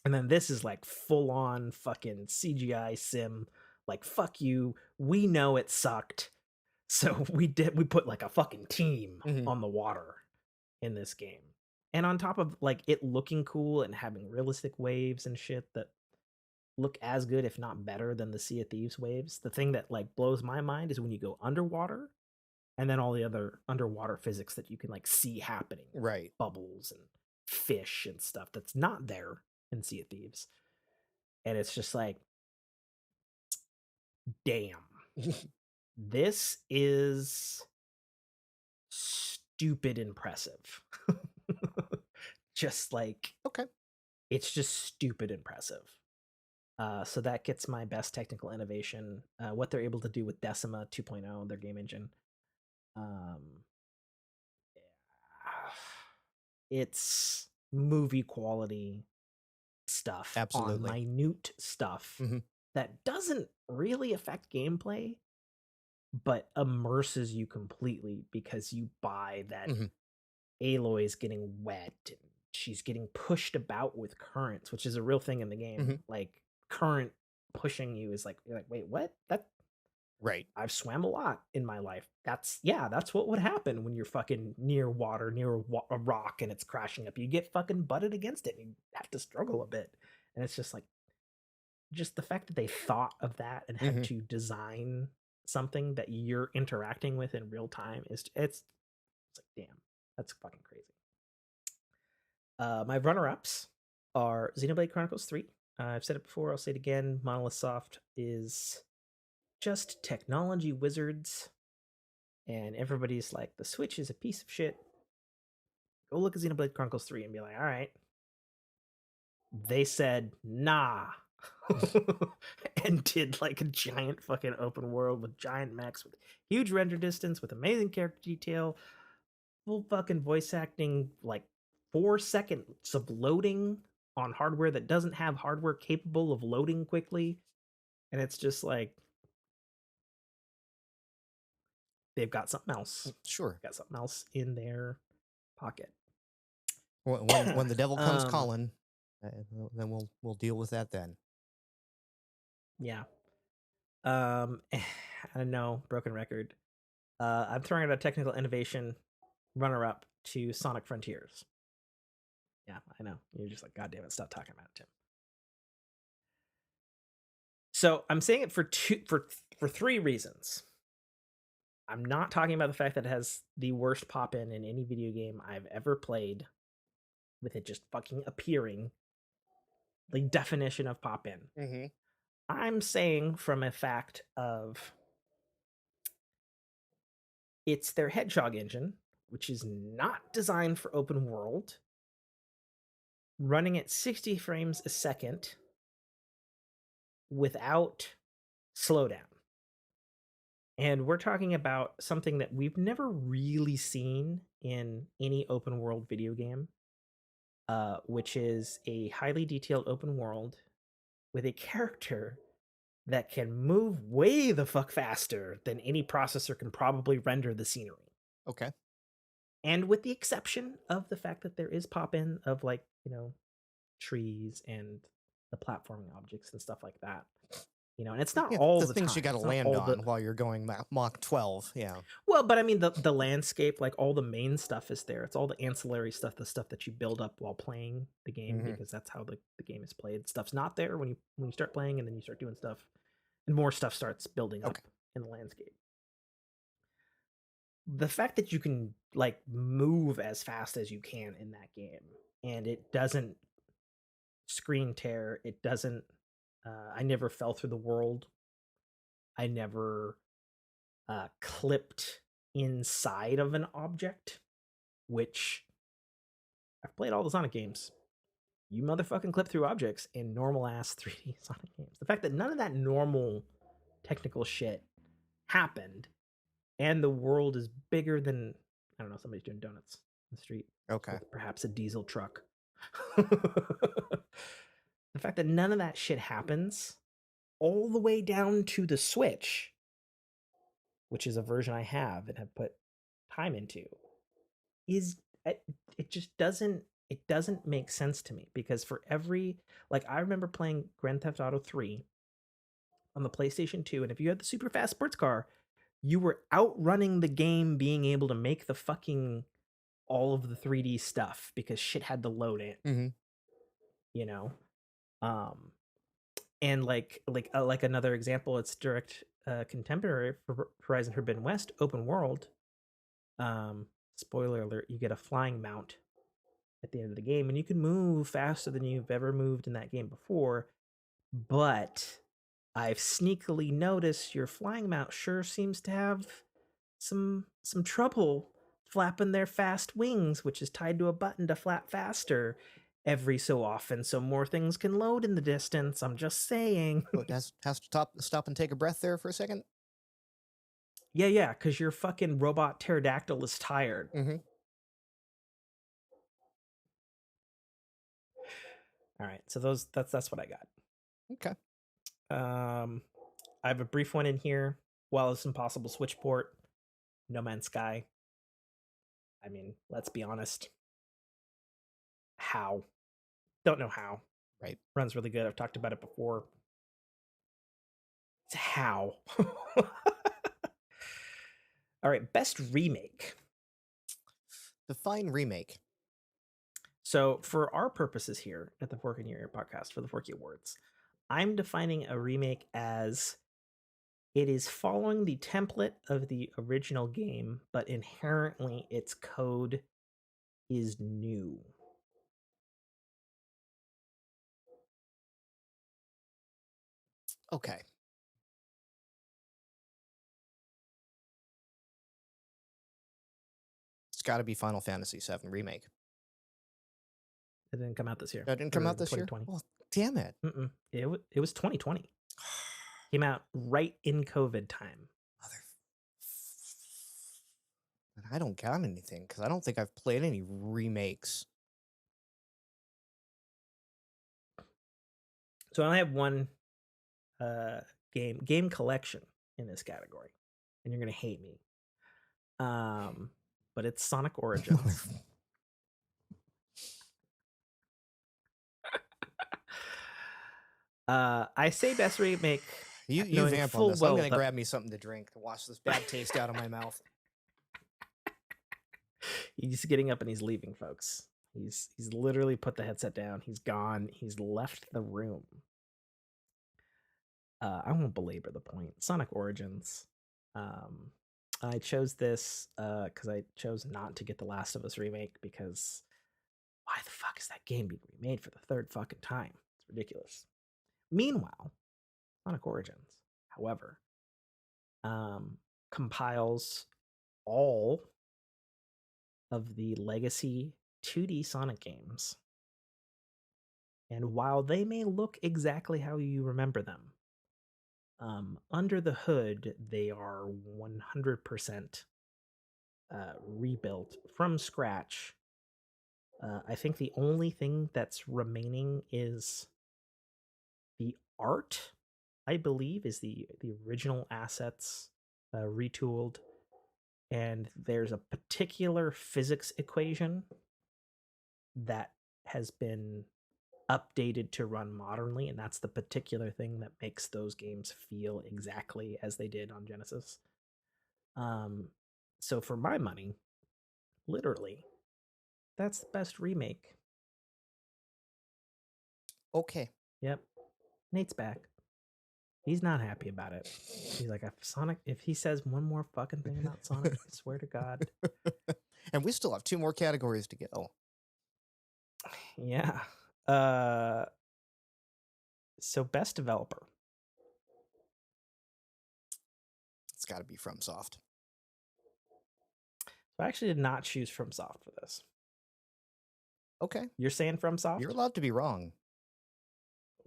And then this is like full on fucking CGI sim. Like, fuck you. We know it sucked. So we put like a fucking team on the water in this game. And on top of like it looking cool and having realistic waves and shit that look as good, if not better, than the Sea of Thieves waves. The thing that like blows my mind is when you go underwater and then all the other underwater physics that you can like see happening. Right. Bubbles and fish and stuff that's not there in Sea of Thieves. And it's just like, damn. This is stupid impressive. Just like, okay, it's just stupid impressive. So that gets my best technical innovation. What they're able to do with Decima 2.0, their game engine. It's movie quality stuff on absolutely. minute stuff Mm-hmm. that doesn't really affect gameplay, but immerses you completely because you buy that Mm-hmm. Aloy's getting wet and she's getting pushed about with currents, which is a real thing in the game. Mm-hmm. Like current pushing you is like, you're like, wait, what? That Right. I've swam a lot in my life. That's what would happen when you're fucking near water, near a rock, and it's crashing up. You get fucking butted against it, and you have to struggle a bit. And it's just like, just the fact that they thought of that and had Mm-hmm. to design something that you're interacting with in real time is it's like, damn, that's fucking crazy. My runner-ups are Xenoblade Chronicles 3. I've said it before, I'll say it again. Monolith Soft is just technology wizards, and everybody's like, the Switch is a piece of shit. Go look at Xenoblade Chronicles 3 and be like, all right. They said, nah. And did like a giant fucking open world with giant mechs, with huge render distance, with amazing character detail, full fucking voice acting, like 4 seconds of loading on hardware that doesn't have hardware capable of loading quickly. And it's just like, they've got something else. Sure. Got something else in their pocket. When the devil comes um, calling, then we'll deal with that then. yeah. I don't know, broken record. I'm throwing out a technical innovation runner up to Sonic Frontiers. Yeah, I know. You're just like, God damn it, stop talking about it, Tim. So I'm saying it for three reasons. I'm not talking about the fact that it has the worst pop in any video game I've ever played, with it just fucking appearing. The definition of pop in. Mm-hmm. I'm saying from a fact of it's their Hedgehog engine, which is not designed for open world, running at 60 frames a second without slowdown. And we're talking about something that we've never really seen in any open world video game, which is a highly detailed open world with a character that can move way the fuck faster than any processor can probably render the scenery. Okay. And with the exception of the fact that there is pop in of, like, trees and the platforming objects and stuff like that. And it's not Yeah, all the the things time. you got to It's not land all on the while you're going Mach 12. Yeah. Well, but I mean the landscape, like all the main stuff is there. It's all the ancillary stuff, the stuff that you build up while playing the game, Mm-hmm. because that's how the game is played. Stuff's not there when you start playing, and then you start doing stuff, and more stuff starts building up Okay. in the landscape. The fact that you can like move as fast as you can in that game, and it doesn't screen tear, it doesn't I never fell through the world. I never clipped inside of an object, which I've played all the Sonic games. You motherfucking clip through objects in normal ass 3D Sonic games. The fact that none of that normal technical shit happened, and the world is bigger than, I don't know, somebody's doing donuts in the street Okay. with perhaps a diesel truck. The fact that none of that shit happens all the way down to the Switch, which is a version I have and have put time into, is it just doesn't make sense to me, because for every, like, I remember playing Grand Theft Auto 3 on the PlayStation 2, and if you had the super fast sports car, you were outrunning the game being able to make the fucking all of the 3D stuff, because shit had to load in, Mm-hmm. you know. Um and like another example, it's direct contemporary for Horizon Forbidden West open world. Spoiler alert, you get a flying mount at the end of the game, and you can move faster than you've ever moved in that game before. But I've sneakily noticed your flying mount sure seems to have some trouble flapping their fast wings, which is tied to a button to flap faster every so often, so more things can load in the distance. I'm just saying. Oh, it has to stop and take a breath there for a second. Yeah, because your fucking robot pterodactyl is tired. Mm-hmm. All right, so that's what I got. Okay. I have a brief one in here. Wallace Impossible Switchport, No Man's Sky. I mean, let's be honest. How? Don't know how. Right. Runs really good. I've talked about it before. It's how. All right, best remake. Define remake. So, for our purposes here at the Forkie New Year podcast for the Forkie Awards, I'm defining a remake as it is following the template of the original game, but inherently its code is new. Okay. It's got to be Final Fantasy VII Remake. It didn't come out this year. That didn't come out this year? 2020. Well, damn it. It was 2020. Came out right in COVID time. I don't got anything because I don't think I've played any remakes. So I only have one game collection in this category, and you're gonna hate me. But it's Sonic Origins. I say best remake. You vamp on this. I'm gonna grab me something to drink to wash this bad taste out of my mouth. He's getting up and he's leaving, folks. He's literally put the headset down. He's gone. He's left the room. I won't belabor the point. Sonic Origins. I chose this because I chose not to get the Last of Us remake because why the fuck is that game being remade for the third fucking time? It's ridiculous. Meanwhile, Sonic Origins, however, compiles all of the legacy 2D Sonic games. And while they may look exactly how you remember them, under the hood, they are 100% rebuilt from scratch. I think the only thing that's remaining is the art, I believe, is the original assets retooled. And there's a particular physics equation that has been updated to run modernly, and that's the particular thing that makes those games feel exactly as they did on Genesis. So for my money, literally, that's the best remake. Okay. Yep. Nate's back. He's not happy about it. He's like, if he says one more fucking thing about Sonic, I swear to God. And we still have 2 more categories to go. Yeah. So best developer. It's got to be FromSoft. So I actually did not choose FromSoft for this. Okay. You're saying FromSoft? You're allowed to be wrong.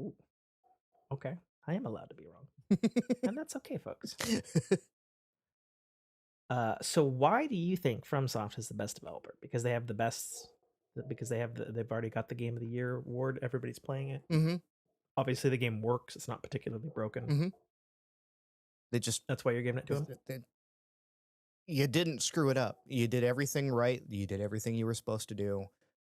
Ooh. Okay. I am allowed to be wrong. And that's okay, folks. So why do you think FromSoft is the best developer? Because they have the best, because they've already got the Game of the Year award. Everybody's playing it. Mm-hmm. Obviously, the game works. It's not particularly broken. Mm-hmm. That's why you're giving it to them? You didn't screw it up. You did everything right. You did everything you were supposed to do.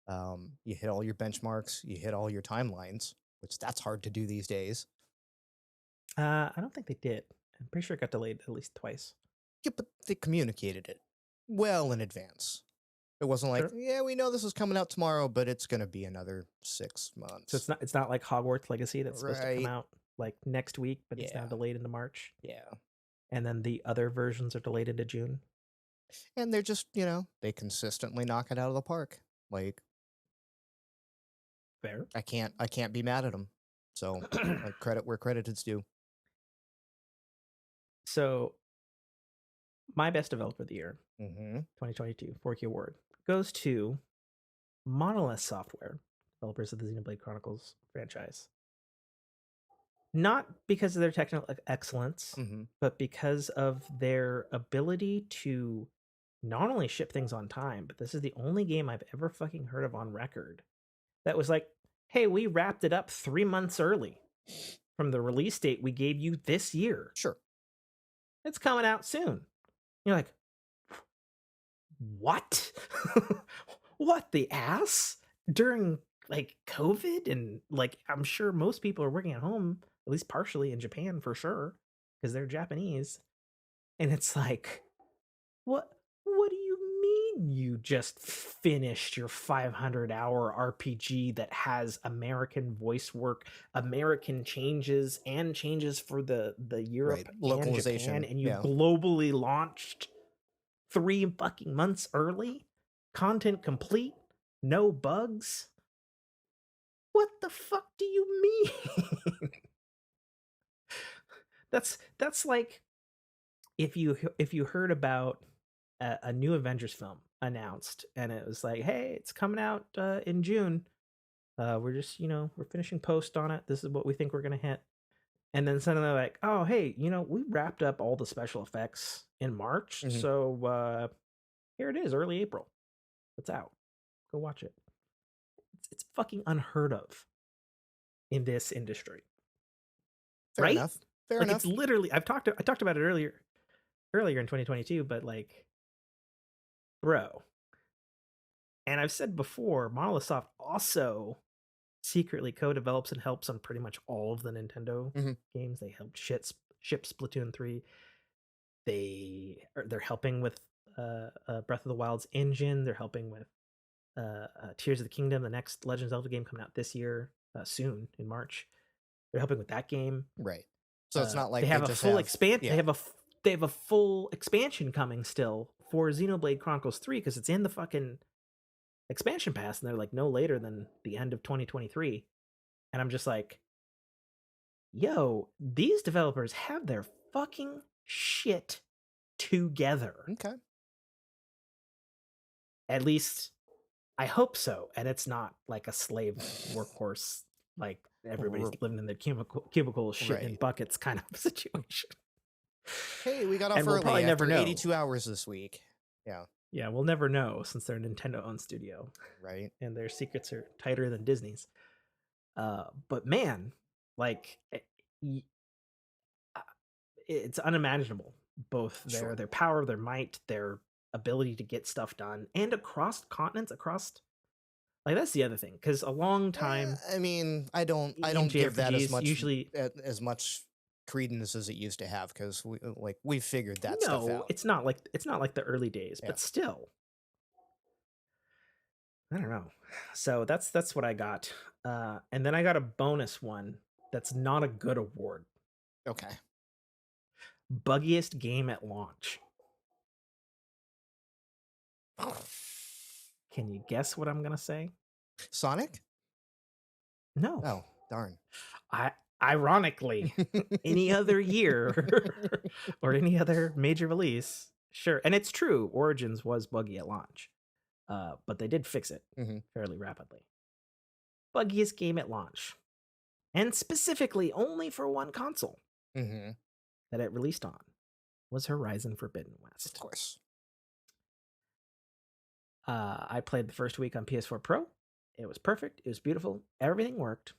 You hit all your benchmarks. You hit all your timelines, which that's hard to do these days. I don't think they did. I'm pretty sure it got delayed at least twice. Yeah, but they communicated it well in advance. It wasn't like, yeah, we know this is coming out tomorrow, but it's going to be another 6 months. So it's not like Hogwarts Legacy that's supposed to come out like next week, but it's now delayed into March. Yeah. And then the other versions are delayed into June. And they're just, they consistently knock it out of the park. Like, Fair. I can't be mad at them. So credit where credit is due. So my best developer of the year, 2022 Forkie Award, goes to Monolith Software, developers of the Xenoblade Chronicles franchise. Not because of their technical excellence, but because of their ability to not only ship things on time, but this is the only game I've ever fucking heard of on record that was like, hey, we wrapped it up 3 months early from the release date we gave you this year. Sure. It's coming out soon. You're like, what? What the ass? During like COVID, and like I'm sure most people are working at home, at least partially in Japan for sure, because they're Japanese. And it's like, what do you mean you just finished your 500-hour RPG that has American voice work, American changes, and changes for the Europe and Japan, and you globally launched 3 fucking months early? Content complete? No bugs? What the fuck do you mean? That's like if you heard about a new Avengers film announced and it was like, hey, it's coming out in June. We're just, we're finishing post on it. This is what we think we're gonna hit. And then suddenly they're like, oh, hey, we wrapped up all the special effects in March. So here it is, early April. It's out. Go watch it. It's fucking unheard of in this industry. Fair enough. Fair enough. It's literally, I talked about it earlier in 2022, but like, bro. And I've said before, Monolith Soft also secretly co-develops and helps on pretty much all of the Nintendo games. They helped ship Splatoon 3. They're helping with Breath of the Wild's engine. They're helping with Tears of the Kingdom, the next Legend of Zelda game coming out this year, soon in March. They're helping with that game. Right. So it's not like they have a full expansion. Yeah. They have a full expansion coming still for Xenoblade Chronicles 3 because it's in the fucking expansion pass, and they're like no later than the end of 2023. And I'm just like, yo, these developers have their fucking shit together. Okay. At least I hope so. And it's not like a slave workhorse, like everybody's living in their cubicle shit in buckets kind of situation. Hey, we got off early after never 82 hours this week. Yeah. Yeah, we'll never know since they're a Nintendo-owned studio. Right. And their secrets are tighter than Disney's. But man, like, it's unimaginable. Both their power, their might, their ability to get stuff done, and across continents, like that's the other thing. Because a long time, I mean, I don't give that as much credence as it used to have, because we've figured that stuff out. No, it's not like the early days, but still, I don't know. So that's what I got, and then I got a bonus one that's not a good award. Okay. Buggiest game at launch. Can you guess what I'm gonna say? Sonic? No. Oh, darn. Ironically, any other year or any other major release, sure. And it's true, Origins was buggy at launch, but they did fix it fairly rapidly. Buggiest game at launch, and specifically only for one console that it released on, was Horizon Forbidden West. Of course. I played the first week on PS4 Pro. It was perfect. It was beautiful. Everything worked.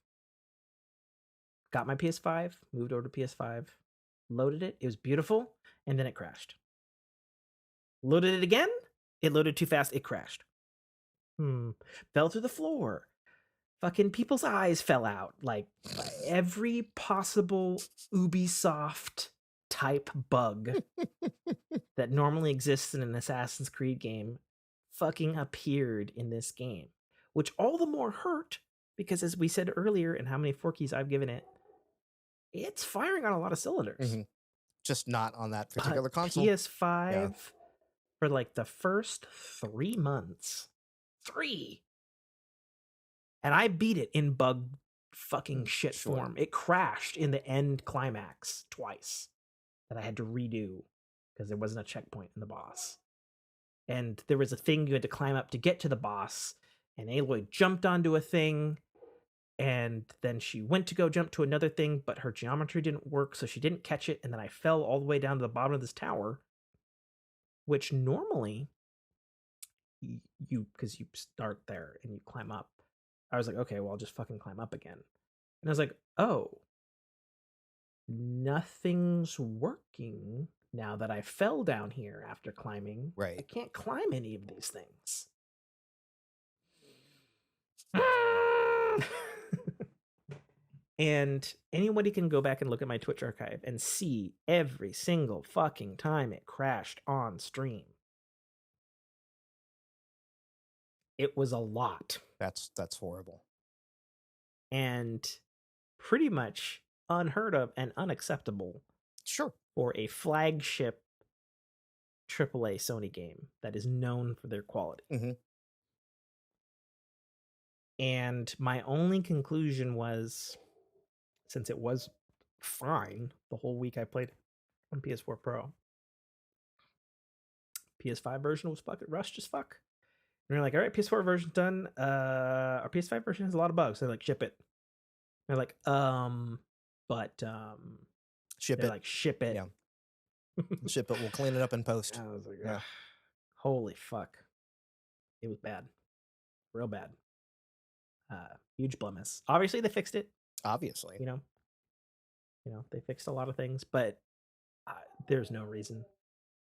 Got my PS5, moved over to PS5, loaded it. It was beautiful, and then it crashed. Loaded it again. It loaded too fast. It crashed. Fell through the floor. Fucking people's eyes fell out. Like every possible Ubisoft type bug that normally exists in an Assassin's Creed game fucking appeared in this game, which all the more hurt because, as we said earlier, and how many Forkies I've given it, it's firing on a lot of cylinders. Just not on that particular console. PS5 for like the first 3 months. And I beat it in bug fucking shit form. It crashed in the end climax twice that I had to redo because there wasn't a checkpoint in the boss. And there was a thing you had to climb up to get to the boss, and Aloy jumped onto a thing, and then she went to go jump to another thing, but her geometry didn't work, so she didn't catch it, and then I fell all the way down to the bottom of this tower, which normally because you start there and you climb up. I was like, okay, well, I'll just fucking climb up again. And I was like, oh, nothing's working now that I fell down here after climbing. Right. I can't climb any of these things. And anybody can go back and look at my Twitch archive and see every single fucking time it crashed on stream. It was a lot. That's horrible. And pretty much unheard of and unacceptable. Sure. For a flagship AAA Sony game that is known for their quality. Mm-hmm. And my only conclusion was, since it was fine the whole week I played on PS4 Pro, PS5 version was fucking rushed as fuck. And they're like, all right, PS4 version's done. Our PS5 version has a lot of bugs. They're like, ship it. They're like, ship it. Like, ship it. Yeah. Ship it. We'll clean it up in post. I was like, yeah. Holy fuck. It was bad. Real bad. Huge blemish. Obviously, they fixed it. Obviously. You know, they fixed a lot of things, but there's no reason.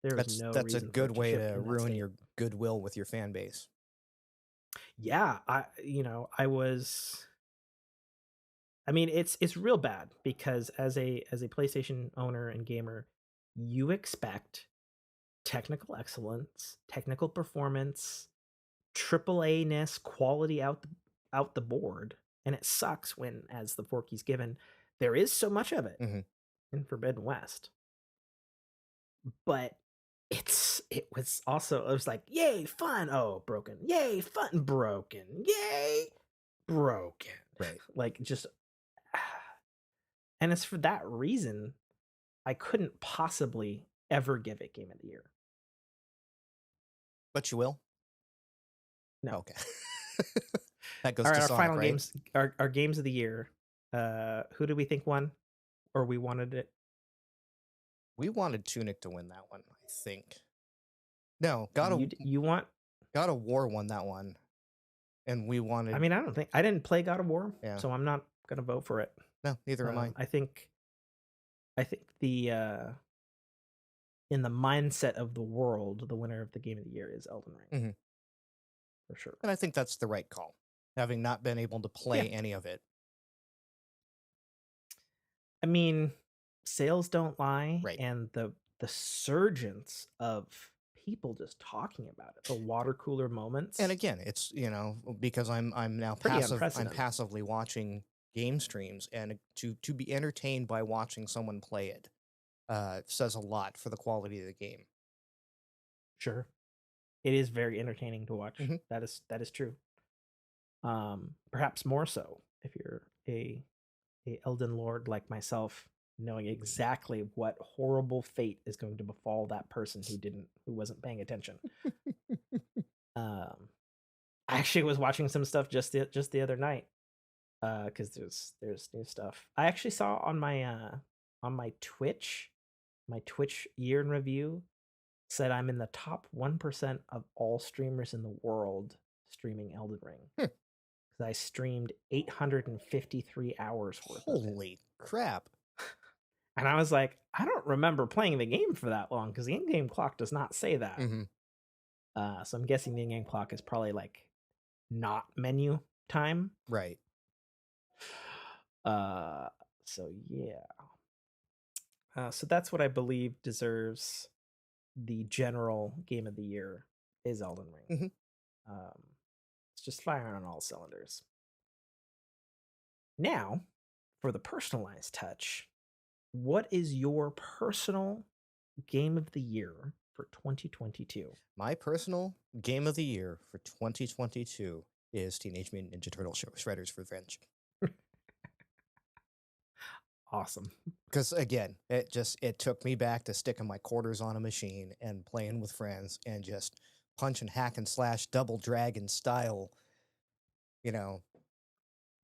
That's a good way to ruin your goodwill with your fan base. Yeah, it's real bad because as a PlayStation owner and gamer, you expect technical excellence, technical performance, AAA-ness, quality out the board, and it sucks when, as the Forkie's given, there is so much of it in Forbidden West. But it was like, yay, fun, oh, broken, yay, fun, broken, yay, broken. Right. Like, just, and it's for that reason I couldn't possibly ever give it Game of the Year. But you will? No. Okay. That goes all right, to our Sonic, final right? games, our games of the year. Who do we think won? Or we wanted it? We wanted Tunic to win that one, I think. No, you want God of War won that one. And we wanted... I mean, I didn't play God of War, yeah. So I'm not going to vote for it. No, neither am I. I think the in the mindset of the world, the winner of the Game of the Year is Elden Ring. Mm-hmm. For sure. And I think that's the right call, having not been able to play any of it. I mean, sales don't lie, right. And the surgence of people just talking about it, the water cooler moments. And again, it's, because I'm now passively watching game streams, and to be entertained by watching someone play it says a lot for the quality of the game. Sure. It is very entertaining to watch. Mm-hmm. That is true. Perhaps more so if you're a Elden Lord like myself, knowing exactly what horrible fate is going to befall that person who wasn't paying attention. I actually was watching some stuff just the other night, because there's new stuff. I actually saw on my Twitch year in review said I'm in the top 1% of all streamers in the world streaming Elden Ring. Because I streamed 853 hours worth. Holy crap. And I was like, I don't remember playing the game for that long, because the in-game clock does not say that. Mm-hmm. So I'm guessing the in-game clock is probably like not menu time. Right. So yeah. So that's what I believe deserves the general Game of the Year is Elden Ring. Mm-hmm. It's just firing on all cylinders. Now, for the personalized touch, what is your personal Game of the Year for 2022? My personal Game of the Year for 2022 is Teenage Mutant Ninja Turtle Shredder's Revenge. Awesome. Because again, it took me back to sticking my quarters on a machine and playing with friends and just punch and hack and slash double dragon style, you know,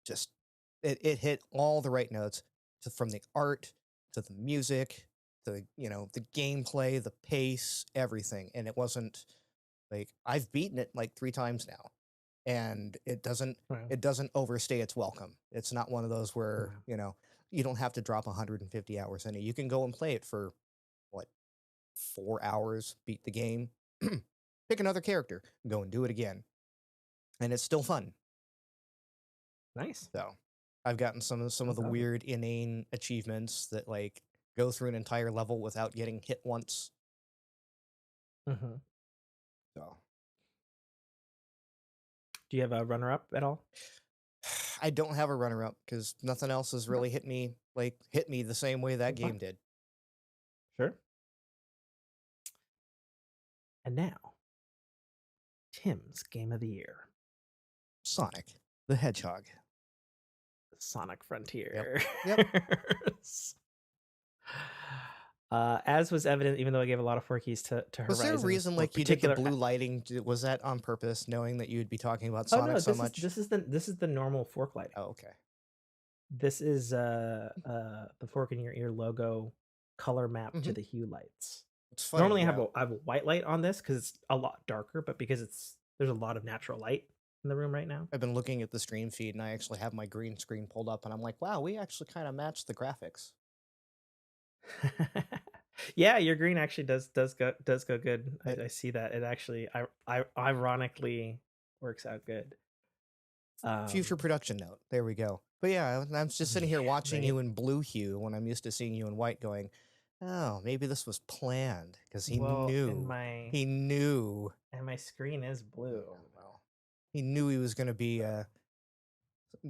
just it hit all the right notes from the art to the music to the gameplay, the pace, everything. And it wasn't like I've beaten it like 3 times now, and it doesn't Wow. it doesn't overstay its welcome. It's not one of those where, Wow. you don't have to drop 150 hours in it. You can go and play it for what, 4 hours, beat the game, pick another character, go and do it again. And it's still fun. Nice. So, I've gotten some of the weird inane achievements that like go through an entire level without getting hit once. Mhm. So, Do you have a runner-up at all? I don't have a runner-up because nothing else has really hit me the same way that That's fine. game did. Sure. And now, Tim's Game of the Year. Sonic the Hedgehog. Sonic Yep. Frontiers. Yep. As was evident, even though I gave a lot of Forkies to Was there a Horizon, reason or like you did the particular. blue lighting? Was that on purpose, knowing that you'd be talking about Oh Sonic no, so this is much? this is the normal fork lighting. Oh, okay. This is the fork in your ear logo color map to the hue lights. It's funny. Normally Yeah. I have a white light on this because it's a lot darker, but because there's a lot of natural light in the room right now. I've been looking at the stream feed and I actually have my green screen pulled up and I'm like, wow, we actually kind of match the graphics. Yeah, your green actually does go good. I see that. It actually I ironically works out good. Future production note. There we go. But yeah, I'm just sitting here watching you in blue hue when I'm used to seeing you in white going, oh, maybe this was planned because he knew. He knew. And my screen is blue. Yeah, well, he knew he was going to be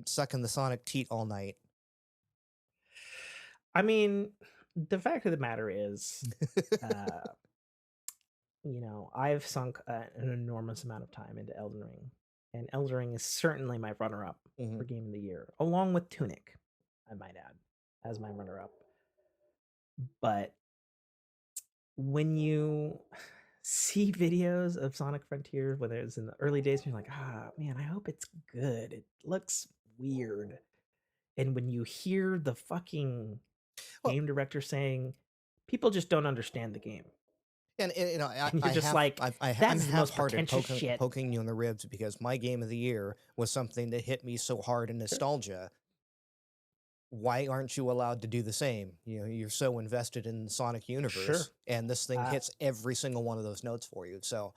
sucking the Sonic teat all night. I mean, the fact of the matter is, I've sunk an enormous amount of time into Elden Ring, and Elden Ring is certainly my runner-up for Game of the Year, along with Tunic, I might add, as my runner-up. But when you see videos of Sonic Frontiers, whether it's in the early days, you're like, man, I hope it's good. It looks weird. And when you hear the fucking game director saying, people just don't understand the game. And And you're just like, I'm half-hearted poking you in the ribs because my Game of the Year was something that hit me so hard in nostalgia. Why aren't you allowed to do the same? You're so invested in the Sonic universe, and this thing hits every single one of those notes for you. So,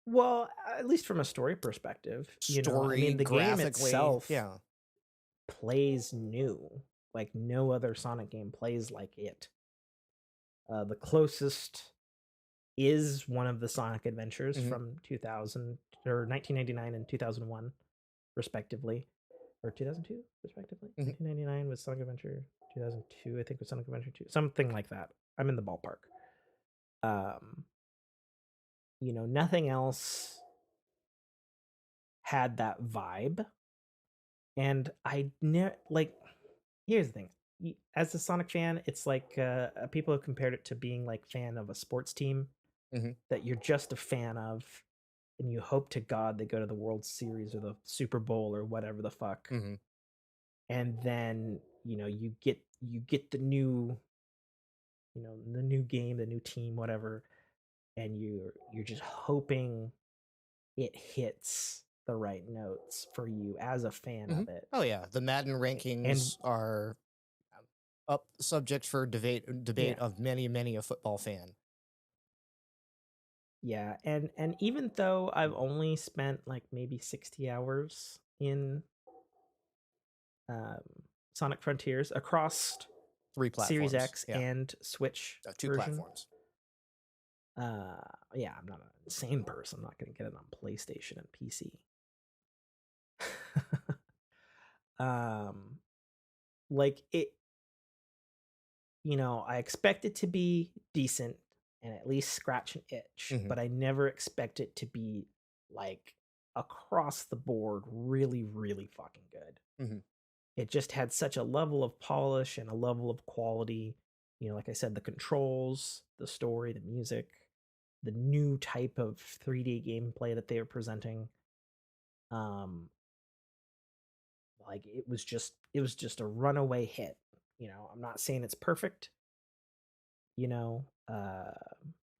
well, at least from a story perspective, the game itself, plays new. Like no other Sonic game plays like it. The closest is one of the Sonic Adventures from 2000 or 1999 and 2001, respectively. Or 2002, respectively. 1999 was Sonic Adventure. 2002, I think, was Sonic Adventure 2. Something like that. I'm in the ballpark. Nothing else had that vibe. And I never, here's the thing. As a Sonic fan, it's like people have compared it to being like fan of a sports team that you're just a fan of, and you hope to God they go to the World Series or the Super Bowl or whatever the fuck. And then you get the new the new game, the new team, whatever, and you're just hoping it hits the right notes for you as a fan of it. Oh yeah, the Madden rankings are up subject for debate of many a football fan. Yeah, and even though I've only spent like maybe 60 hours in Sonic Frontiers across 3 platforms, Series X and Switch 2 version. platforms. Yeah, I'm not an insane person. I'm not going to get it on PlayStation and PC. Like it, I expect it to be decent and at least scratch an itch, but I never expect it to be like across the board really, really fucking good. Mm-hmm. It just had such a level of polish and a level of quality. Like I said, the controls, the story, the music, the new type of 3D gameplay that they were presenting. Um, like it was just a runaway hit. I'm not saying it's perfect. You know, uh,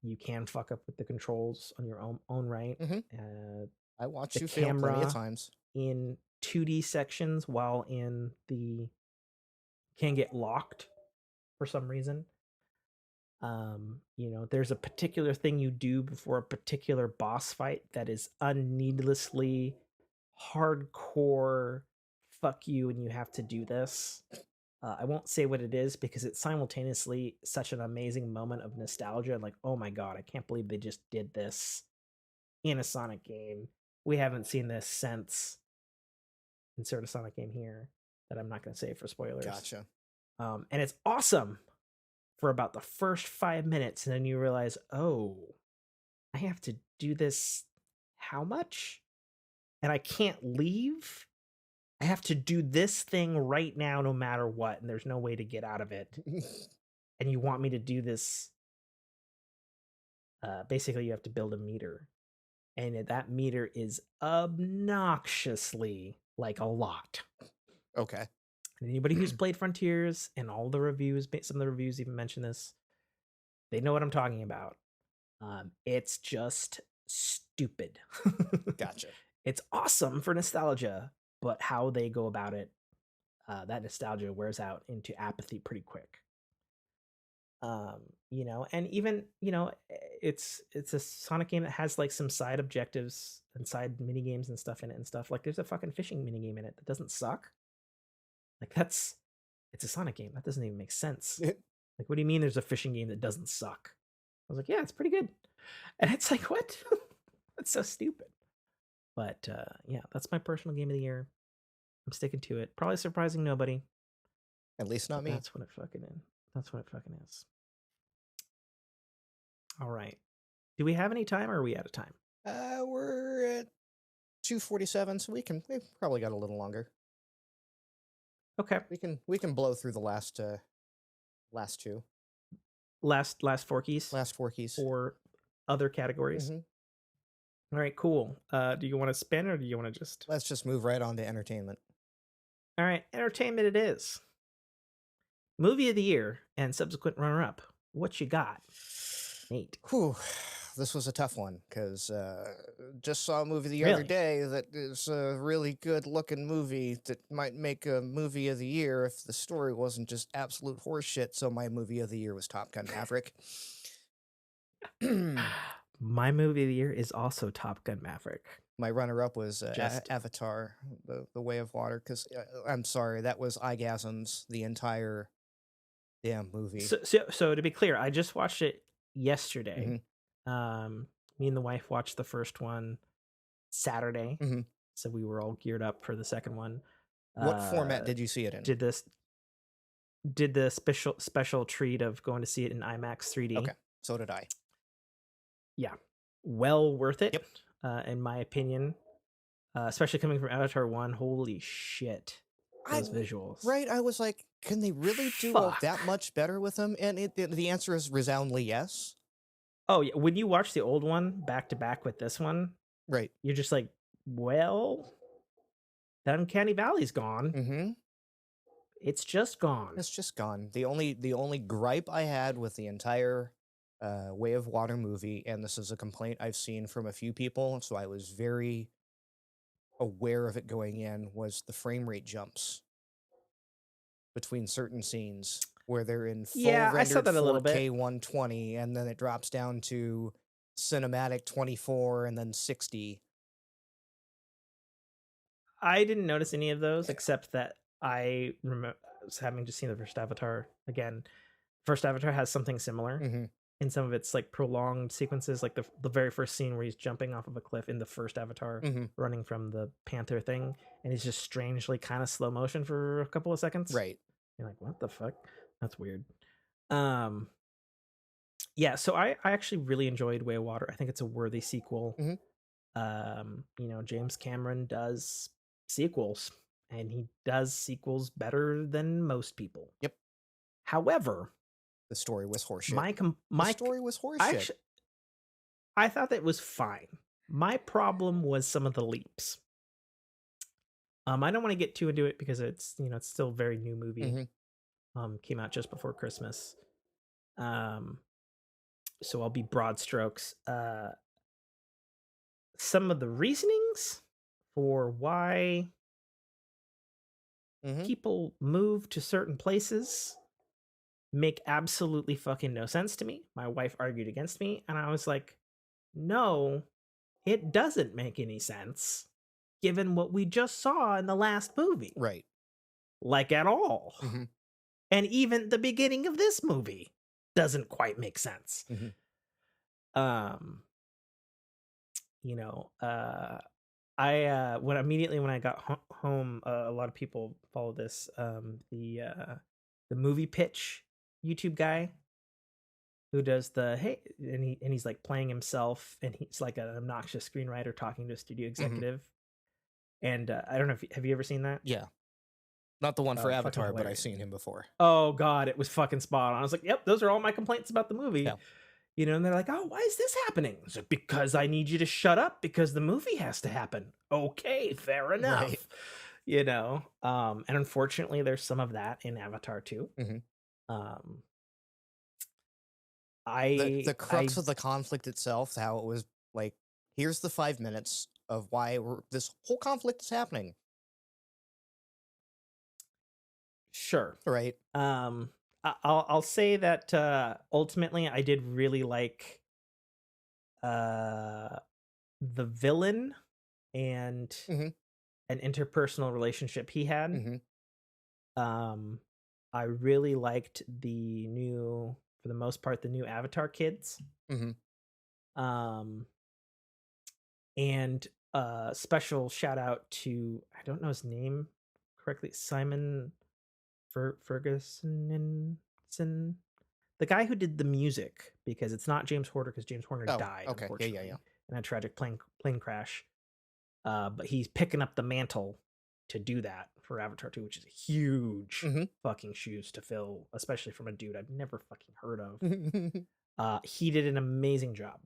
you can fuck up with the controls on your own right. Mm-hmm. Uh, I watched the you fail plenty of camera times. in 2D sections while in the can get locked for some reason. There's a particular thing you do before a particular boss fight that is unneedlessly hardcore fuck you and you have to do this. I won't say what it is because it's simultaneously such an amazing moment of nostalgia. Like, oh my god, I can't believe they just did this in a Sonic game. We haven't seen this since insert a Sonic game here that I'm not going to say for spoilers. Gotcha. And it's awesome for about the first 5 minutes, and then you realize, oh, I have to do this how much? And I can't leave? I have to do this thing right now no matter what, and there's no way to get out of it. And you want me to do this. Basically, you have to build a meter. And that meter is obnoxiously like a lot. Okay. And anybody who's played Frontiers and all the reviews, some of the reviews even mention this, they know what I'm talking about. It's just stupid. Gotcha. It's awesome for nostalgia, but how they go about it, that nostalgia wears out into apathy pretty quick. And even it's a Sonic game that has like some side objectives and side mini games and stuff in it and stuff. Like there's a fucking fishing mini game in it that doesn't suck. Like it's a Sonic game that doesn't even make sense. Like what do you mean there's a fishing game that doesn't suck? I was like, yeah, it's pretty good. And it's like, what? That's so stupid. But yeah, that's my personal game of the year. I'm sticking to it. Probably surprising nobody. At least not me. That's what it fucking is. That's what it fucking is. All right. Do we have any time or are we out of time? We're at 2:47, so we've probably got a little longer. Okay. We can blow through the last two. Last Forkies. Last Forkies. Or other categories. All right, cool. Do you want to spin or do you want to just... Let's just move right on to entertainment. All right, entertainment it is. Movie of the year and subsequent runner-up. What you got, Nate? Whew. This was a tough one because just saw a movie the other day that is a really good looking movie that might make a movie of the year if the story wasn't just absolute horseshit. So my movie of the year was Top Gun Maverick. My movie of the year is also Top Gun Maverick. My runner-up was Avatar, the Way of Water, because I'm sorry, that was eyegasms the entire damn movie. So to be clear, I just watched it yesterday. Me and the wife watched the first one Saturday, so we were all geared up for the second one. What format did you see it in? Did the special treat of going to see it in IMAX 3D. Okay, so did I. Yeah, well worth it, in my opinion. Especially coming from Avatar 1, holy shit, those visuals. Right, I was like, can they really do that much better with them? And the answer is resoundingly yes. Oh, yeah, when you watch the old one back to back with this one, right, you're just like, well, that Uncanny Valley's gone. It's just gone. It's just gone. The only gripe I had with the entire Way of Water movie, and this is a complaint I've seen from a few people, so I was very aware of it going in, was the frame rate jumps between certain scenes where they're in full rendered 4K 120, and then it drops down to cinematic 24 and then 60. I didn't notice any of those, except that I remember having just seen the first Avatar again. First Avatar has something similar in some of its like prolonged sequences, like the very first scene where he's jumping off of a cliff in the first Avatar, running from the panther thing, and he's just strangely kind of slow motion for a couple of seconds. Right. You're like, what the fuck? That's weird. Yeah, so I actually really enjoyed Way of Water. I think it's a worthy sequel. James Cameron does sequels, and he does sequels better than most people. Yep. However, the story was horseshit. My story was horseshit. actually, I thought that was fine. My problem was some of the leaps. I don't want to get too into it because it's still a very new movie. Came out just before Christmas. So I'll be broad strokes. Some of the reasonings for why people move to certain places make absolutely fucking no sense to me. My wife argued against me, and I was like, no, it doesn't make any sense given what we just saw in the last movie. Right. Like at all. And even the beginning of this movie doesn't quite make sense. I when I got home, a lot of people follow this the movie pitch YouTube guy who does and he's like playing himself, and he's like an obnoxious screenwriter talking to a studio executive. And I don't know if have you ever seen that? Yeah. Not the one for Avatar, but I've seen him before. Oh god, it was fucking spot on. I was like, yep, those are all my complaints about the movie. Yeah. And they're like, oh, why is this happening? I was like, because I need you to shut up because the movie has to happen. Okay, fair enough. Right. And unfortunately there's some of that in Avatar too. The crux of the conflict itself, how it was like, here's the 5 minutes of why this whole conflict is happening. Sure. Right. I'll say that ultimately I did really like the villain and an interpersonal relationship he had. I really liked for the most part, the new Avatar kids. And special shout out to, I don't know his name correctly, Simon Ferguson, the guy who did the music, because it's not James Horner, because James Horner died, unfortunately, in a tragic plane crash. But he's picking up the mantle to do that for Avatar 2, which is a huge fucking shoes to fill, especially from a dude I've never fucking heard of. He did an amazing job.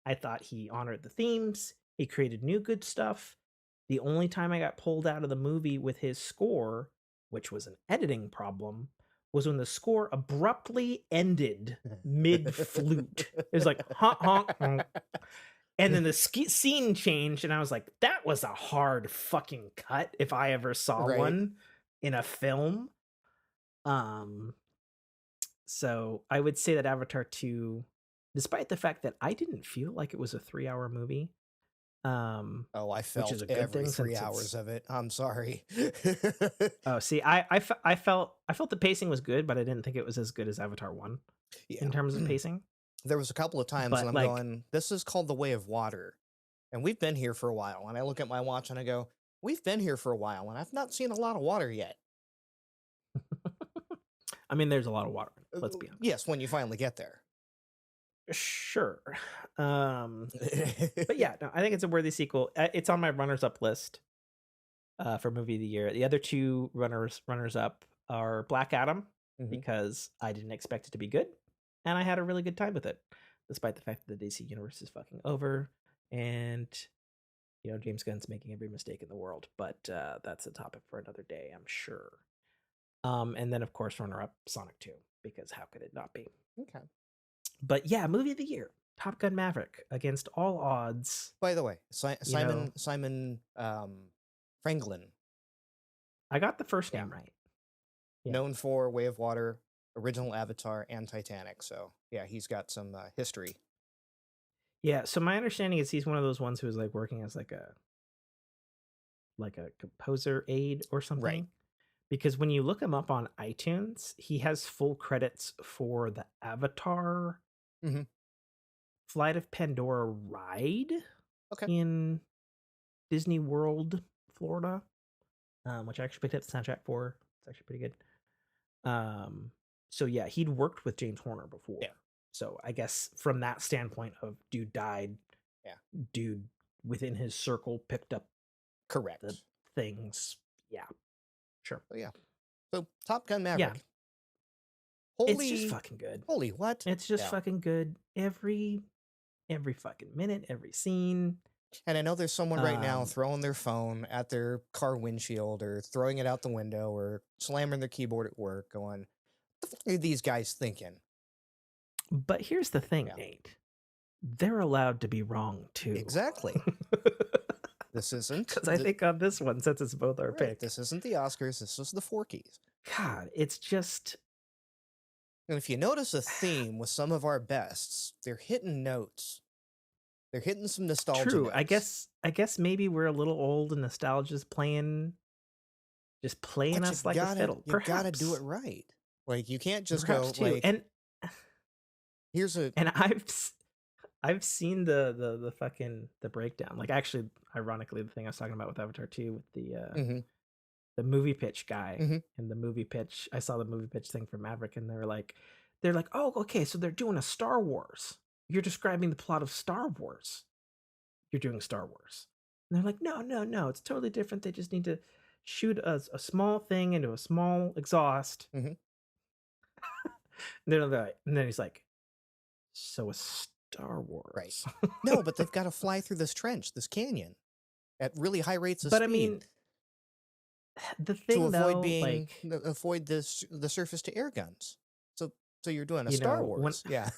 I thought he honored the themes. He created new good stuff. The only time I got pulled out of the movie with his score, which was an editing problem, was when the score abruptly ended mid flute. It was like honk, honk, honk. And then the scene changed, and I was like, that was a hard fucking cut if I ever saw one in a film. So I would say that Avatar 2, despite the fact that I didn't feel like it was a 3-hour movie. I felt every 3 hours of it. I'm sorry. Oh, see, I felt the pacing was good, but I didn't think it was as good as Avatar 1 in terms of pacing. There was a couple of times when I'm going, this is called the Way of Water. And we've been here for a while. And I look at my watch and I go, we've been here for a while, and I've not seen a lot of water yet. I mean, there's a lot of water. Let's be honest. Yes, when you finally get there. Sure. But yeah, no, I think it's a worthy sequel. It's on my runners-up list for movie of the year. The other two runners-up are Black Adam, because I didn't expect it to be good, and I had a really good time with it, despite the fact that the DC universe is fucking over, and James Gunn's making every mistake in the world. But that's a topic for another day, I'm sure. And then of course runner-up Sonic 2, because how could it not be? Okay. But yeah, movie of the year, Top Gun Maverick, against all odds. By the way, Simon Franklin. I got the first name right. Yeah. Known for Way of Water, original Avatar, and Titanic. So yeah, he's got some history. Yeah. So my understanding is he's one of those ones who is like working as like a composer aide or something. Right. Because when you look him up on iTunes, he has full credits for the Avatar Flight of Pandora ride in Disney World, Florida, which I actually picked up the soundtrack for. It's actually pretty good. So yeah, he'd worked with James Horner before. Yeah. So I guess from that standpoint of dude died, dude within his circle picked up Correct the things. Yeah, sure. So, yeah. So Top Gun Yeah, Maverick. it's just fucking good. Holy what? It's just fucking good. Every fucking minute, every scene. And I know there's someone right now throwing their phone at their car windshield or throwing it out the window or slamming their keyboard at work going, what the fuck are these guys thinking? But here's the thing, Nate. They're allowed to be wrong, too. Exactly. This isn't... Because I think on this one, since it's both our pick. This isn't the Oscars. This is the Forkies. God, it's just... And if you notice a theme with some of our bests, they're hitting notes. They're hitting some nostalgia True. notes. I guess maybe we're a little old and nostalgia's playing us like a fiddle. You gotta do it right. Like, you can't just go like... And here's a... And I've seen the fucking the breakdown. Like, actually, ironically, the thing I was talking about with Avatar 2 with the movie pitch guy and the movie pitch. I saw the movie pitch thing for Maverick, and they're like, oh, okay, so they're doing a Star Wars. You're describing the plot of Star Wars. You're doing Star Wars. And they're like, no, it's totally different. They just need to shoot a small thing into a small exhaust. And then he's like, so a Star Wars. Right. No, but they've got to fly through this trench, this canyon, at really high rates of speed. But I mean, the thing to avoid though, being avoid the surface to air guns. So you're doing a Star Wars. Yeah.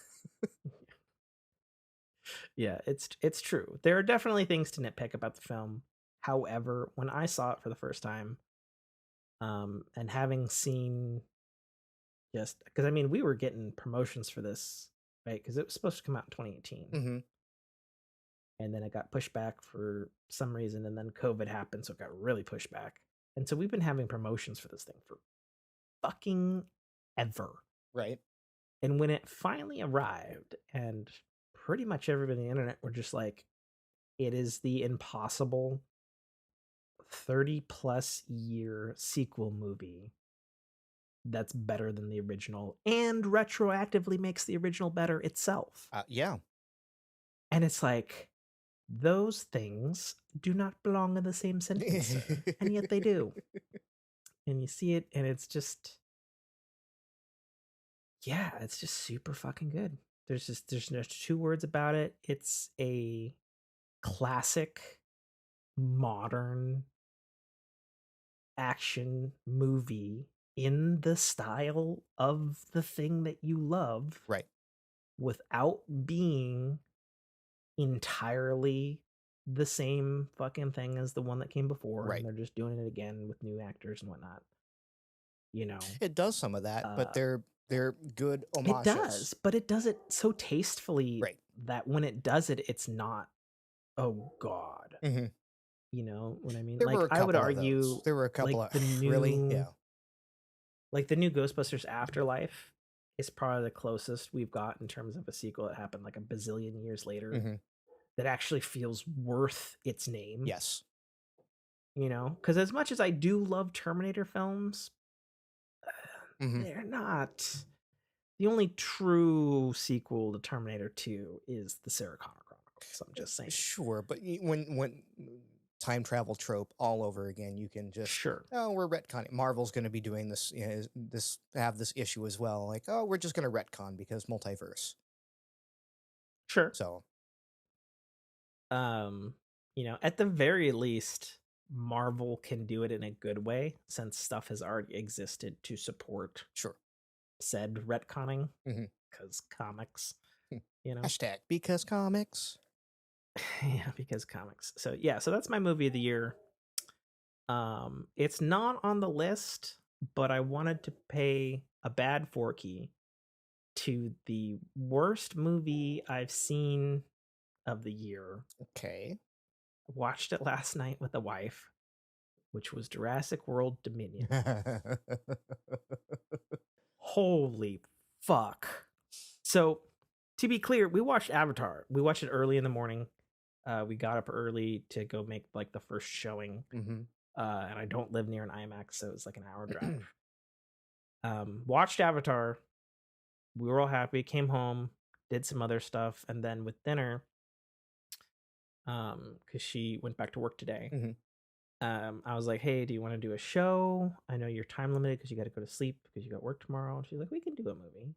Yeah, it's true. There are definitely things to nitpick about the film. However, when I saw it for the first time, and having seen just because I mean we were getting promotions for this, right? Because it was supposed to come out in 2018. And then it got pushed back for some reason, and then COVID happened, so it got really pushed back. And so we've been having promotions for this thing for fucking ever. Right. And when it finally arrived, and pretty much everybody on the internet were just like, it is the impossible 30-plus year sequel movie that's better than the original and retroactively makes the original better itself. Yeah. And it's like, those things do not belong in the same sentence, and yet they do. And you see it, and it's just, yeah, it's just super fucking good. There's two words about it. It's a classic, modern action movie in the style of the thing that you love. Right. Without being entirely the same fucking thing as the one that came before. Right. And they're just doing it again with new actors and whatnot. You know, it does some of that, but they're good homages. It does, but it does it so tastefully that when it does it, it's not, oh God. You know what I mean? I would argue there were a couple of the new, really, like the new Ghostbusters Afterlife is probably the closest we've got in terms of a sequel that happened like a bazillion years later that actually feels worth its name. Yes. You know, because as much as I do love Terminator films, they're not. The only true sequel to Terminator 2 is the Sarah Connor Chronicles. I'm just saying. Sure, but when time travel trope all over again, you can just oh, we're retconning. Marvel's going to be doing this. You know, have this issue as well. Like, oh, we're just going to retcon because multiverse. Sure. So, you know, at the very least, Marvel can do it in a good way since stuff has already existed to support said retconning because comics, you know, hashtag because comics. Yeah, because comics. So yeah, so that's my movie of the year. It's not on the list, but I wanted to pay a bad Forkie to the worst movie I've seen of the year. Okay. Watched it last night with the wife, which was Jurassic World Dominion. Holy fuck. So, to be clear, we watched Avatar. We watched it early in the morning. We got up early to go make like the first showing. And I don't live near an IMAX, so it was like an hour drive. Watched Avatar. We were all happy. Came home, did some other stuff, and then with dinner, because she went back to work today. Mm-hmm. I was like, hey, do you want to do a show? I know you're time limited because you got to go to sleep because you got work tomorrow. And she's like, we can do a movie.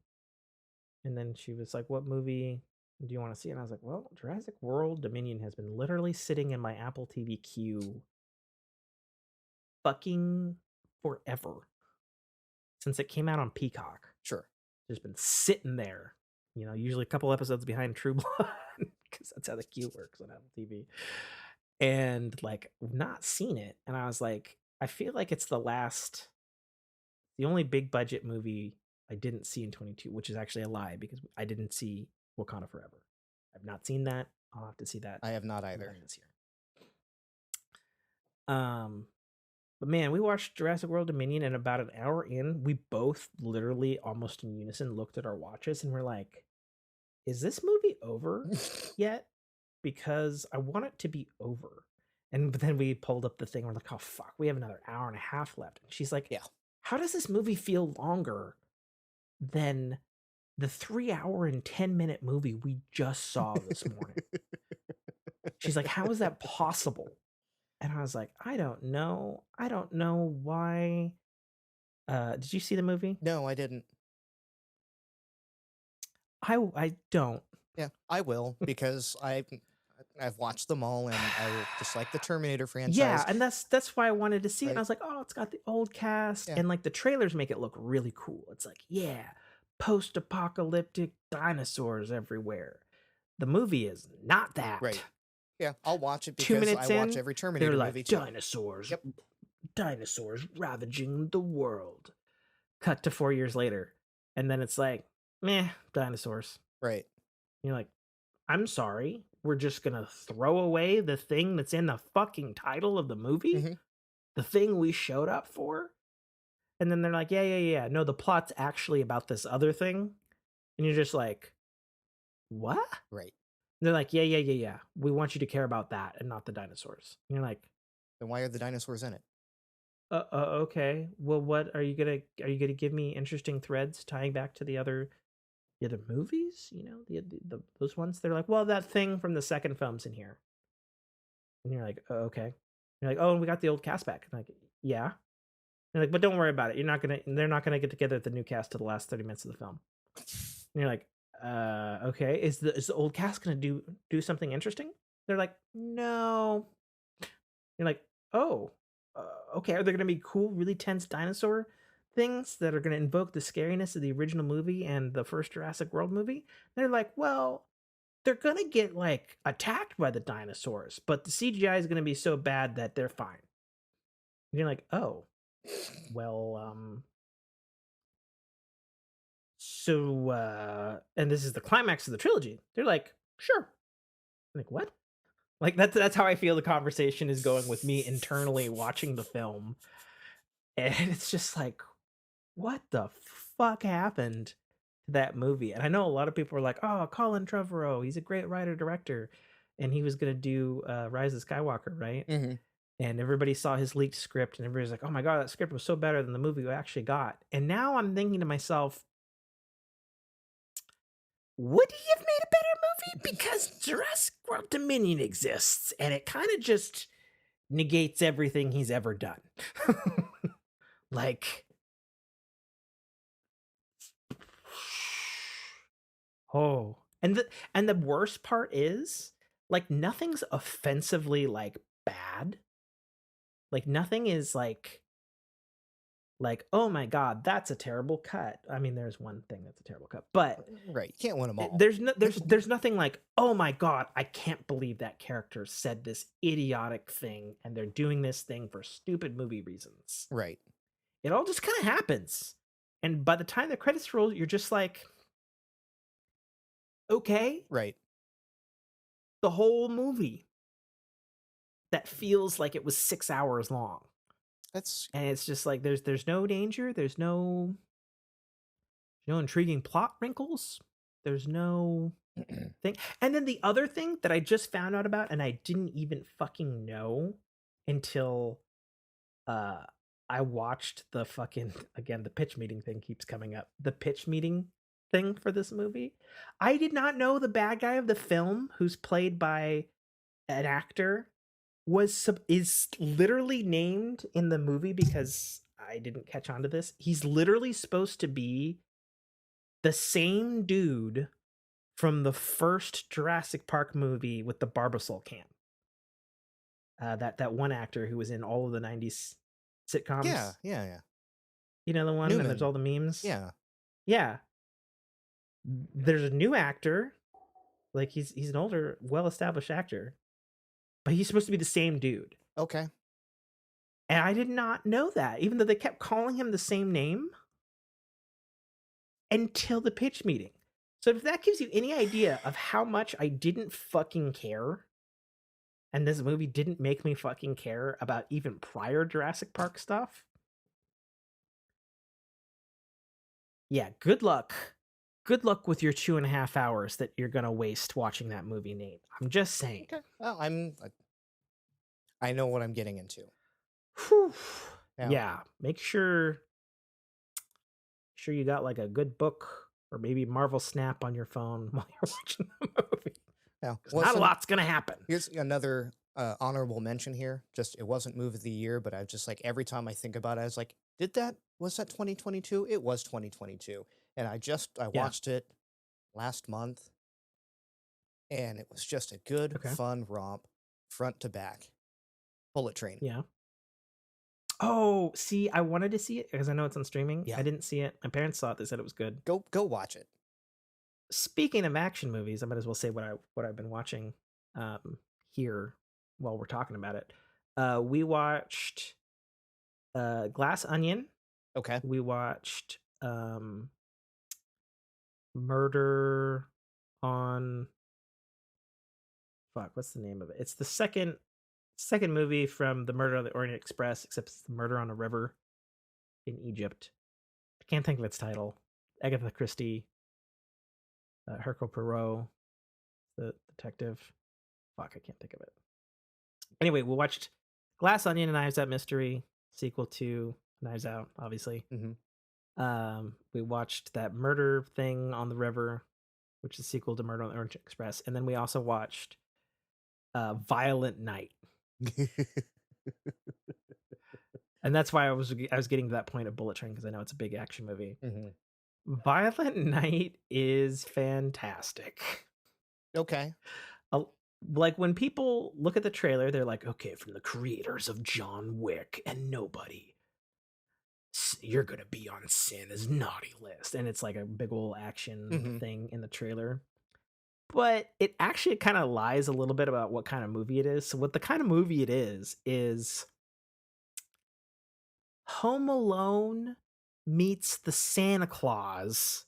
And then she was like, what movie do you want to see? And I was like, well, Jurassic World Dominion has been literally sitting in my Apple TV queue fucking forever since it came out on Peacock. Sure. Just been sitting there, usually a couple episodes behind True Blood because that's how the queue works on Apple TV. And like, not seen it. And I was like, I feel like it's the only big budget movie I didn't see in 22, which is actually a lie because I didn't see Wakanda Forever. I've not seen that. I'll have to see that. I have not either this year. But man, we watched Jurassic World Dominion, and about an hour in, we both literally almost in unison looked at our watches and we're like, is this movie over yet? Because I want it to be over. And then we pulled up the thing. We're like, oh, fuck, we have another hour and a half left. And she's like, yeah. How does this movie feel longer than the 3 hour and 10-minute movie we just saw this morning? She's like, how is that possible? And I was like, I don't know. I don't know why. Did you see the movie? No, I didn't. I don't. Yeah, I will because I've watched them all, and I just like the Terminator franchise. Yeah, and that's why I wanted to see it. And I was like, oh, it's got the old cast, and like the trailers make it look really cool. It's like, yeah, post-apocalyptic dinosaurs everywhere. The movie is not that. Right. Yeah, I'll watch it because I watch every Terminator movie too. Dinosaurs. Yep. Dinosaurs ravaging the world. Cut to 4 years later. And then it's like, meh, dinosaurs. Right. And you're like, I'm sorry. We're just going to throw away the thing that's in the fucking title of the movie? Mm-hmm. The thing we showed up for? And then they're like, yeah. No, the plot's actually about this other thing. And you're just like, what? Right. And they're like, yeah. We want you to care about that and not the dinosaurs. And you're like, then why are the dinosaurs in it? Okay. Well, what are you gonna give me interesting threads tying back to the other movies? The those ones. They're like, well, that thing from the second film's in here. And you're like, oh, okay. You're like, oh, and we got the old cast back. I'm like, yeah. And you're like, but don't worry about it. They're not gonna get together at the new cast to the last 30 minutes of the film. And you're like, okay. Is the old cast gonna do something interesting? They're like, no. You're like, oh. Okay, are there going to be cool, really tense dinosaur things that are going to invoke the scariness of the original movie and the first Jurassic World movie? They're like, well, they're going to get, like, attacked by the dinosaurs, but the CGI is going to be so bad that they're fine. And you're like, oh, well, so, and this is the climax of the trilogy. They're like, sure. I'm like, what? Like, that's how I feel the conversation is going with me internally watching the film. And it's just like, what the fuck happened to that movie? And I know a lot of people are like, oh, Colin Trevorrow, he's a great writer-director. And he was going to do Rise of Skywalker, right? Mm-hmm. And everybody saw his leaked script, and everybody's like, oh my God, that script was so better than the movie we actually got. And now I'm thinking to myself, would he have made a better movie? Because Jurassic World Dominion exists, and it kind of just negates everything he's ever done. Like, oh, and the worst part is, like, nothing's offensively like bad. Like, nothing is like, oh my God, that's a terrible cut. I mean, there's one thing that's a terrible cut, but right, you can't win them all. There's nothing like, oh my God, I can't believe that character said this idiotic thing, and they're doing this thing for stupid movie reasons. Right. It all just kind of happens, and by the time the credits roll, you're just like, okay, right. The whole movie that feels like it was 6 hours long. And it's just like there's no danger, there's no intriguing plot wrinkles, there's no thing. And then the other thing that I just found out about, and I didn't even fucking know until I watched the fucking, again, the pitch meeting thing keeps coming up. The pitch meeting thing for this movie. I did not know the bad guy of the film, who's played by an actor is literally named in the movie, because I didn't catch on to this. He's literally supposed to be the same dude from the first Jurassic Park movie with the Barbasol can. That one actor who was in all of the 90s sitcoms. Yeah. You know the one, and there's Newman. all the memes? Yeah. Yeah. There's a new actor. Like, he's an older, well-established actor, but he's supposed to be the same dude. Okay. And I did not know that, even though they kept calling him the same name until the pitch meeting. So if that gives you any idea of how much I didn't fucking care, and this movie didn't make me fucking care about even prior Jurassic Park stuff, yeah, good luck. Good luck with your 2.5 hours that you're gonna waste watching that movie, Nate. I'm just saying. Okay. Well, I know what I'm getting into. Whew. Now, Yeah, make sure you got like a good book or maybe Marvel Snap on your phone while you're watching the movie. now Not a lot's gonna happen. Here's another honorable mention here. Just, it wasn't movie of the year, but I just, like, every time I think about it, I was like, was that 2022? It was 2022. And I watched it last month, and it was just a good, fun romp, front to back. Bullet Train. Yeah. Oh, see, I wanted to see it because I know it's on streaming. Yeah. I didn't see it. My parents saw it. They said it was good. Go watch it. Speaking of action movies, I might as well say what I've been watching here while we're talking about it. We watched Glass Onion. Okay. We watched Murder on what's the name of it? It's the second movie from the Murder on the Orient Express, except it's the Murder on a River in Egypt. I can't think of its title. Agatha Christie, Hercule Poirot, the detective. Fuck, I can't think of it. Anyway, we watched Glass Onion and Knives Out Mystery, sequel to Knives Out, obviously. Mm-hmm. We watched that murder thing on the river, which is a sequel to Murder on the Orient Express, and then we also watched Violent Night. And that's why I was getting to that point of Bullet Train, because I know it's a big action movie. Mm-hmm. Violent Night is fantastic. Okay. Like, when people look at the trailer, they're like, okay, from the creators of John Wick and Nobody, you're gonna be on Santa's naughty list. And it's like a big old action thing in the trailer. But it actually kind of lies a little bit about what kind of movie it is. So what the kind of movie it is Home Alone meets the Santa Claus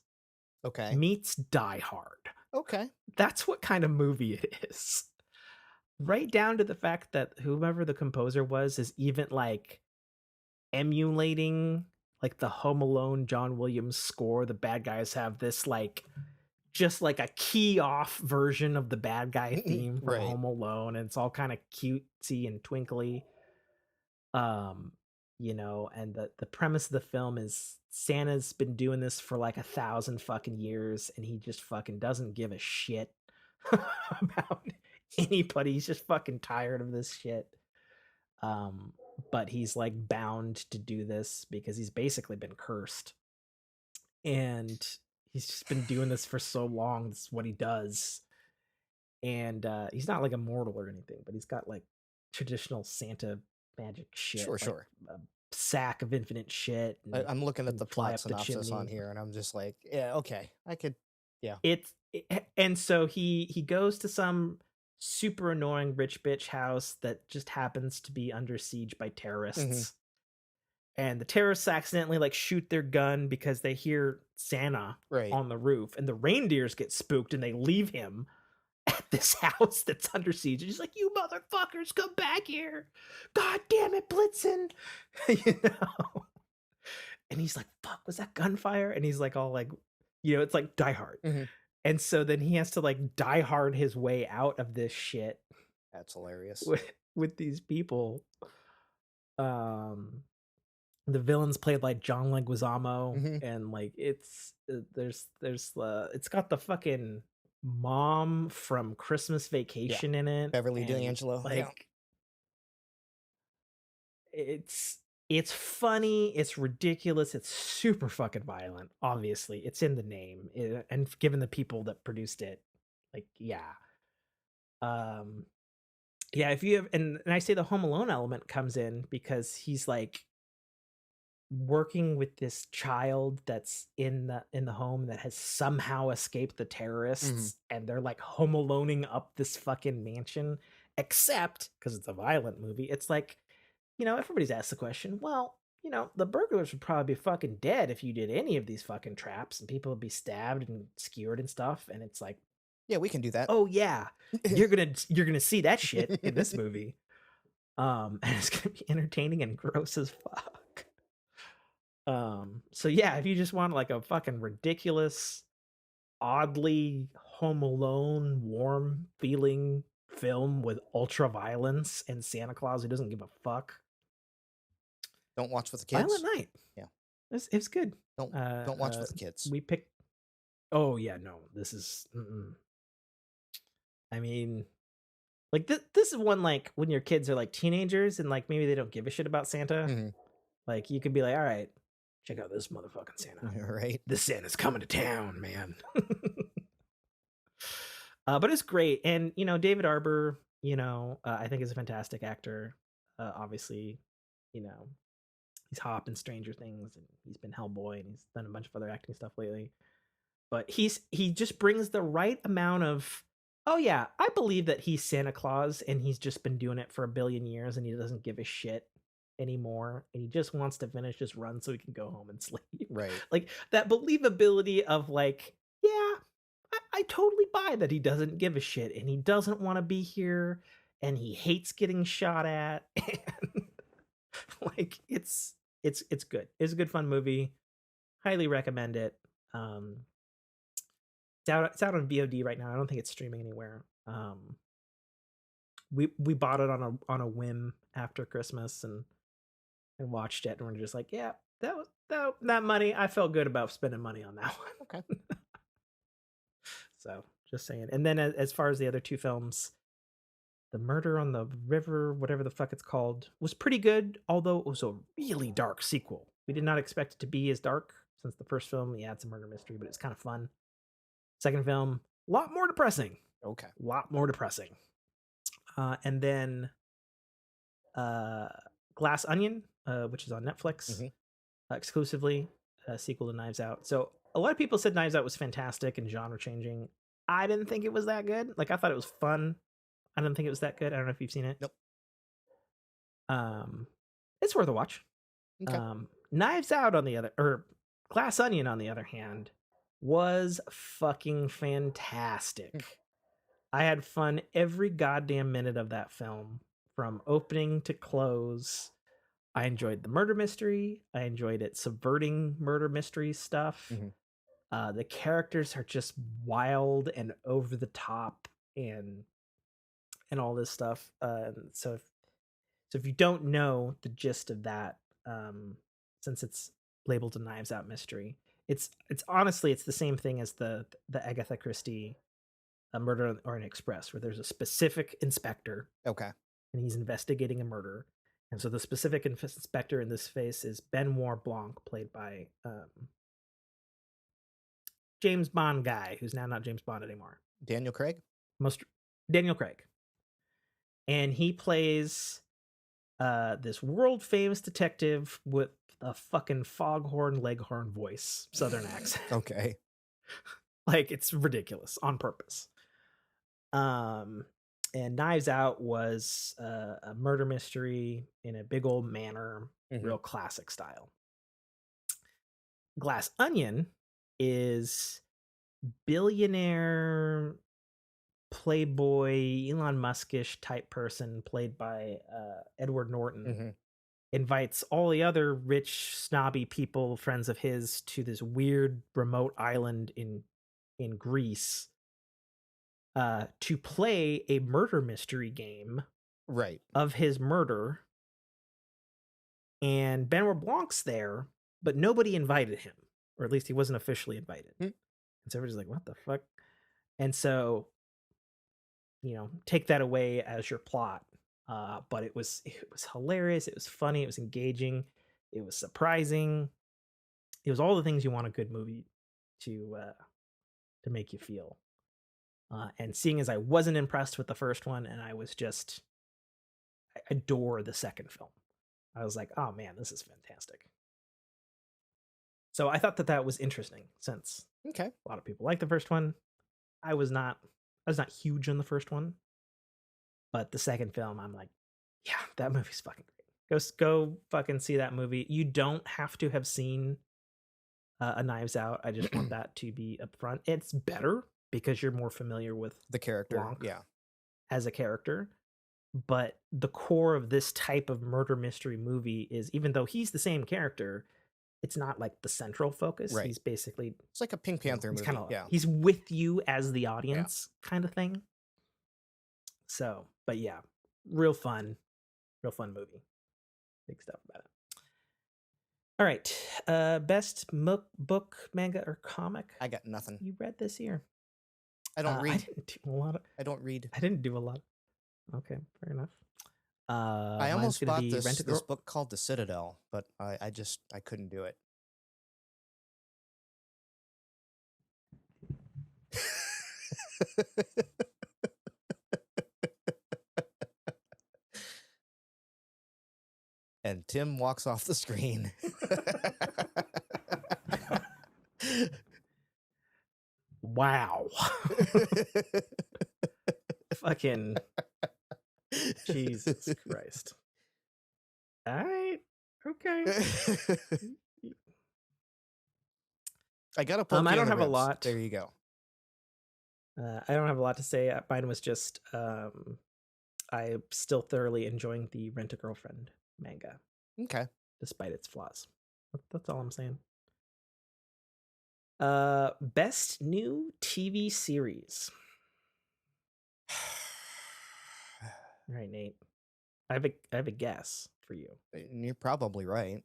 meets Die Hard. Okay. That's what kind of movie it is. Right down to the fact that whoever the composer was is even like emulating like the Home Alone John Williams score. The bad guys have this like just like a key off version of the bad guy theme from Home Alone, and it's all kind of cutesy and twinkly. You know, and the premise of the film is Santa's been doing this for like 1,000 fucking years, and he just fucking doesn't give a shit about anybody. He's just fucking tired of this shit. But he's like bound to do this because he's basically been cursed. And he's just been doing this for so long. This is what he does. And he's not like immortal or anything, but he's got like traditional Santa magic shit. Sure. A sack of infinite shit. I'm looking at the plot synopsis on here, and I'm just like, yeah, okay. I could, yeah. And so he goes to some super annoying rich bitch house that just happens to be under siege by terrorists. And the terrorists accidentally like shoot their gun because they hear Santa on the roof, and the reindeers get spooked and they leave him at this house that's under siege. And he's like, you motherfuckers, come back here. God damn it, Blitzen. You know? And he's like, fuck, was that gunfire? And he's like all like, you know, it's like Die Hard. And so then he has to like Die Hard his way out of this shit. That's hilarious. With these people. The villain's played like John Leguizamo, and like it's got the fucking mom from Christmas Yeah. Vacation in it, Beverly and D'Angelo. Yeah. like it's funny, it's ridiculous, it's super fucking violent. Obviously, it's in the name, and given the people that produced it, like um, yeah. If you have, and I say the Home Alone element comes in because he's like working with this child that's in the home that has somehow escaped the Mm-hmm. terrorists, and they're like home aloneing up this fucking mansion, except because it's a violent movie, it's like, everybody's asked the question, well, the burglars would probably be fucking dead if you did any of these fucking traps, and people would be stabbed and skewered and stuff, and it's like, Yeah, we can do that. oh yeah, you're gonna see that shit in this movie. And it's gonna be entertaining and gross as fuck. So yeah, if you just want like a fucking ridiculous, oddly Home Alone, warm feeling film with ultra violence and Santa Claus who doesn't give a fuck. Don't watch with the Violent kids. Night. Yeah. It's good. Don't watch with the kids. We picked. Oh yeah, no, this is. I mean, like this is one like when your kids are like teenagers and like maybe they don't give a shit about Santa. Mm-hmm. Like you could be like, all right, check out this motherfucking Santa. Right. This Santa's coming to town, man. But it's great, and David Arbor, I think is a fantastic actor. Obviously, you know he's Hop in Stranger Things, and he's been Hellboy, and he's done a bunch of other acting stuff lately. But he just brings the right amount of, oh yeah, I believe that he's Santa Claus, and he's just been doing it for a billion years, and he doesn't give a shit anymore, and he just wants to finish his run so he can go home and sleep. Right. Like that believability of like, yeah, I totally buy that he doesn't give a shit, and he doesn't want to be here, and he hates getting shot at, and like it's good. It's a good fun movie. Highly recommend it. It's out on VOD right now. I don't think it's streaming anywhere. We bought it on a whim after Christmas and watched it, and we're just like, yeah, that was that money. I felt good about spending money on that one. Okay. So just saying. And then as far as the other two films, The Murder on the River, whatever the fuck it's called, was pretty good, although it was a really dark sequel. We did not expect it to be as dark since the first film. Yeah, it's a murder mystery, but it's kind of fun. Second film, a lot more depressing. Okay. A lot more depressing. And then Glass Onion, which is on Netflix exclusively, sequel to Knives Out. So a lot of people said Knives Out was fantastic and genre changing. I didn't think it was that good. Like I thought it was fun. I didn't think it was that good. I don't know if you've seen it. Nope. It's worth a watch. Okay. Knives Out or Glass Onion on the other hand was fucking fantastic. I had fun every goddamn minute of that film, from opening to close. I enjoyed the murder mystery. I enjoyed it subverting murder mystery stuff. The characters are just wild and over the top and all this stuff. So if you don't know the gist of that, since it's labeled a Knives Out mystery, it's honestly it's the same thing as the Agatha Christie A Murder on the Orient Express, where there's a specific inspector. Okay. And he's investigating a murder. And so the specific inspector in this case is Benoit Blanc, played by James Bond guy, who's now not James Bond anymore. Daniel Craig? Daniel Craig. And he plays this world famous detective with a fucking foghorn leghorn voice, southern accent. Okay. Like it's ridiculous on purpose. And Knives Out was a murder mystery in a big old manor, real classic style. Glass Onion is billionaire playboy Elon Muskish type person played by Edward Norton. Invites all the other rich snobby people, friends of his, to this weird remote island in Greece to play a murder mystery game of his murder. And Benoit Blanc's there, but nobody invited him, or at least he wasn't officially invited. And so everybody's like, what the fuck? And so, take that away as your plot. But it was hilarious. It was funny. It was engaging. It was surprising. It was all the things you want a good movie to make you feel. And seeing as I wasn't impressed with the first one, and I adore the second film. I was like, oh man, this is fantastic. So I thought that was interesting, since a lot of people like the first one. I was not huge on the first one, but the second film, I'm like, yeah, that movie's fucking great. Go fucking see that movie. You don't have to have seen A Knives Out. I just want that to be upfront. It's better because you're more familiar with the character, Blanc as a character. But the core of this type of murder mystery movie is, even though he's the same character, it's not like the central focus. Right. He's basically, it's like a Pink Panther movie. He's with you as the audience kind of thing. So, but yeah, real fun movie. Big stuff about it. All right. Best book, manga, or comic? I got nothing. You read this year? I don't read. I didn't do a lot. I don't read. I didn't do a lot. Okay, fair enough. I almost bought this book called The Citadel, but I couldn't do it. And Tim walks off the screen. Wow. Fucking Jesus Christ. All right. Okay. I gotta poke I don't have ribs. A lot. There you go. I don't have a lot to say. Mine was just I'm still thoroughly enjoying the Rent-A-Girlfriend manga. Okay. Despite its flaws. That's all I'm saying. Best new TV series. All right, Nate. I have a guess for you. You're probably right.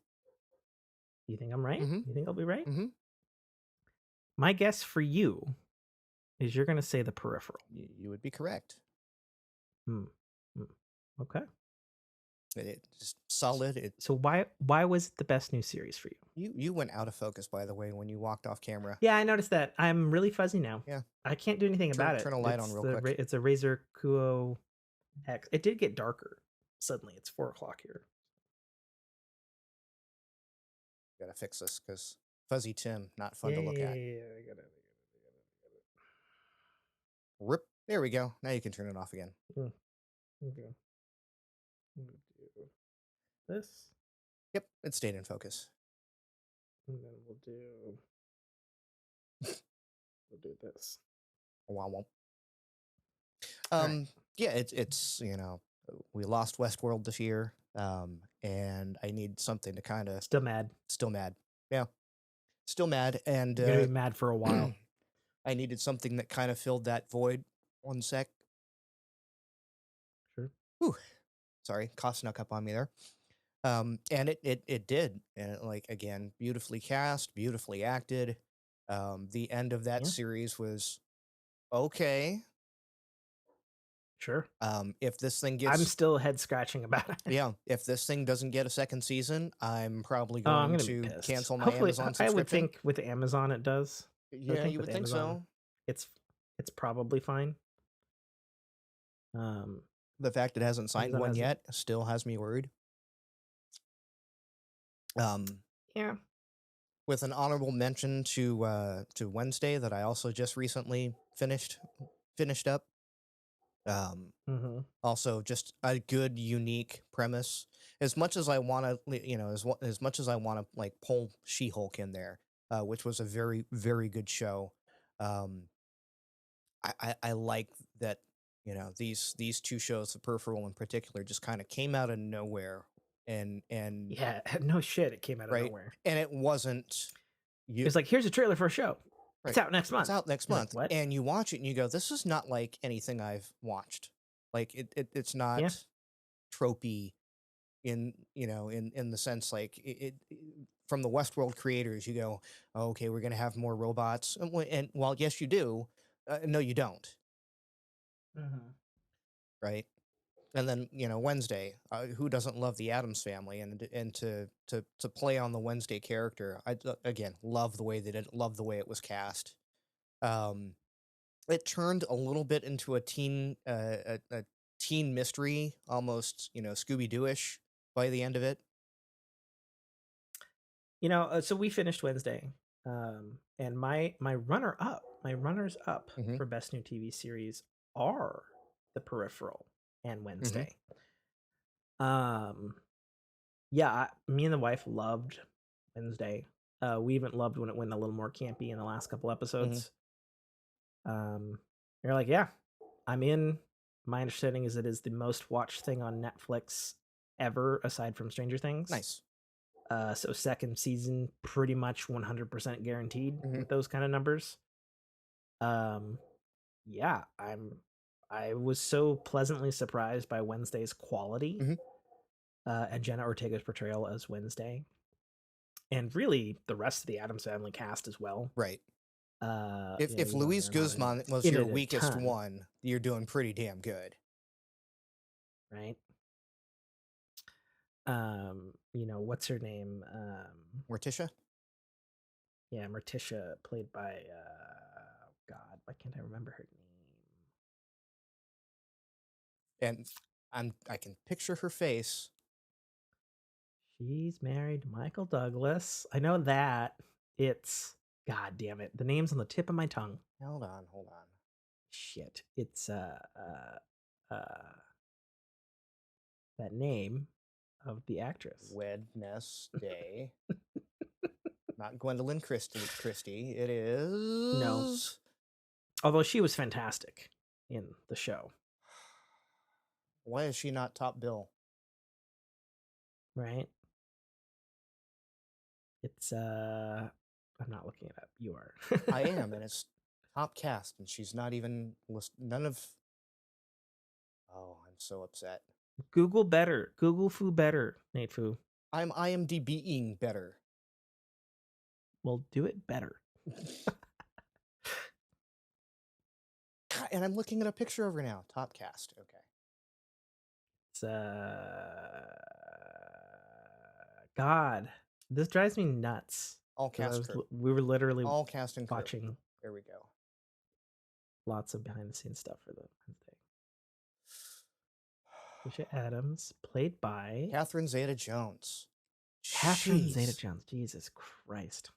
You think I'm right? Mm-hmm. You think I'll be right? Mm-hmm. My guess for you is you're going to say The Peripheral. You would be correct. Okay. It's solid. So why was it the best new series for you? You went out of focus, by the way, when you walked off camera. Yeah, I noticed that. I'm really fuzzy now. Yeah. I can't do anything about it. Turn a light on real quick. It's a Razer Kuo X. It did get darker suddenly. It's 4:00 here. Gotta fix this because fuzzy Tim, not fun to look at. Yeah, I got it. Rip. There we go. Now you can turn it off again. Okay. I'm gonna do this. Yep, it stayed in focus. And then we'll do this. Wow. Right. Yeah, it's we lost Westworld this year, and I need something to kind of Still mad. Yeah, still mad, and You're gonna be mad for a while. I needed something that kind of filled that void. One sec. Sure. Whew. Sorry, cough snuck up on me there. And it did, and like again, beautifully cast, beautifully acted. The end of that series was okay. Sure. If this thing gets, I'm still head scratching about it. Yeah, if this thing doesn't get a second season, I'm probably going to cancel my Amazon subscription. I would think with Amazon it does. Yeah, you would think so. It's probably fine. The fact it hasn't signed one yet still has me worried. Yeah. With an honorable mention to Wednesday that I also just recently finished up. Also just a good, unique premise. As much as I want to, as much as I want to like pull She-Hulk in there, which was a very, very good show. I like that, these two shows, The Peripheral in particular, just kind of came out of nowhere, and yeah, no shit, it came out of nowhere, and it wasn't. It's like, here's a trailer for a show. Right. It's out next month. It's out next month, like, and you watch it and you go, "This is not like anything I've watched. Like it's not tropey in the sense like it from the Westworld creators. You go, oh, okay, we're gonna have more robots, and while yes, you do, No, you don't. Mm-hmm. Right? And then Wednesday. Who doesn't love the Addams Family? And to play on the Wednesday character, again love the way they did. Love the way it was cast. Um, it turned a little bit into a teen mystery, almost Scooby-Doo-ish by the end of it. So we finished Wednesday, and my runners up Mm-hmm. for best new TV series are The Peripheral and Wednesday. Yeah, me and the wife loved Wednesday. We even loved when it went a little more campy in the last couple episodes. You're like, yeah, I'm in. My understanding is it is the most watched thing on Netflix ever, aside from Stranger Things. Nice. So second season, pretty much 100% guaranteed with those kind of numbers. Yeah, I was so pleasantly surprised by Wednesday's quality, and Jenna Ortega's portrayal as Wednesday, and really the rest of the Addams Family cast as well. Right. If though Luis they're not Guzman was in your it a weakest ton, one, you're doing pretty damn good. right? What's her name? Morticia? Yeah, Morticia, played by God, why can't I remember her And I can picture her face. name? She's married to Michael Douglas. I know that. It's God damn it. The name's on the tip of my tongue. Hold on. Shit. It's that name of the actress. Wednesday. Not Gwendolyn Christie. It is No. Although she was fantastic in the show. Why is she not top bill? Right? It's I'm not looking it up. You are. I am, and it's top cast, and she's not even none of. Oh, I'm so upset. Google better. Google Foo better, Nate Foo. I'm IMDbing better. Well, do it better. And I'm looking at a picture of her now. Top cast. Okay. It's God, this drives me nuts. All cast crew. We were literally all cast and crew. Watching. There we go. Lots of behind the scenes stuff for the Wednesday. Tisha Adams, played by Catherine Zeta-Jones. Catherine Zeta-Jones. Jesus Christ.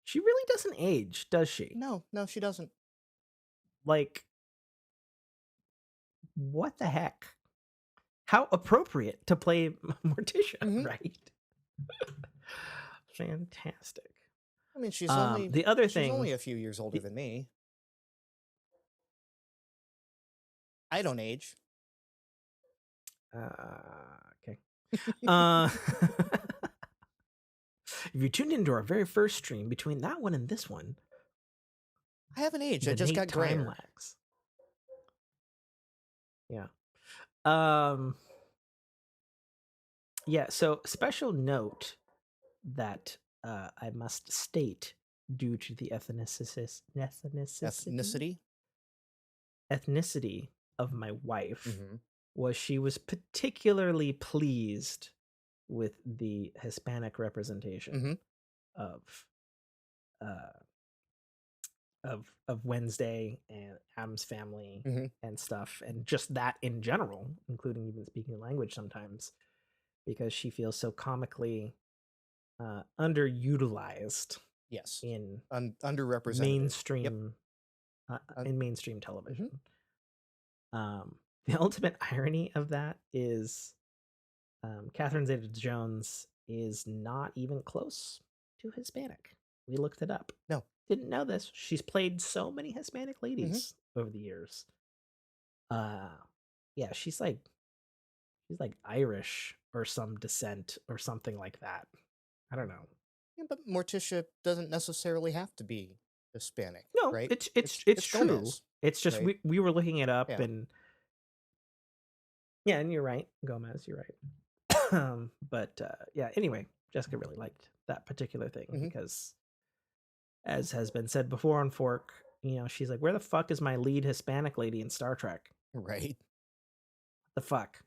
She really doesn't age, does she? No, she doesn't. Like, what the heck? How appropriate to play Morticia, right? Fantastic. I mean, she's only the other thing. She's only a few years older than me. I don't age. Okay. If you tuned into our very first stream, between that one and this one, I haven't aged. I just got time lags. Yeah. Yeah. So special note that I must state, due to the ethnicity of my wife, was she was particularly pleased with the Hispanic representation of Wednesday and Addams Family and stuff, and just that in general, including even speaking the language sometimes, because she feels so comically underutilized. Yes, in underrepresented mainstream in mainstream television. The ultimate irony of that is Catherine Zeta-Jones is not even close to Hispanic. We looked it up. No. Didn't know this. She's played so many Hispanic ladies over the years. Yeah, she's like Irish or some descent or something like that. I don't know. Yeah, but Morticia doesn't necessarily have to be Hispanic. No, right? It's true. Gomez, it's just right? we were looking it up and yeah, and you're right, Gomez. You're right. But yeah. Anyway, Jessica really liked that particular thing because as has been said before on Fork, she's like, where the fuck is my lead Hispanic lady in Star Trek? Right. The fuck?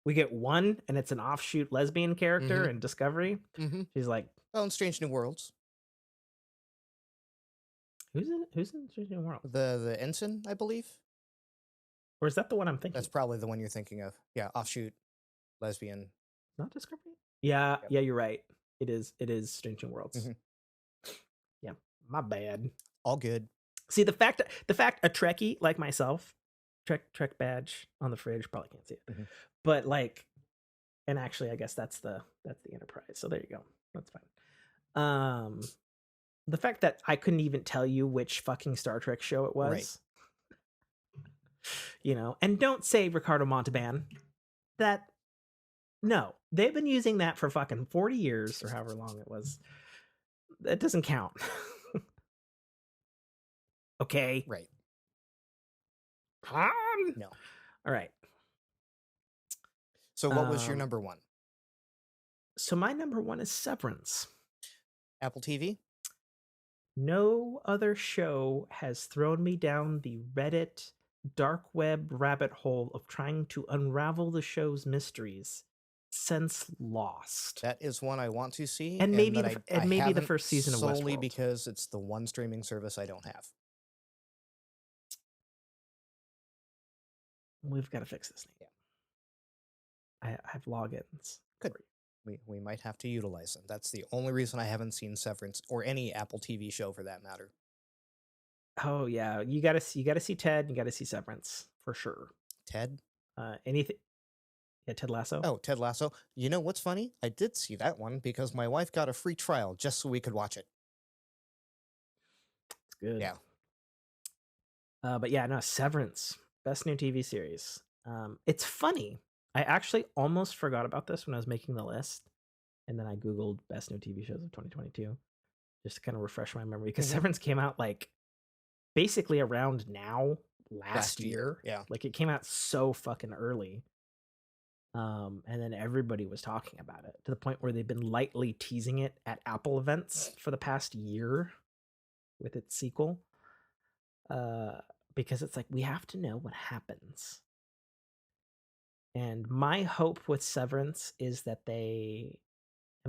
We get one, and it's an offshoot lesbian character Mm-hmm. in Discovery. Mm-hmm. She's like, well, in Strange New Worlds. Who's in Strange New Worlds? The ensign, I believe. Or is that the one I'm thinking? That's probably the one you're thinking of. Yeah, offshoot lesbian. Not Discovery? Yeah, Yep. yeah, you're right. It is Strange New Worlds. Mm-hmm. Yeah, my bad. All good. See, the fact a Trekkie like myself, Trek badge on the fridge, probably can't see it. Mm-hmm. But like, and actually I guess that's the Enterprise. So there you go. That's fine. The fact that I couldn't even tell you which fucking Star Trek show it was. Right. And don't say Ricardo Montalban. No, they've been using that for fucking 40 years or however long it was. That doesn't count. Okay. Right. No. All right. So what was your number one? So my number one is Severance. Apple TV? No other show has thrown me down the Reddit dark web rabbit hole of trying to unravel the show's mysteries since Lost. That is one I want to see, and maybe the first season of Westworld. Solely because it's the one streaming service I don't have. We've got to fix this. Yeah, I have logins. Good. We might have to utilize them. That's the only reason I haven't seen Severance or any Apple TV show for that matter. Oh yeah, you gotta see Ted. You gotta see Severance for sure. Ted? Anything? Yeah, Ted Lasso. Oh, Ted Lasso. You know what's funny? I did see that one because my wife got a free trial just so we could watch it. It's good. Yeah. But yeah, no, Severance, best new TV series. It's funny. I actually almost forgot about this when I was making the list, and then I googled best new TV shows of 2022 just to kind of refresh my memory because Severance came out like basically around now last year. Yeah, like it came out so fucking early. And then everybody was talking about it to the point where they've been lightly teasing it at Apple events for the past year with its sequel. Because it's like, we have to know what happens. And my hope with Severance is that and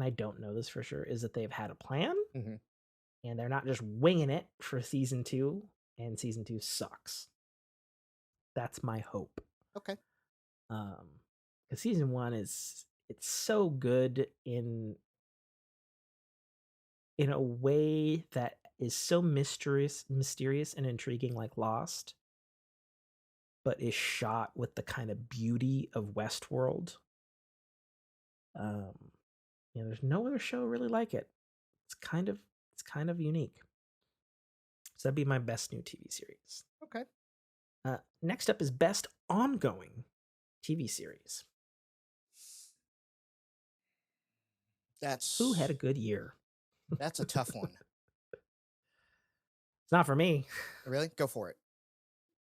I don't know this for sure, is that they've had a plan and they're not just winging it for season 2, and season 2 sucks. That's my hope. Okay. Because season 1 it's so good in a way that is so mysterious and intriguing, like Lost, but is shot with the kind of beauty of Westworld. There's no other show really like it. It's kind of unique. So that'd be my best new TV series. Okay. Next up is best ongoing TV series. Who had a good year? That's a tough one. It's not for me. Really? Go for it.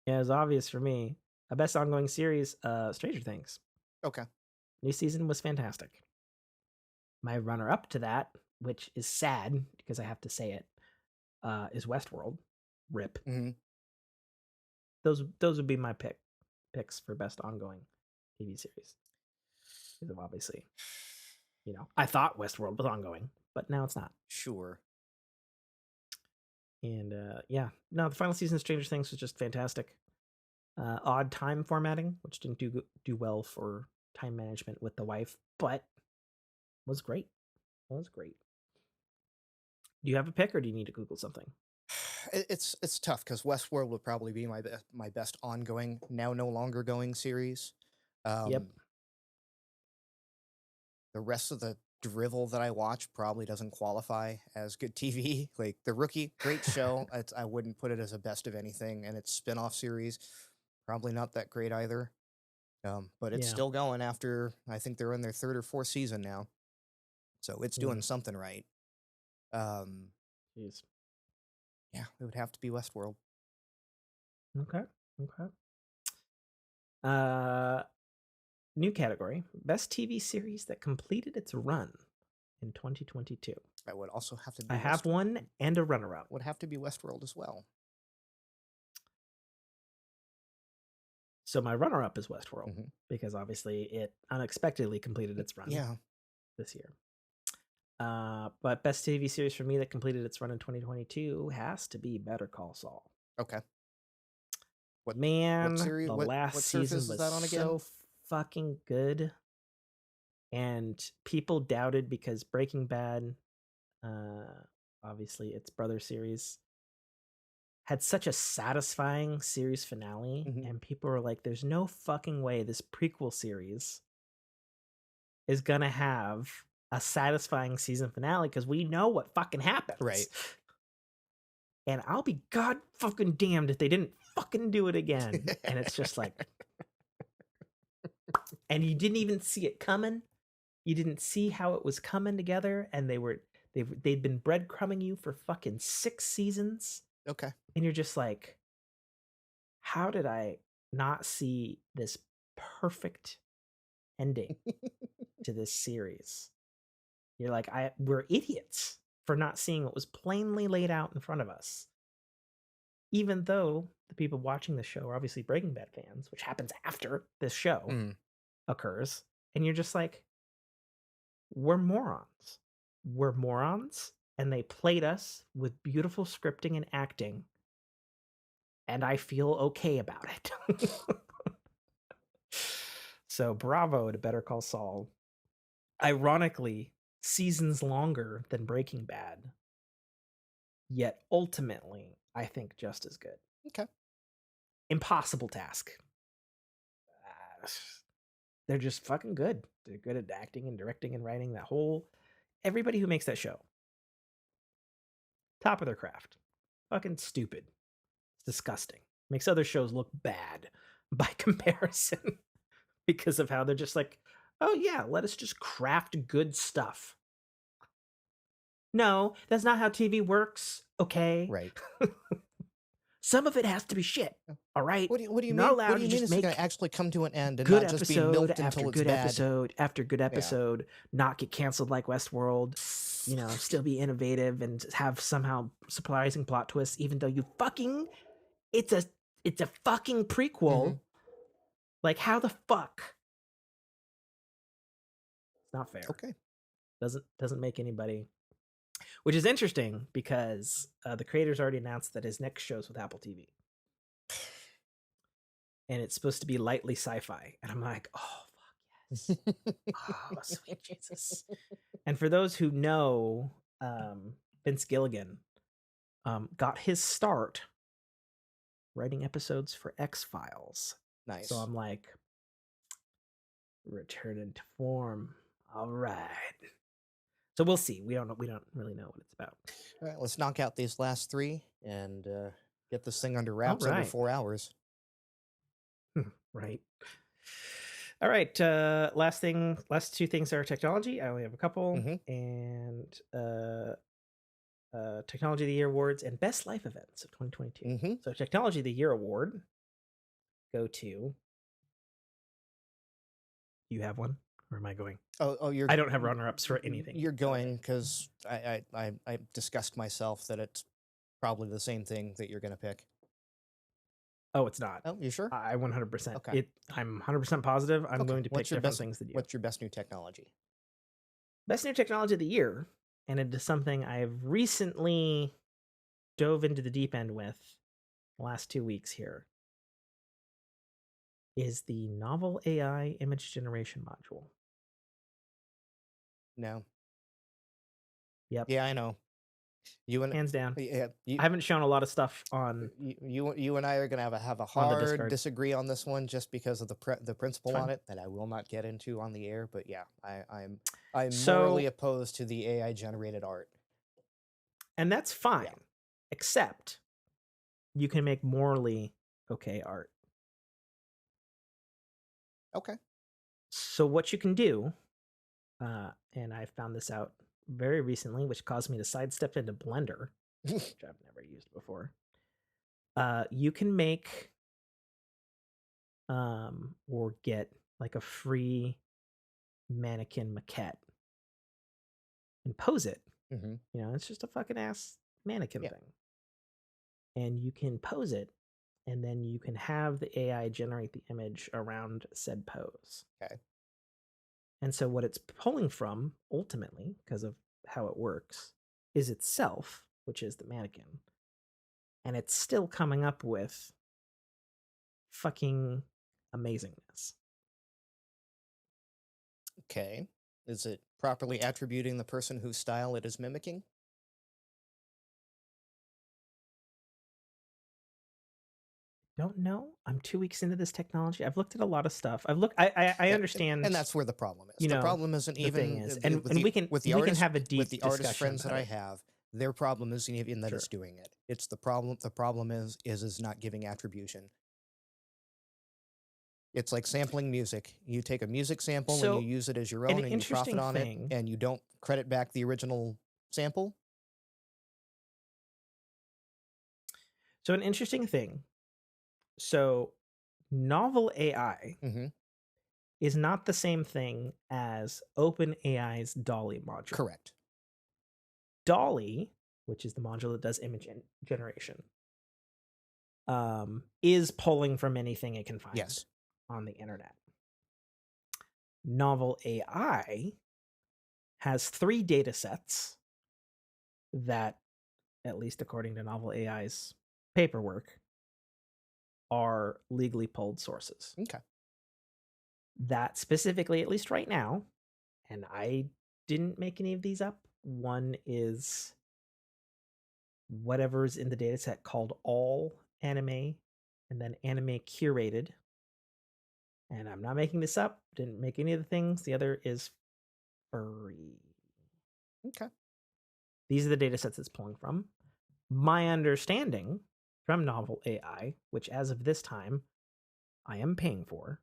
Yeah, it's obvious for me. A best ongoing series, Stranger Things. Okay. New season was fantastic. My runner-up to that, which is sad because I have to say it, is Westworld. RIP. Mm-hmm. Those would be my picks for best ongoing TV series. Because of obviously, I thought Westworld was ongoing, but now it's not. Sure. And the final season of Stranger Things was just fantastic. Odd time formatting, which didn't do well for time management with the wife, but was great. Do you have a pick, or do you need to Google something? It's tough because Westworld would probably be my best ongoing, now no longer going series. Yep. The rest of the drivel that I watch probably doesn't qualify as good TV. Like The Rookie, great show. I wouldn't put it as a best of anything, and its spin-off series, probably not that great either. But it's still going after, I think they're in their 3rd or 4th season now. So it's doing something right. Jeez. Yeah, it would have to be Westworld. Okay. New category: best TV series that completed its run in 2022. That would also have to be I have one and a runner-up. Would have to be Westworld as well. So my runner-up is Westworld, because obviously it unexpectedly completed its run this year. But best TV series for me that completed its run in 2022 has to be Better Call Saul. Okay. What the last season was so fucking good. And people doubted because Breaking Bad, obviously its brother series, had such a satisfying series finale, and people were like, there's no fucking way this prequel series is gonna have a satisfying season finale because we know what fucking happens. Right. And I'll be god fucking damned if they didn't fucking do it again. And it's just like, and you didn't even see it coming. You didn't see how it was coming together, and they'd been breadcrumbing you for fucking 6 seasons. Okay. And you're just like, how did I not see this perfect ending to this series? You're like, we're idiots for not seeing what was plainly laid out in front of us. Even though the people watching the show are obviously Breaking Bad fans, which happens after this show occurs. And you're just like, we're morons. We're morons. And they played us with beautiful scripting and acting. And I feel okay about it. So bravo to Better Call Saul. Ironically, seasons longer than Breaking Bad. Yet ultimately, I think just as good. Okay. Impossible task. They're just fucking good. They're good at acting and directing and writing. Everybody who makes that show, top of their craft. Fucking stupid. It's disgusting. Makes other shows look bad by comparison because of how they're just like, oh yeah, let us just craft good stuff. No, that's not how TV works. Okay. Right. Some of it has to be shit. All right. What do you mean? Not What do you mean it's going to actually come to an end and not just be milked until it's bad? Episode after good episode, not get canceled like Westworld. You know, still be innovative and have somehow surprising plot twists, even though it's a fucking prequel. Like, how the fuck? It's not fair. Okay. Doesn't make anybody. Which is interesting because the creator's already announced that his next show's with Apple TV. And it's supposed to be lightly sci-fi. And I'm like, oh, fuck yes. Oh, sweet Jesus. And for those who know, Vince Gilligan got his start writing episodes for X-Files. Nice. So I'm like, returning to form. All right. So we'll see. We don't really know what it's about. All right, let's knock out these last 3 and get this thing under wraps under 4 hours. Right. All right. Last 2 things are technology. I only have a couple. And Technology of the Year awards and Best Life Events of 2022. So Technology of the Year award go to. You have one? Or am I going? I don't have runner-ups for anything. You're going because I discussed myself that it's probably the same thing that you're going to pick. Oh, it's not. Oh, you sure? I 100%. Okay. I'm 100% positive. I'm going to pick different things than you. What's your best new technology? Best new technology of the year, and it is something I've recently dove into the deep end with the last 2 weeks here, is the novel AI image generation module. No. Yep. Yeah, I know. Hands down. Yeah, I haven't shown a lot of stuff on. You and I are gonna have a hard disagree on this one just because of the principle on it that I will not get into on the air. But yeah, I'm morally opposed to the AI generated art, and that's fine, except you can make morally okay art. Okay. So what you can do, and I found this out very recently, which caused me to sidestep into Blender, which I've never used before. You can make or get like a free mannequin maquette and pose it You know, it's just a fucking ass mannequin Yeah. thing. And you can pose it, and then you can have the AI generate the image around said pose. Okay. And so what it's pulling from, ultimately, because of how it works, is itself, which is the mannequin. And it's still coming up with fucking amazingness. Okay. Is it properly attributing the person whose style it is mimicking? Don't know. I'm 2 weeks into this technology. I've looked at a lot of stuff. I Yeah, understand, and that's where the problem is. you The know, problem isn't the thing even is, with and we can have a with deep the artist discussion friends that about I it. have. Their problem isn't even that Sure. it's doing it. It's the problem. The problem is not giving attribution. It's like sampling music. You take a music sample and you So use it as your an own and you profit interesting on it, thing. and you don't credit back the original sample. So an interesting thing. So novel AI Mm-hmm. is not the same thing as OpenAI's Dolly module. Correct. Dolly, which is the module that does image generation, is pulling from anything it can find Yes. on the internet. Novel AI has 3 data sets that, at least according to Novel AI's paperwork, are legally pulled sources. Okay. That specifically, at least right now, and I didn't make any of these up. One is whatever's in the data set called all anime, and then anime curated. And I'm not making this up, didn't make any of the things. The other is furry. Okay. These are the data sets it's pulling from. My understanding from Novel AI, which as of this time I am paying for,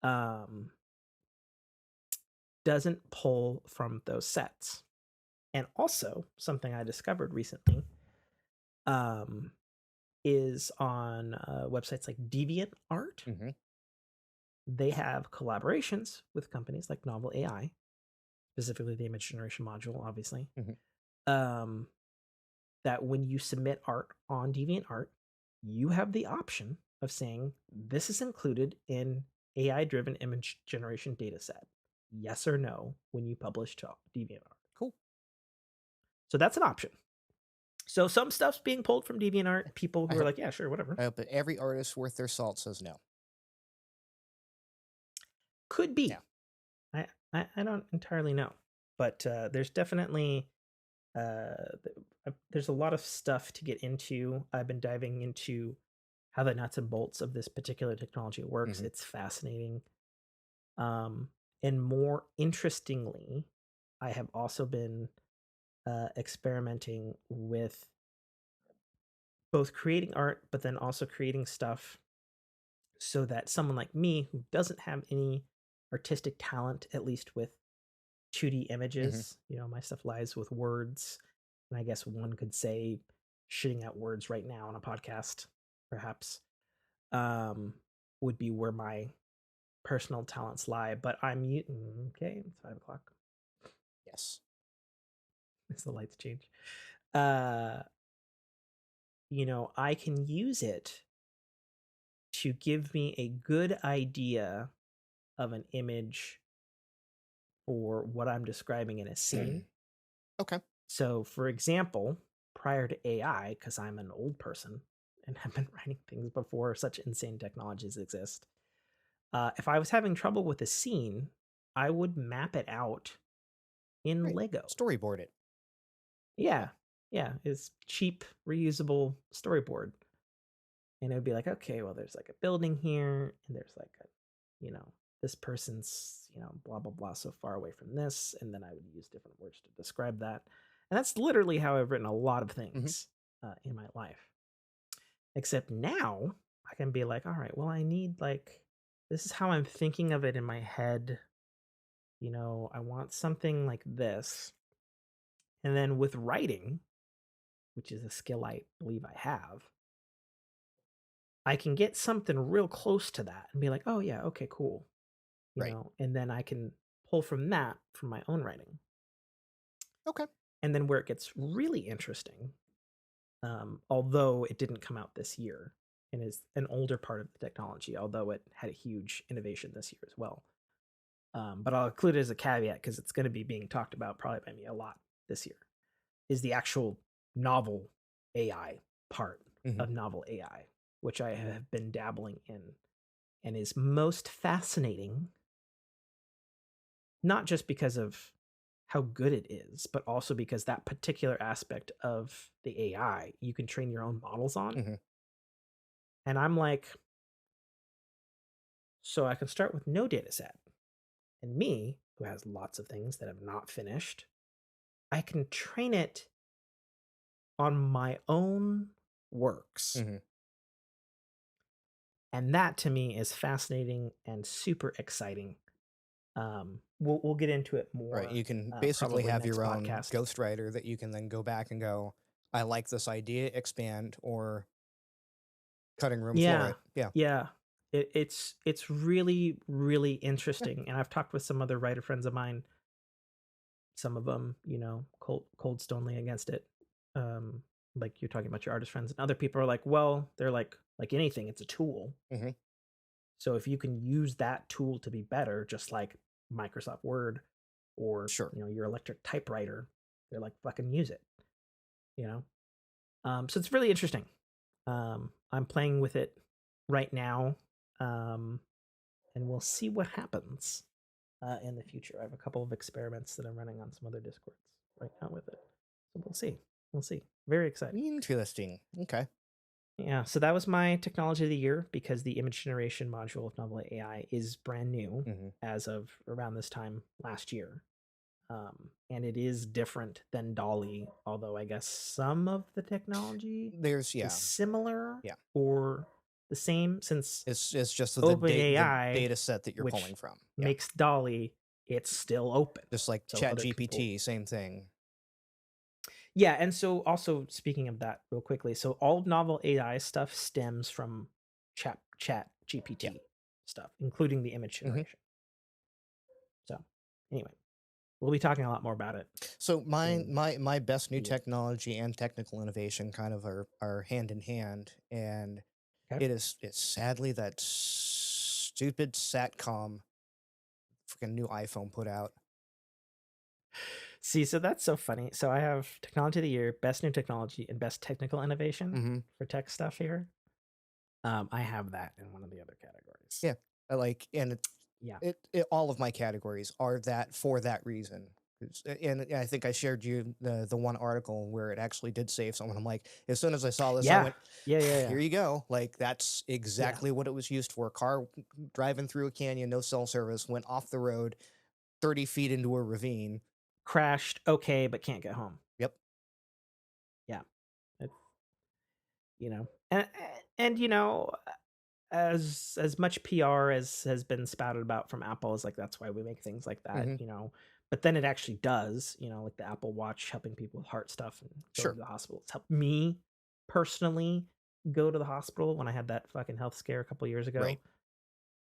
um, doesn't pull from those sets. And also, something I discovered recently um, is on websites like DeviantArt. They have collaborations with companies like Novel AI, specifically the image generation module, obviously. Um, that when you submit art on DeviantArt, you have the option of saying, this is included in AI driven image generation dataset. Yes or no when you publish to DeviantArt. Cool. So that's an option. So some stuff's being pulled from DeviantArt. People who are like, yeah, sure, whatever. I hope that every artist worth their salt says no. Could be. Yeah. I don't entirely know. But there's definitely there's a lot of stuff to get into. I've been diving into how the nuts and bolts of this particular technology works. It's fascinating. And more interestingly, I have also been experimenting with both creating art, but then also creating stuff so that someone like me who doesn't have any artistic talent, at least with 2D images, you know, my stuff lies with words. And I guess one could say shitting out words right now on a podcast, perhaps, would be where my personal talents lie. But I'm okay, it's 5 o'clock. Yes. As the lights change. Uh you know, I can use it to give me a good idea of an image for what I'm describing in a scene. Okay. So, for example, prior to AI, because I'm an old person and have been writing things before such insane technologies exist, if I was having trouble with a scene, I would map it out in Right. Lego. Storyboard it. Yeah. Yeah. It's cheap, reusable storyboard. And it would be like, okay, well, there's like a building here, and there's like a, you know, this person's, you know, blah, blah, blah, so far away from this. And then I would use different words to describe that. And that's literally how I've written a lot of things in my life. Except now I can be like, all right, well, I need like, this is how I'm thinking of it in my head. You know, I want something like this. And then with writing, which is a skill I believe I have, I can get something real close to that and be like, oh, yeah, okay, cool. You Right. know, and then I can pull from that from my own writing. Okay. And then where it gets really interesting, although it didn't come out this year and is an older part of the technology, although it had a huge innovation this year as well. But I'll include it as a caveat because it's going to be being talked about probably by me a lot this year, is the actual novel AI part of novel AI, which I have been dabbling in and is most fascinating, not just because of how good it is, but also because that particular aspect of the AI you can train your own models on. And I'm like, so I can start with no data set. And me, who has lots of things that have not finished, I can train it on my own works. And that to me is fascinating and super exciting. We'll get into it more. Right. You can basically have your own ghostwriter that you can then go back and go, I like this idea, expand, or cutting room floor it. Yeah. Yeah. It's really, really interesting. And I've talked with some other writer friends of mine, some of them, cold stonely against it. Like you're talking about your artist friends, and other people are like, well, they're like anything, it's a tool. So if you can use that tool to be better, just like Microsoft Word or your electric typewriter, they're like, fucking use it. So it's really interesting. I'm playing with it right now, and we'll see what happens in the future. I have a couple of experiments that I'm running on some other Discords right now with it. So we'll see. We'll see. Very exciting. Interesting. Okay. Yeah, so that was my technology of the year because the image generation module of Novel AI is brand new as of around this time last year. And it is different than Dolly, although I guess some of the technology is similar or the same, since it's just the OpenAI, the data set that you're pulling from makes Dolly, it's still open. Just like so ChatGPT, same thing. Yeah, and so also speaking of that real quickly, so all novel AI stuff stems from chat GPT stuff, including the image generation. So anyway, we'll be talking a lot more about it. So my best new technology and technical innovation kind of are hand in hand, and it's sadly that stupid Satcom freaking new iPhone put out. See, so that's so funny. So I have technology of the year, best new technology, and best technical innovation for tech stuff here. I have that in one of the other categories. Yeah, and all of my categories are that for that reason. And I think I shared you the one article where it actually did save someone. I'm like, as soon as I saw this, I went, here you go. Like, that's exactly what it was used for. Car driving through a canyon, no cell service, went off the road 30 feet into a ravine. Crashed, okay, but can't get home. Yep. Yeah. And as much PR as has been spouted about from Apple is like, that's why we make things like that, but then it actually does, like the Apple Watch helping people with heart stuff and go to the hospital. It's helped me personally go to the hospital when I had that fucking health scare a couple years ago,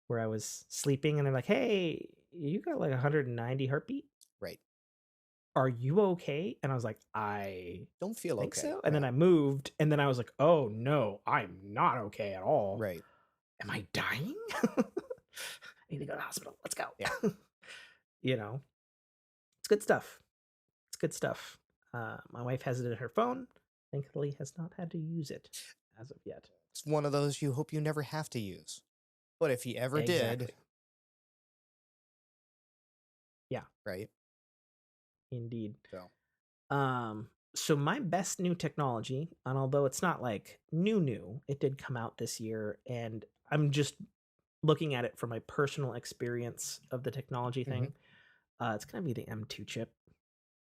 where I was sleeping and they're like, hey, you got like 190 heartbeat. Right. Are you okay? And I was like, I don't feel think okay. So. And then I moved, and then I was like, oh no, I'm not okay at all. Right. Am I dying? I need to go to the hospital. Let's go. Yeah. It's good stuff. It's good stuff. My wife has it in her phone. Thankfully, has not had to use it as of yet. It's one of those you hope you never have to use. But if you ever did. Yeah. Right. Indeed. So my best new technology, and although it's not like new, it did come out this year, and I'm just looking at it from my personal experience of the technology thing. It's gonna be the M2 chip.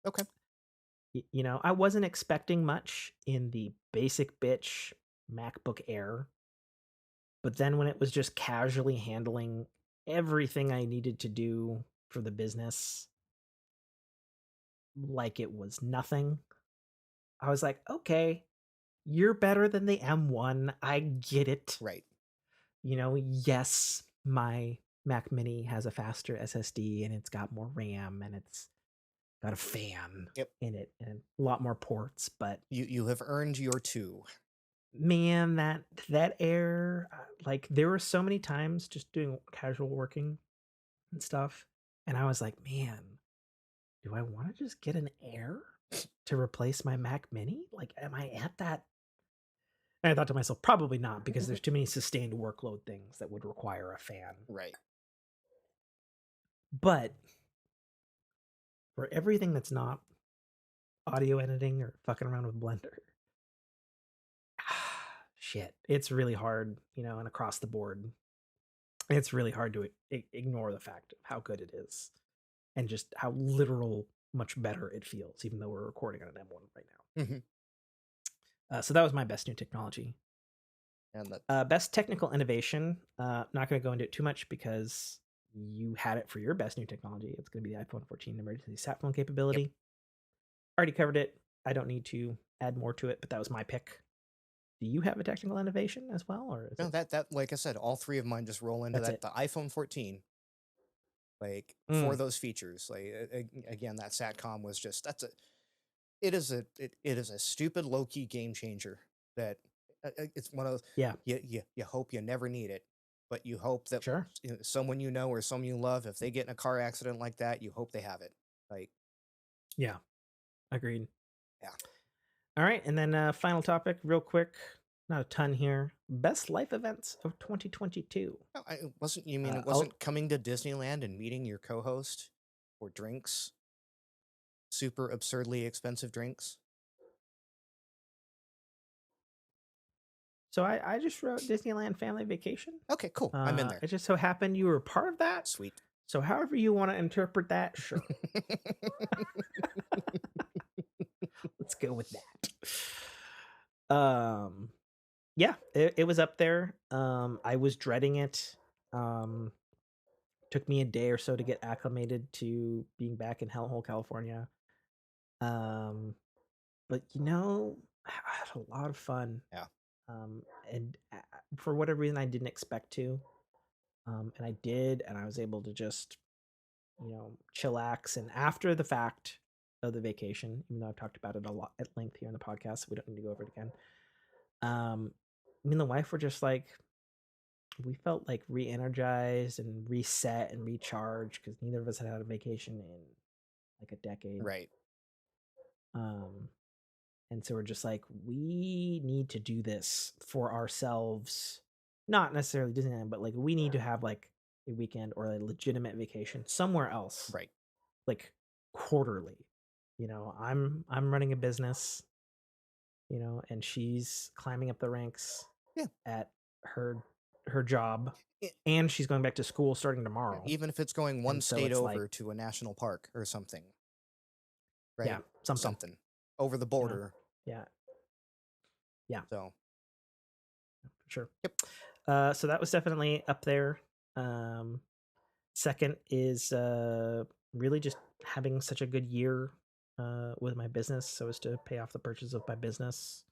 Okay. I wasn't expecting much in the basic bitch MacBook Air, but then when it was just casually handling everything I needed to do for the business, like it was nothing, I was like, okay, you're better than the M1. I get it. Right. Yes, my Mac Mini has a faster SSD and it's got more RAM and it's got a fan Yep. in it and a lot more ports. But you have earned your 2. man, that air, like there were so many times just doing casual working and stuff, and I was like, man, do I want to just get an Air to replace my Mac Mini? Like, am I at that? And I thought to myself, probably not, because there's too many sustained workload things that would require a fan. Right. But for everything that's not audio editing or fucking around with Blender, shit, it's really hard, and across the board, it's really hard to ignore the fact of how good it is and just how literal much better it feels, even though we're recording on an M1 right now. Mm-hmm. So that was my best new technology. And best technical innovation. Not going to go into it too much because you had it for your best new technology. It's going to be the iPhone 14 emergency sat phone capability. Yep. Already covered it. I don't need to add more to it, but that was my pick. Do you have a technical innovation as well, or no, that like I said, all 3 of mine just roll into that. The iPhone 14, like for those features, like again, that Satcom was just it is a stupid low key game changer. That it's one of those. Yeah. You hope you never need it, but you hope that Sure. someone you know or someone you love, if they get in a car accident like that, you hope they have it. Like, yeah, agreed. Yeah. All right, and then final topic, real quick. Not a ton here. Best life events of 2022. No, it wasn't. You mean it wasn't coming to Disneyland and meeting your co-host for drinks? Super absurdly expensive drinks. So I just wrote Disneyland Family Vacation. Okay, cool. I'm in there. It just so happened you were part of that. Sweet. So however you want to interpret that, sure. Let's go with that. Yeah, it was up there. I was dreading it. Took me a day or so to get acclimated to being back in Hellhole, California. But I had a lot of fun. Yeah. And for whatever reason, I didn't expect to. And I did, and I was able to just, chillax. And after the fact of the vacation, even though I've talked about it a lot at length here in the podcast, so we don't need to go over it again. Me and the wife were just like, we felt like re-energized and reset and recharged because neither of us had a vacation in like a decade. Right. And so we're just like, we need to do this for ourselves, not necessarily Disneyland, but like we need to have like a weekend or a legitimate vacation somewhere else, right? Like quarterly. I'm running a business, and she's climbing up the ranks. Yeah. At her job, and she's going back to school starting tomorrow. Even if it's going one state over to a national park or something, right? Yeah, something over the border. Yeah. So, for sure. Yep. So that was definitely up there. Second is really just having such a good year with my business, so as to pay off the purchase of my business.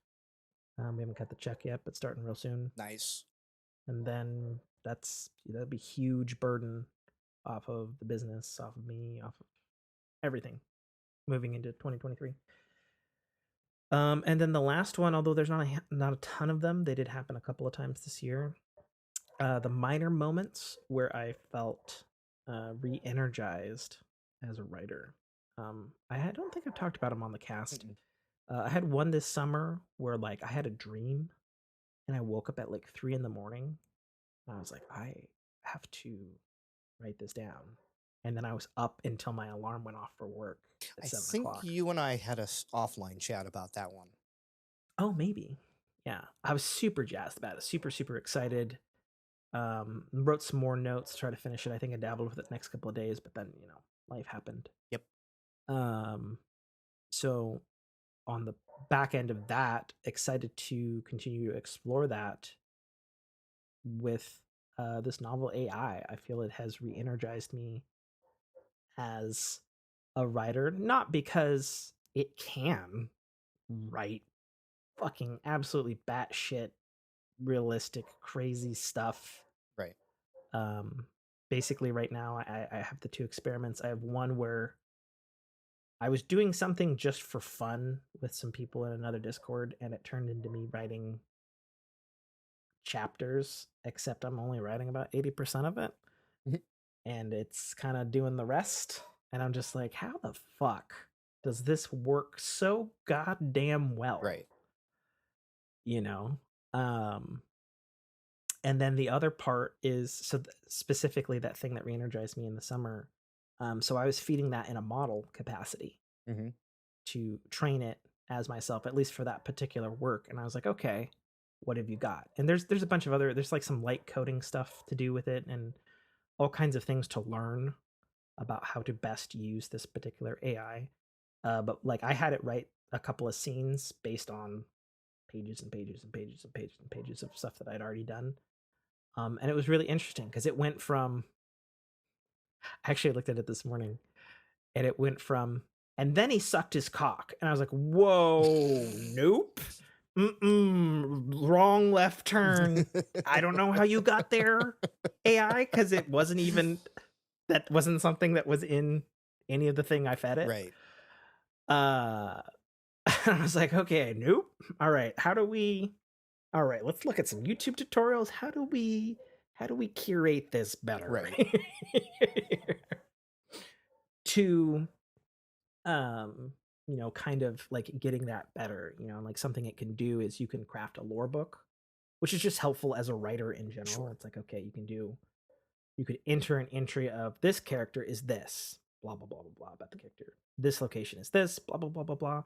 We haven't cut the check yet, but starting real soon. Nice. And then that'd be huge burden off of the business, off of me, off of everything moving into 2023. And then the last one, although there's not a ton of them, they did happen a couple of times this year. The minor moments where I felt re-energized as a writer. I don't think I've talked about them on the cast. I had one this summer where like I had a dream and I woke up at like 3 a.m. and I was like, I have to write this down. And then I was up until my alarm went off for work at 7 o'clock. I think you and I had a offline chat about that one. Oh, maybe. Yeah. I was super jazzed about it. Super, super excited. Wrote some more notes to try to finish it. I think I dabbled with it the next couple of days, but then, life happened. Yep. So on the back end of that, excited to continue to explore that with this novel AI. I feel it has re-energized me as a writer, not because it can write fucking absolutely batshit realistic crazy stuff. Right. Basically right now I have the 2 experiments. I have one where I was doing something just for fun with some people in another Discord, and it turned into me writing chapters, except I'm only writing about 80% of it. And it's kind of doing the rest. And I'm just like, how the fuck does this work so goddamn well? Right. You know? And then the other part is specifically that thing that re-energized me in the summer. So I was feeding that in a model capacity to train it as myself, at least for that particular work. And I was like, okay, what have you got? And there's a bunch of other, there's like some light coding stuff to do with it and all kinds of things to learn about how to best use this particular AI. But like I had it write a couple of scenes based on pages and pages and pages and pages and pages of stuff that I'd already done. And it was really interesting because it went from, I actually looked at it this morning, and it went from, and then he sucked his cock. And I was like, whoa, nope. Wrong left turn. I don't know how you got there, AI, because it wasn't even, that wasn't something that was in any of the thing I fed it. Right. I was like, okay, nope. All right, all right, let's look at some YouTube tutorials. How do we curate this better? Right. To kind of like getting that better, like something it can do is you can craft a lore book, which is just helpful as a writer in general. Sure. It's like, okay, you could enter an entry of this character is this, blah, blah, blah, blah, blah about the character. This location is this, blah, blah, blah, blah, blah.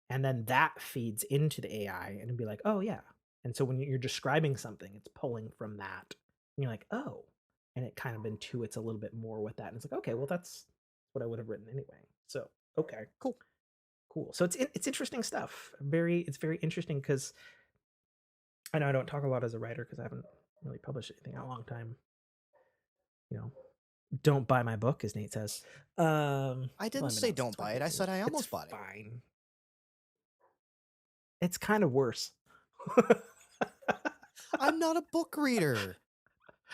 And then that feeds into the AI and it'd be like, oh yeah. And so when you're describing something, it's pulling from that. And you're like, oh. And it kind of intuits a little bit more with that. And it's like, okay, well, that's what I would have written anyway. So, okay, cool. So it's interesting stuff. It's very interesting because I know I don't talk a lot as a writer because I haven't really published anything in a long time. Don't buy my book, as Nate says. I didn't say don't buy it. I said I almost bought it. Fine. It's kind of worse. I'm not a book reader.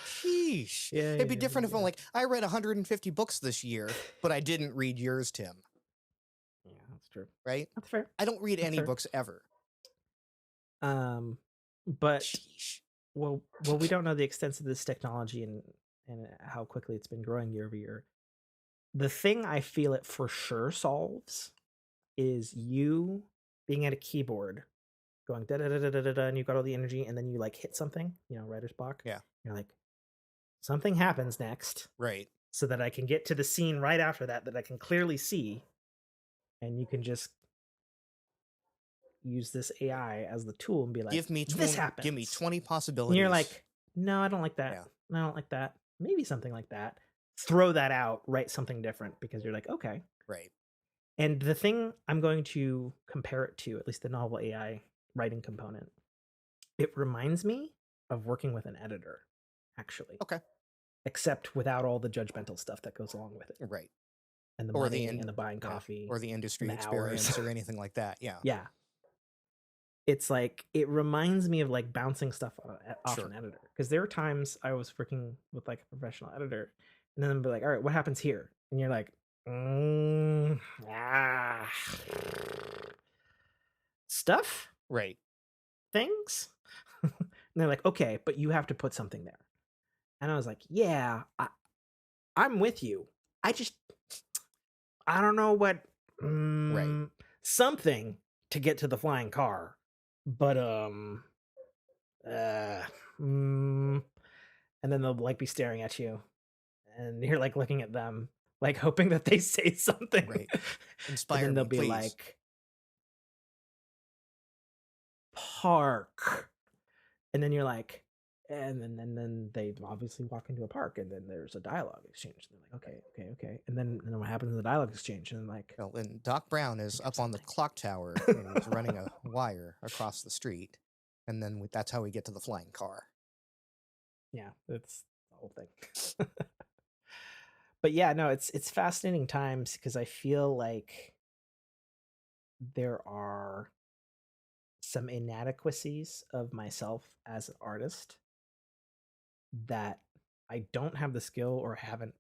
Sheesh. Yeah, it'd be different if I'm like, I read 150 books this year, but I didn't read yours, Tim. Yeah, that's true. Right? That's fair. I don't read any books ever. But sheesh. Well, we don't know the extent of this technology and how quickly it's been growing year over year. The thing I feel it for sure solves is you being at a keyboard going da da da da da da, and you got all the energy, and then you like hit something, writer's block. Yeah. You're like, something happens next. Right. So that I can get to the scene right after that I can clearly see. And you can just use this AI as the tool and be like, this happens. Give me 20 possibilities. And you're like, no, I don't like that. Yeah. No, I don't like that. Maybe something like that. Throw that out, write something different because you're like, okay. Right. And the thing I'm going to compare it to, at least the novel AI writing component, it reminds me of working with an editor, actually. Okay. Except without all the judgmental stuff that goes along with it. Right. And the money and the buying coffee. Or the industry experience or anything like that. Yeah. Yeah. It's like, it reminds me of like bouncing stuff off an editor. Because there are times I was working with like a professional editor and then I'd be like, all right, what happens here? And you're like, stuff? Right. Things? And they're like, okay, but you have to put something there. And I was like, yeah, I'm with you. I don't know what, right. Something to get to the flying car. But, and then they'll like be staring at you and you're like looking at them, like hoping that they say something. Right. Inspire and then they'll me, be please. like, park. And then you're like, and then they obviously walk into a park and then there's a dialogue exchange. And they're like, okay. And then what happens in the dialogue exchange? And like, well, and Doc Brown is up on the clock tower and he's running a wire across the street. And then that's how we get to the flying car. Yeah, that's the whole thing. But yeah, no, it's fascinating times because I feel like there are some inadequacies of myself as an artist that I don't have the skill or haven't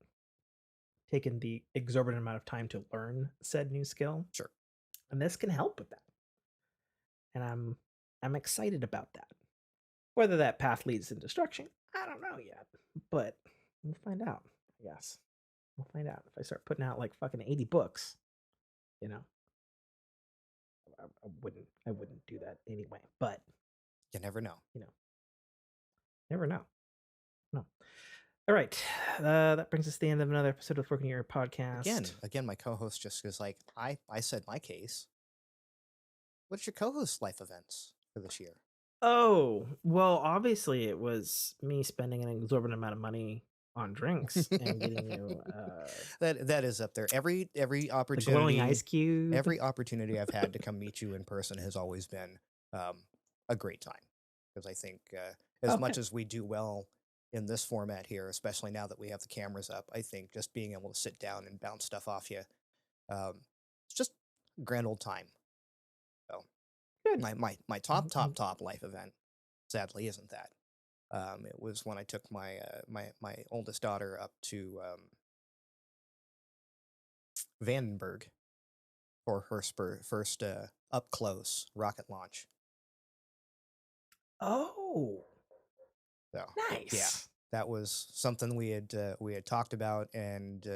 taken the exorbitant amount of time to learn said new skill. Sure. And this can help with that. And I'm excited about that. Whether that path leads to destruction, I don't know yet. But we'll find out, I guess. We'll find out. If I start putting out like fucking 80 books, you know. I wouldn't do that anyway. But you never know. You know. Never know. No. All right. That brings us to the end of another episode of Forkie Your Podcast. Again, my co-host just goes like, I said my case. What's your co-host life events for this year? Oh, well, obviously it was me spending an exorbitant amount of money on drinks and getting you that is up there. Every opportunity, the glowing ice cube. Every opportunity I've had to come meet you in person has always been a great time, because I think as much as we do well in this format here, especially now that we have the cameras up, I think just being able to sit down and bounce stuff off you, it's just a grand old time. So good. My top life event, sadly, isn't that. It was when I took my my oldest daughter up to Vandenberg for her first up close rocket launch. Oh, so nice. Yeah, that was something we had talked about, and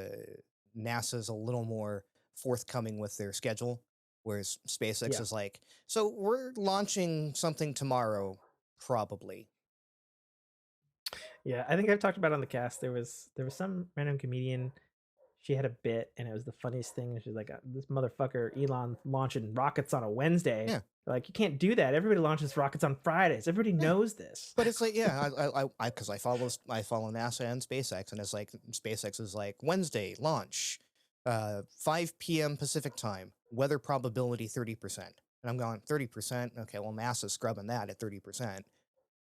NASA's a little more forthcoming with their schedule, whereas SpaceX is like, so we're launching something tomorrow, probably. Yeah, I think I've talked about it on the cast. There was some random comedian. She had a bit, and it was the funniest thing. She's like, "This motherfucker Elon launching rockets on a Wednesday." Yeah, like, you can't do that. Everybody launches rockets on Fridays. Everybody knows this. But it's like, yeah, because I follow NASA and SpaceX, and it's like SpaceX is like Wednesday launch, 5 p.m. Pacific time, weather probability 30%, and I'm going 30%. Okay, well, NASA's scrubbing that at 30%.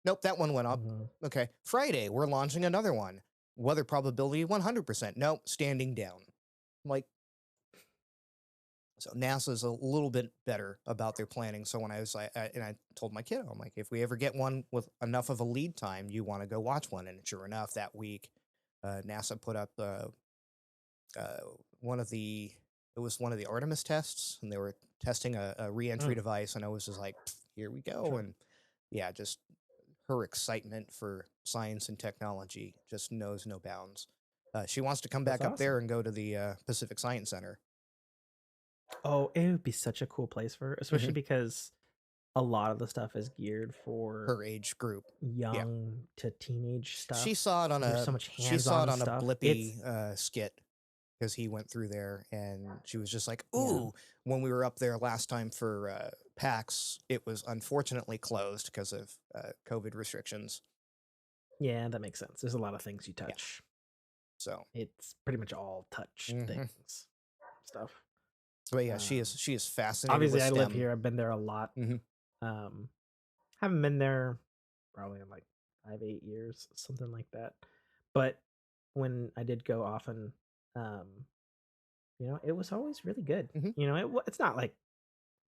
Nope, that one went up. Okay, Friday we're launching another one, weather probability 100%. Nope, standing down. Like, so NASA's a little bit better about their planning. So when I was like, and I told my kid, I'm like, if we ever get one with enough of a lead time, you want to go watch one. And sure enough, that week, NASA put up one of the Artemis tests, and they were testing a re-entry device, and I was just like, here we go. Sure. And yeah, just her excitement for science and technology just knows no bounds. She wants to come back up there and go to the Pacific Science Center. Oh, it would be such a cool place for her, especially because a lot of the stuff is geared for her age group, young to teenage stuff. She saw it on a Blippi skit, because he went through there, and she was just like, ooh, when we were up there last time for PAX, it was unfortunately closed because of COVID restrictions. Yeah, that makes sense. There's a lot of things you touch. So it's pretty much all touch things, stuff. But yeah, she is fascinated. Obviously, with I STEM. live here. I've been there a lot. Haven't been there probably in like 5-8 years, something like that. But when I did go often, it was always really good. It's not like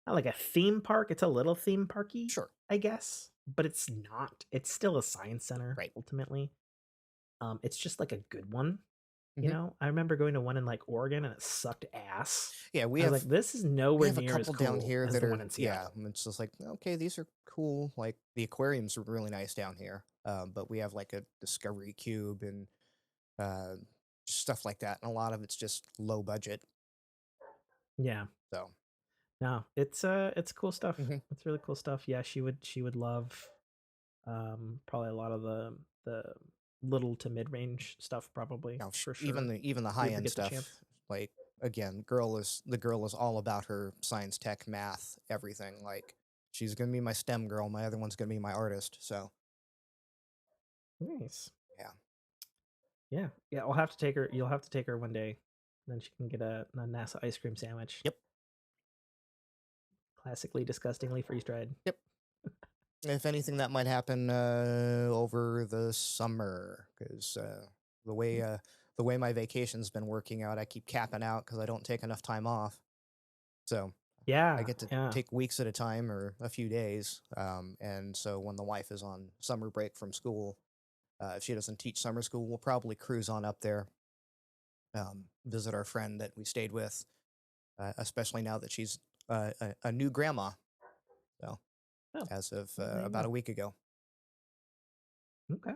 a theme park. It's a little theme parky, sure, I guess, but it's not. It's still a science center, right? Ultimately, it's just like a good one. I remember going to one in like Oregon, and it sucked ass. Yeah, we have like, this is nowhere near a couple as cool down here as that the are one in Seattle. Yeah, it's just like, okay, these are cool. Like the aquariums are really nice down here, but we have like a Discovery Cube and stuff like that, and a lot of it's just low budget. Yeah. So no, it's cool stuff. It's really cool stuff. Yeah, she would love probably a lot of the little to mid-range stuff, probably. Now, for sure. Even the high end stuff, like, again, the girl is all about her science, tech, math, everything. Like, she's gonna be my STEM girl. My other one's gonna be my artist. So nice. Yeah. I'll have to take her. You'll have to take her one day, then she can get a NASA ice cream sandwich. Yep. Classically, disgustingly freeze-dried. Yep. If anything, that might happen over the summer, because the way my vacation's been working out, I keep capping out because I don't take enough time off. So yeah, I get to take weeks at a time or a few days. And so when the wife is on summer break from school, if she doesn't teach summer school, we'll probably cruise on up there. visit our friend that we stayed with, especially now that she's a new grandma. So, as of about a week ago. Okay.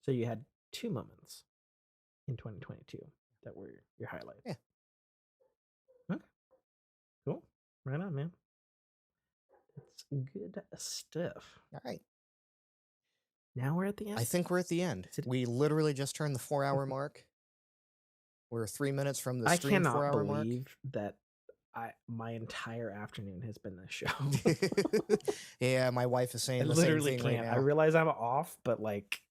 So you had 2 moments in 2022 that were your highlights. Yeah. Okay. Cool. Right on, man. That's good stuff. All right. Now we're at the end? I think we're at the end. We literally just turned the 4-hour mark. We're 3 minutes from the stream 4-hour mark. I cannot believe that my entire afternoon has been this show. Yeah, my wife is saying the same thing right now. I realize I'm off, but like,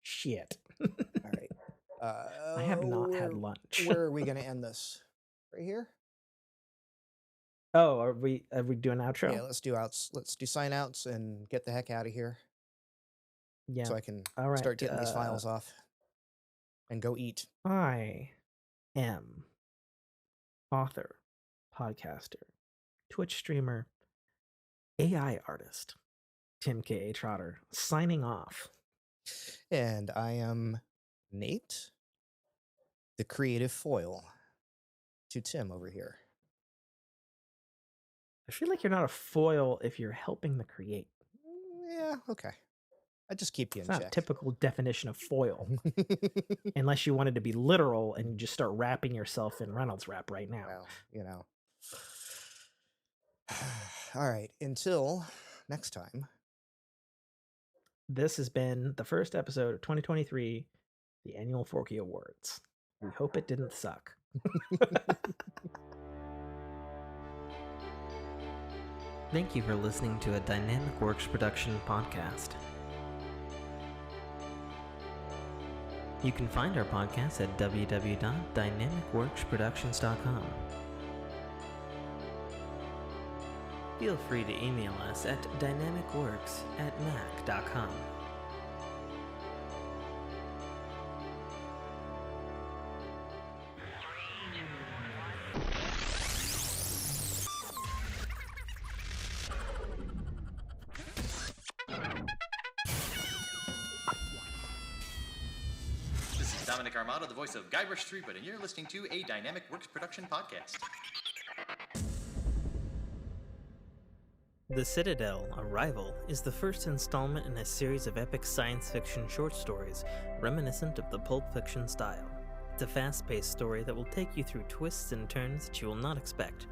shit. All right. I have not had lunch. Where are we going to end this? Right here? Oh, are we doing outro? Yeah, let's do sign outs and get the heck out of here. Yeah. So I can start getting these files off and go eat. I am author, podcaster, Twitch streamer, AI artist, Tim K.A. Trotter, signing off. And I am Nate, the creative foil to Tim over here. I feel like you're not a foil if you're helping to create. Yeah, okay. I just keep you in check. It's not a typical definition of foil. Unless you wanted to be literal and you just start wrapping yourself in Reynolds wrap right now. Well, you know. All right. Until next time. This has been the first episode of 2023, the annual Forkie Awards. We hope it didn't suck. Thank you for listening to a Dynamic Works production podcast. You can find our podcast at www.dynamicworksproductions.com. Feel free to email us at dynamicworks@mac.com. Armado, the voice of Guybrush Threepwood, and you're listening to a Dynamic Works production podcast. The Citadel, Arrival, is the first installment in a series of epic science fiction short stories reminiscent of the Pulp Fiction style. It's a fast-paced story that will take you through twists and turns that you will not expect,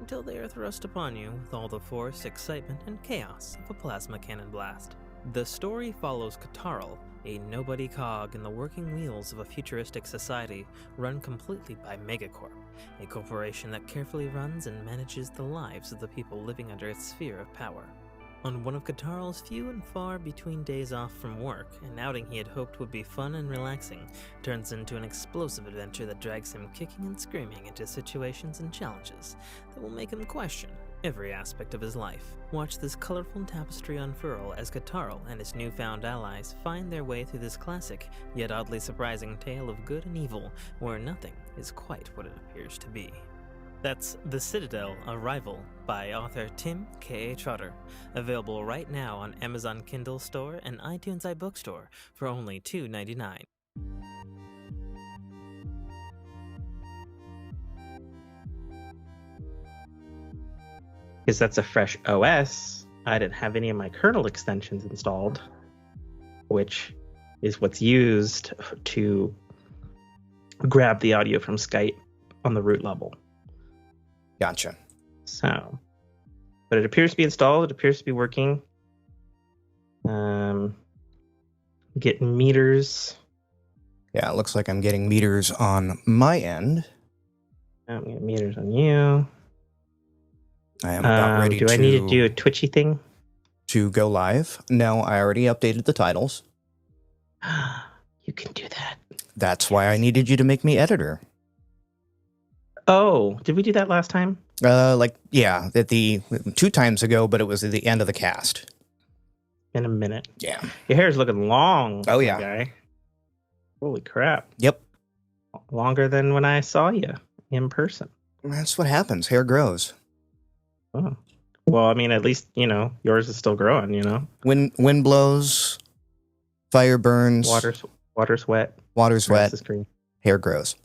until they are thrust upon you with all the force, excitement, and chaos of a plasma cannon blast. The story follows Katarl, a nobody cog in the working wheels of a futuristic society run completely by Megacorp, a corporation that carefully runs and manages the lives of the people living under its sphere of power. On one of Katarl's few and far between days off from work, an outing he had hoped would be fun and relaxing turns into an explosive adventure that drags him kicking and screaming into situations and challenges that will make him question every aspect of his life. Watch this colorful tapestry unfurl as Katarl and his newfound allies find their way through this classic, yet oddly surprising tale of good and evil, where nothing is quite what it appears to be. That's The Citadel, Arrival, by author Tim K.A. Trotter, available right now on Amazon Kindle Store and iTunes iBookstore for only $2.99. Because that's a fresh OS, I didn't have any of my kernel extensions installed, which is what's used to grab the audio from Skype on the root level. Gotcha. So, but it appears to be installed. It appears to be working. Getting meters. Yeah, it looks like I'm getting meters on my end. I'm getting meters on you. I am about ready I need to do a Twitchy thing? To go live? No, I already updated the titles. You can do that. That's why I needed you to make me editor. Oh, did we do that last time? Yeah, at the 2 times ago, but it was at the end of the cast. In a minute. Yeah. Your hair's looking long. Oh, yeah. Guy. Holy crap. Yep. Longer than when I saw you in person. That's what happens. Hair grows. Oh. Well, I mean, at least, yours is still growing, Wind blows, fire burns. Water's wet. Water's wet. The screen. hair grows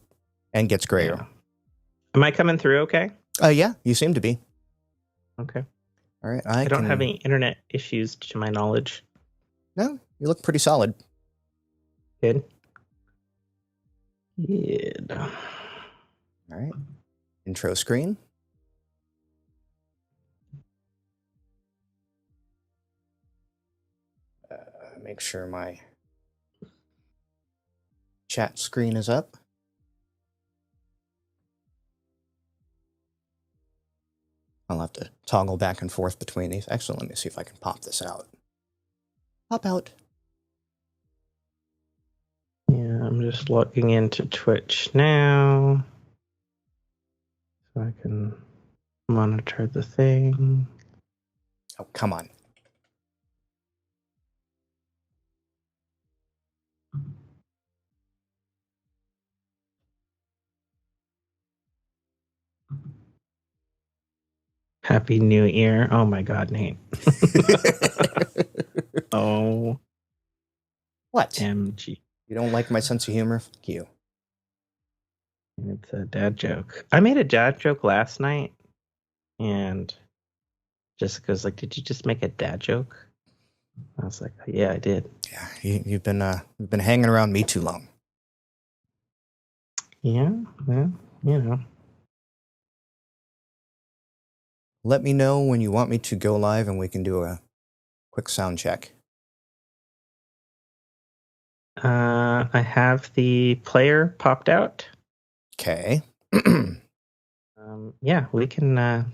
and gets grayer. Yeah. Am I coming through okay? Yeah, you seem to be. Okay. All right. I don't have any internet issues to my knowledge. No, you look pretty solid. Good. Good. All right. Intro screen. Make sure my chat screen is up. I'll have to toggle back and forth between these. Actually, let me see if I can pop this out. Pop out. Yeah, I'm just logging into Twitch now so I can monitor the thing. Oh, come on. Happy New Year. Oh my God, Nate. Oh. What? MG. You don't like my sense of humor? Fuck you. It's a dad joke. I made a dad joke last night, and Jessica's like, "Did you just make a dad joke?" I was like, "Yeah, I did." Yeah, you've been hanging around me too long. Yeah, well, you know. Let me know when you want me to go live, and we can do a quick sound check. I have the player popped out. Okay. Yeah, we can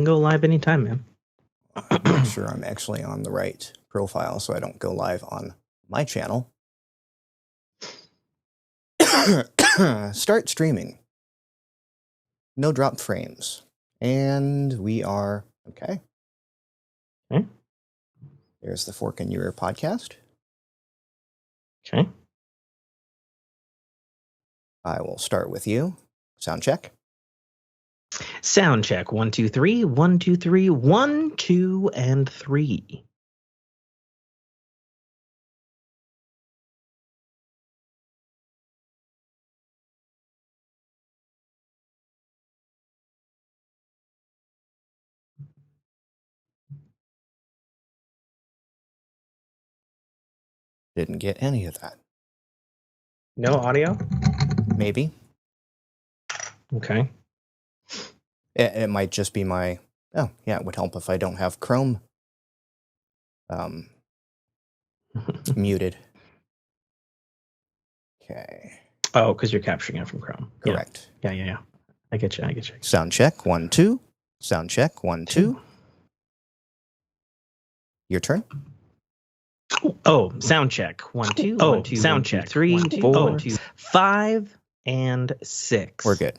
go live anytime, man. Make sure I'm actually on the right profile so I don't go live on my channel. Start streaming. No drop frames. And we are okay. Okay. There's the Fork in Your podcast. Okay. I will start with you. Sound check. Sound check. 1, 2, 3. 1, 2, 3. 1, 2, and 3. Didn't get any of that. No audio? Maybe. Okay. It might just be my... Oh, yeah, it would help if I don't have Chrome muted. Okay. Oh, because you're capturing it from Chrome. Correct. Yeah. I get you. Sound check. 1, 2. Sound check. 1, 2. Your turn. Oh, sound check. 1, 2. Oh, 1, 2. Sound check. 3, 4, 5, and 6. We're good.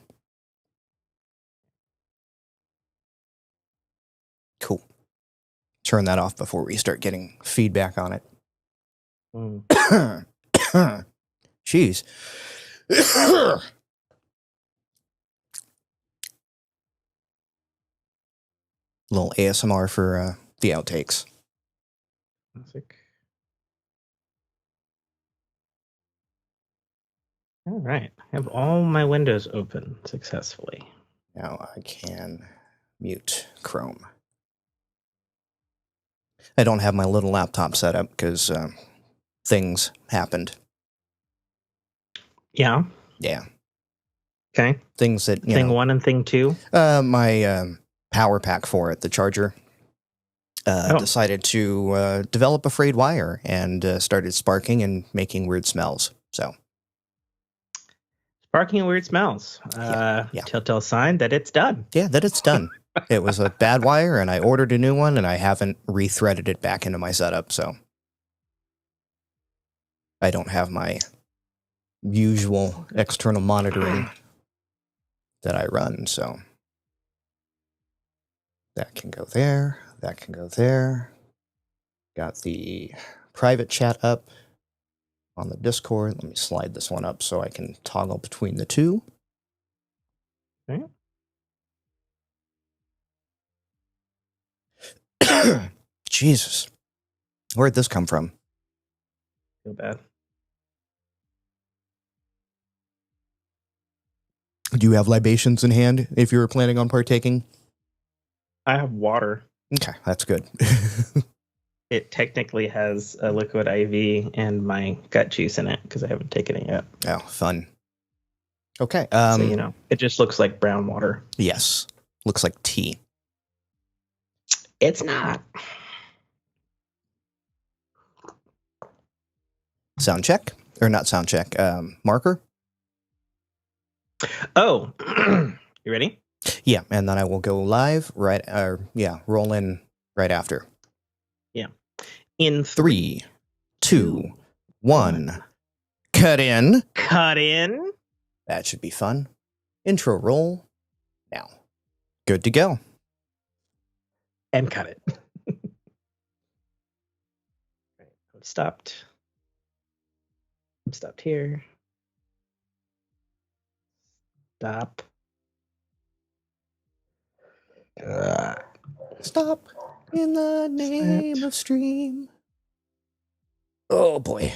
Cool. Turn that off before we start getting feedback on it. Jeez. Little ASMR for the outtakes. Classic. All right. I have all my windows open successfully. Now I can mute Chrome. I don't have my little laptop set up because things happened. Yeah. Yeah. Okay. Things that, thing 1 and thing 2? My power pack for it, the charger, decided to develop a frayed wire and started sparking and making weird smells. So. Sparking and weird smells. Yeah. Telltale sign that it's done. Yeah, that it's done. It was a bad wire, and I ordered a new one, and I haven't rethreaded it back into my setup, so I don't have my usual external monitoring that I run, so that can go there, that can go there. Got the private chat up on the Discord. Let me slide this one up so I can toggle between the two. Okay. Jesus. Where'd this come from? Feel bad. Do you have libations in hand if you were planning on partaking? I have water. Okay, that's good. It technically has a liquid IV and my gut juice in it because I haven't taken it yet. Oh, fun. Okay. So, it just looks like brown water. Yes. Looks like tea. It's not. Sound check? Or not sound check. Marker? Oh, you ready? Yeah, and then I will go live roll in right after. Yeah. In 3, 2, 1. Cut in. Cut in. That should be fun. Intro roll. Now. Good to go. And cut it. Stopped. Stopped here. Stop. Stop in the name of stream. Oh boy.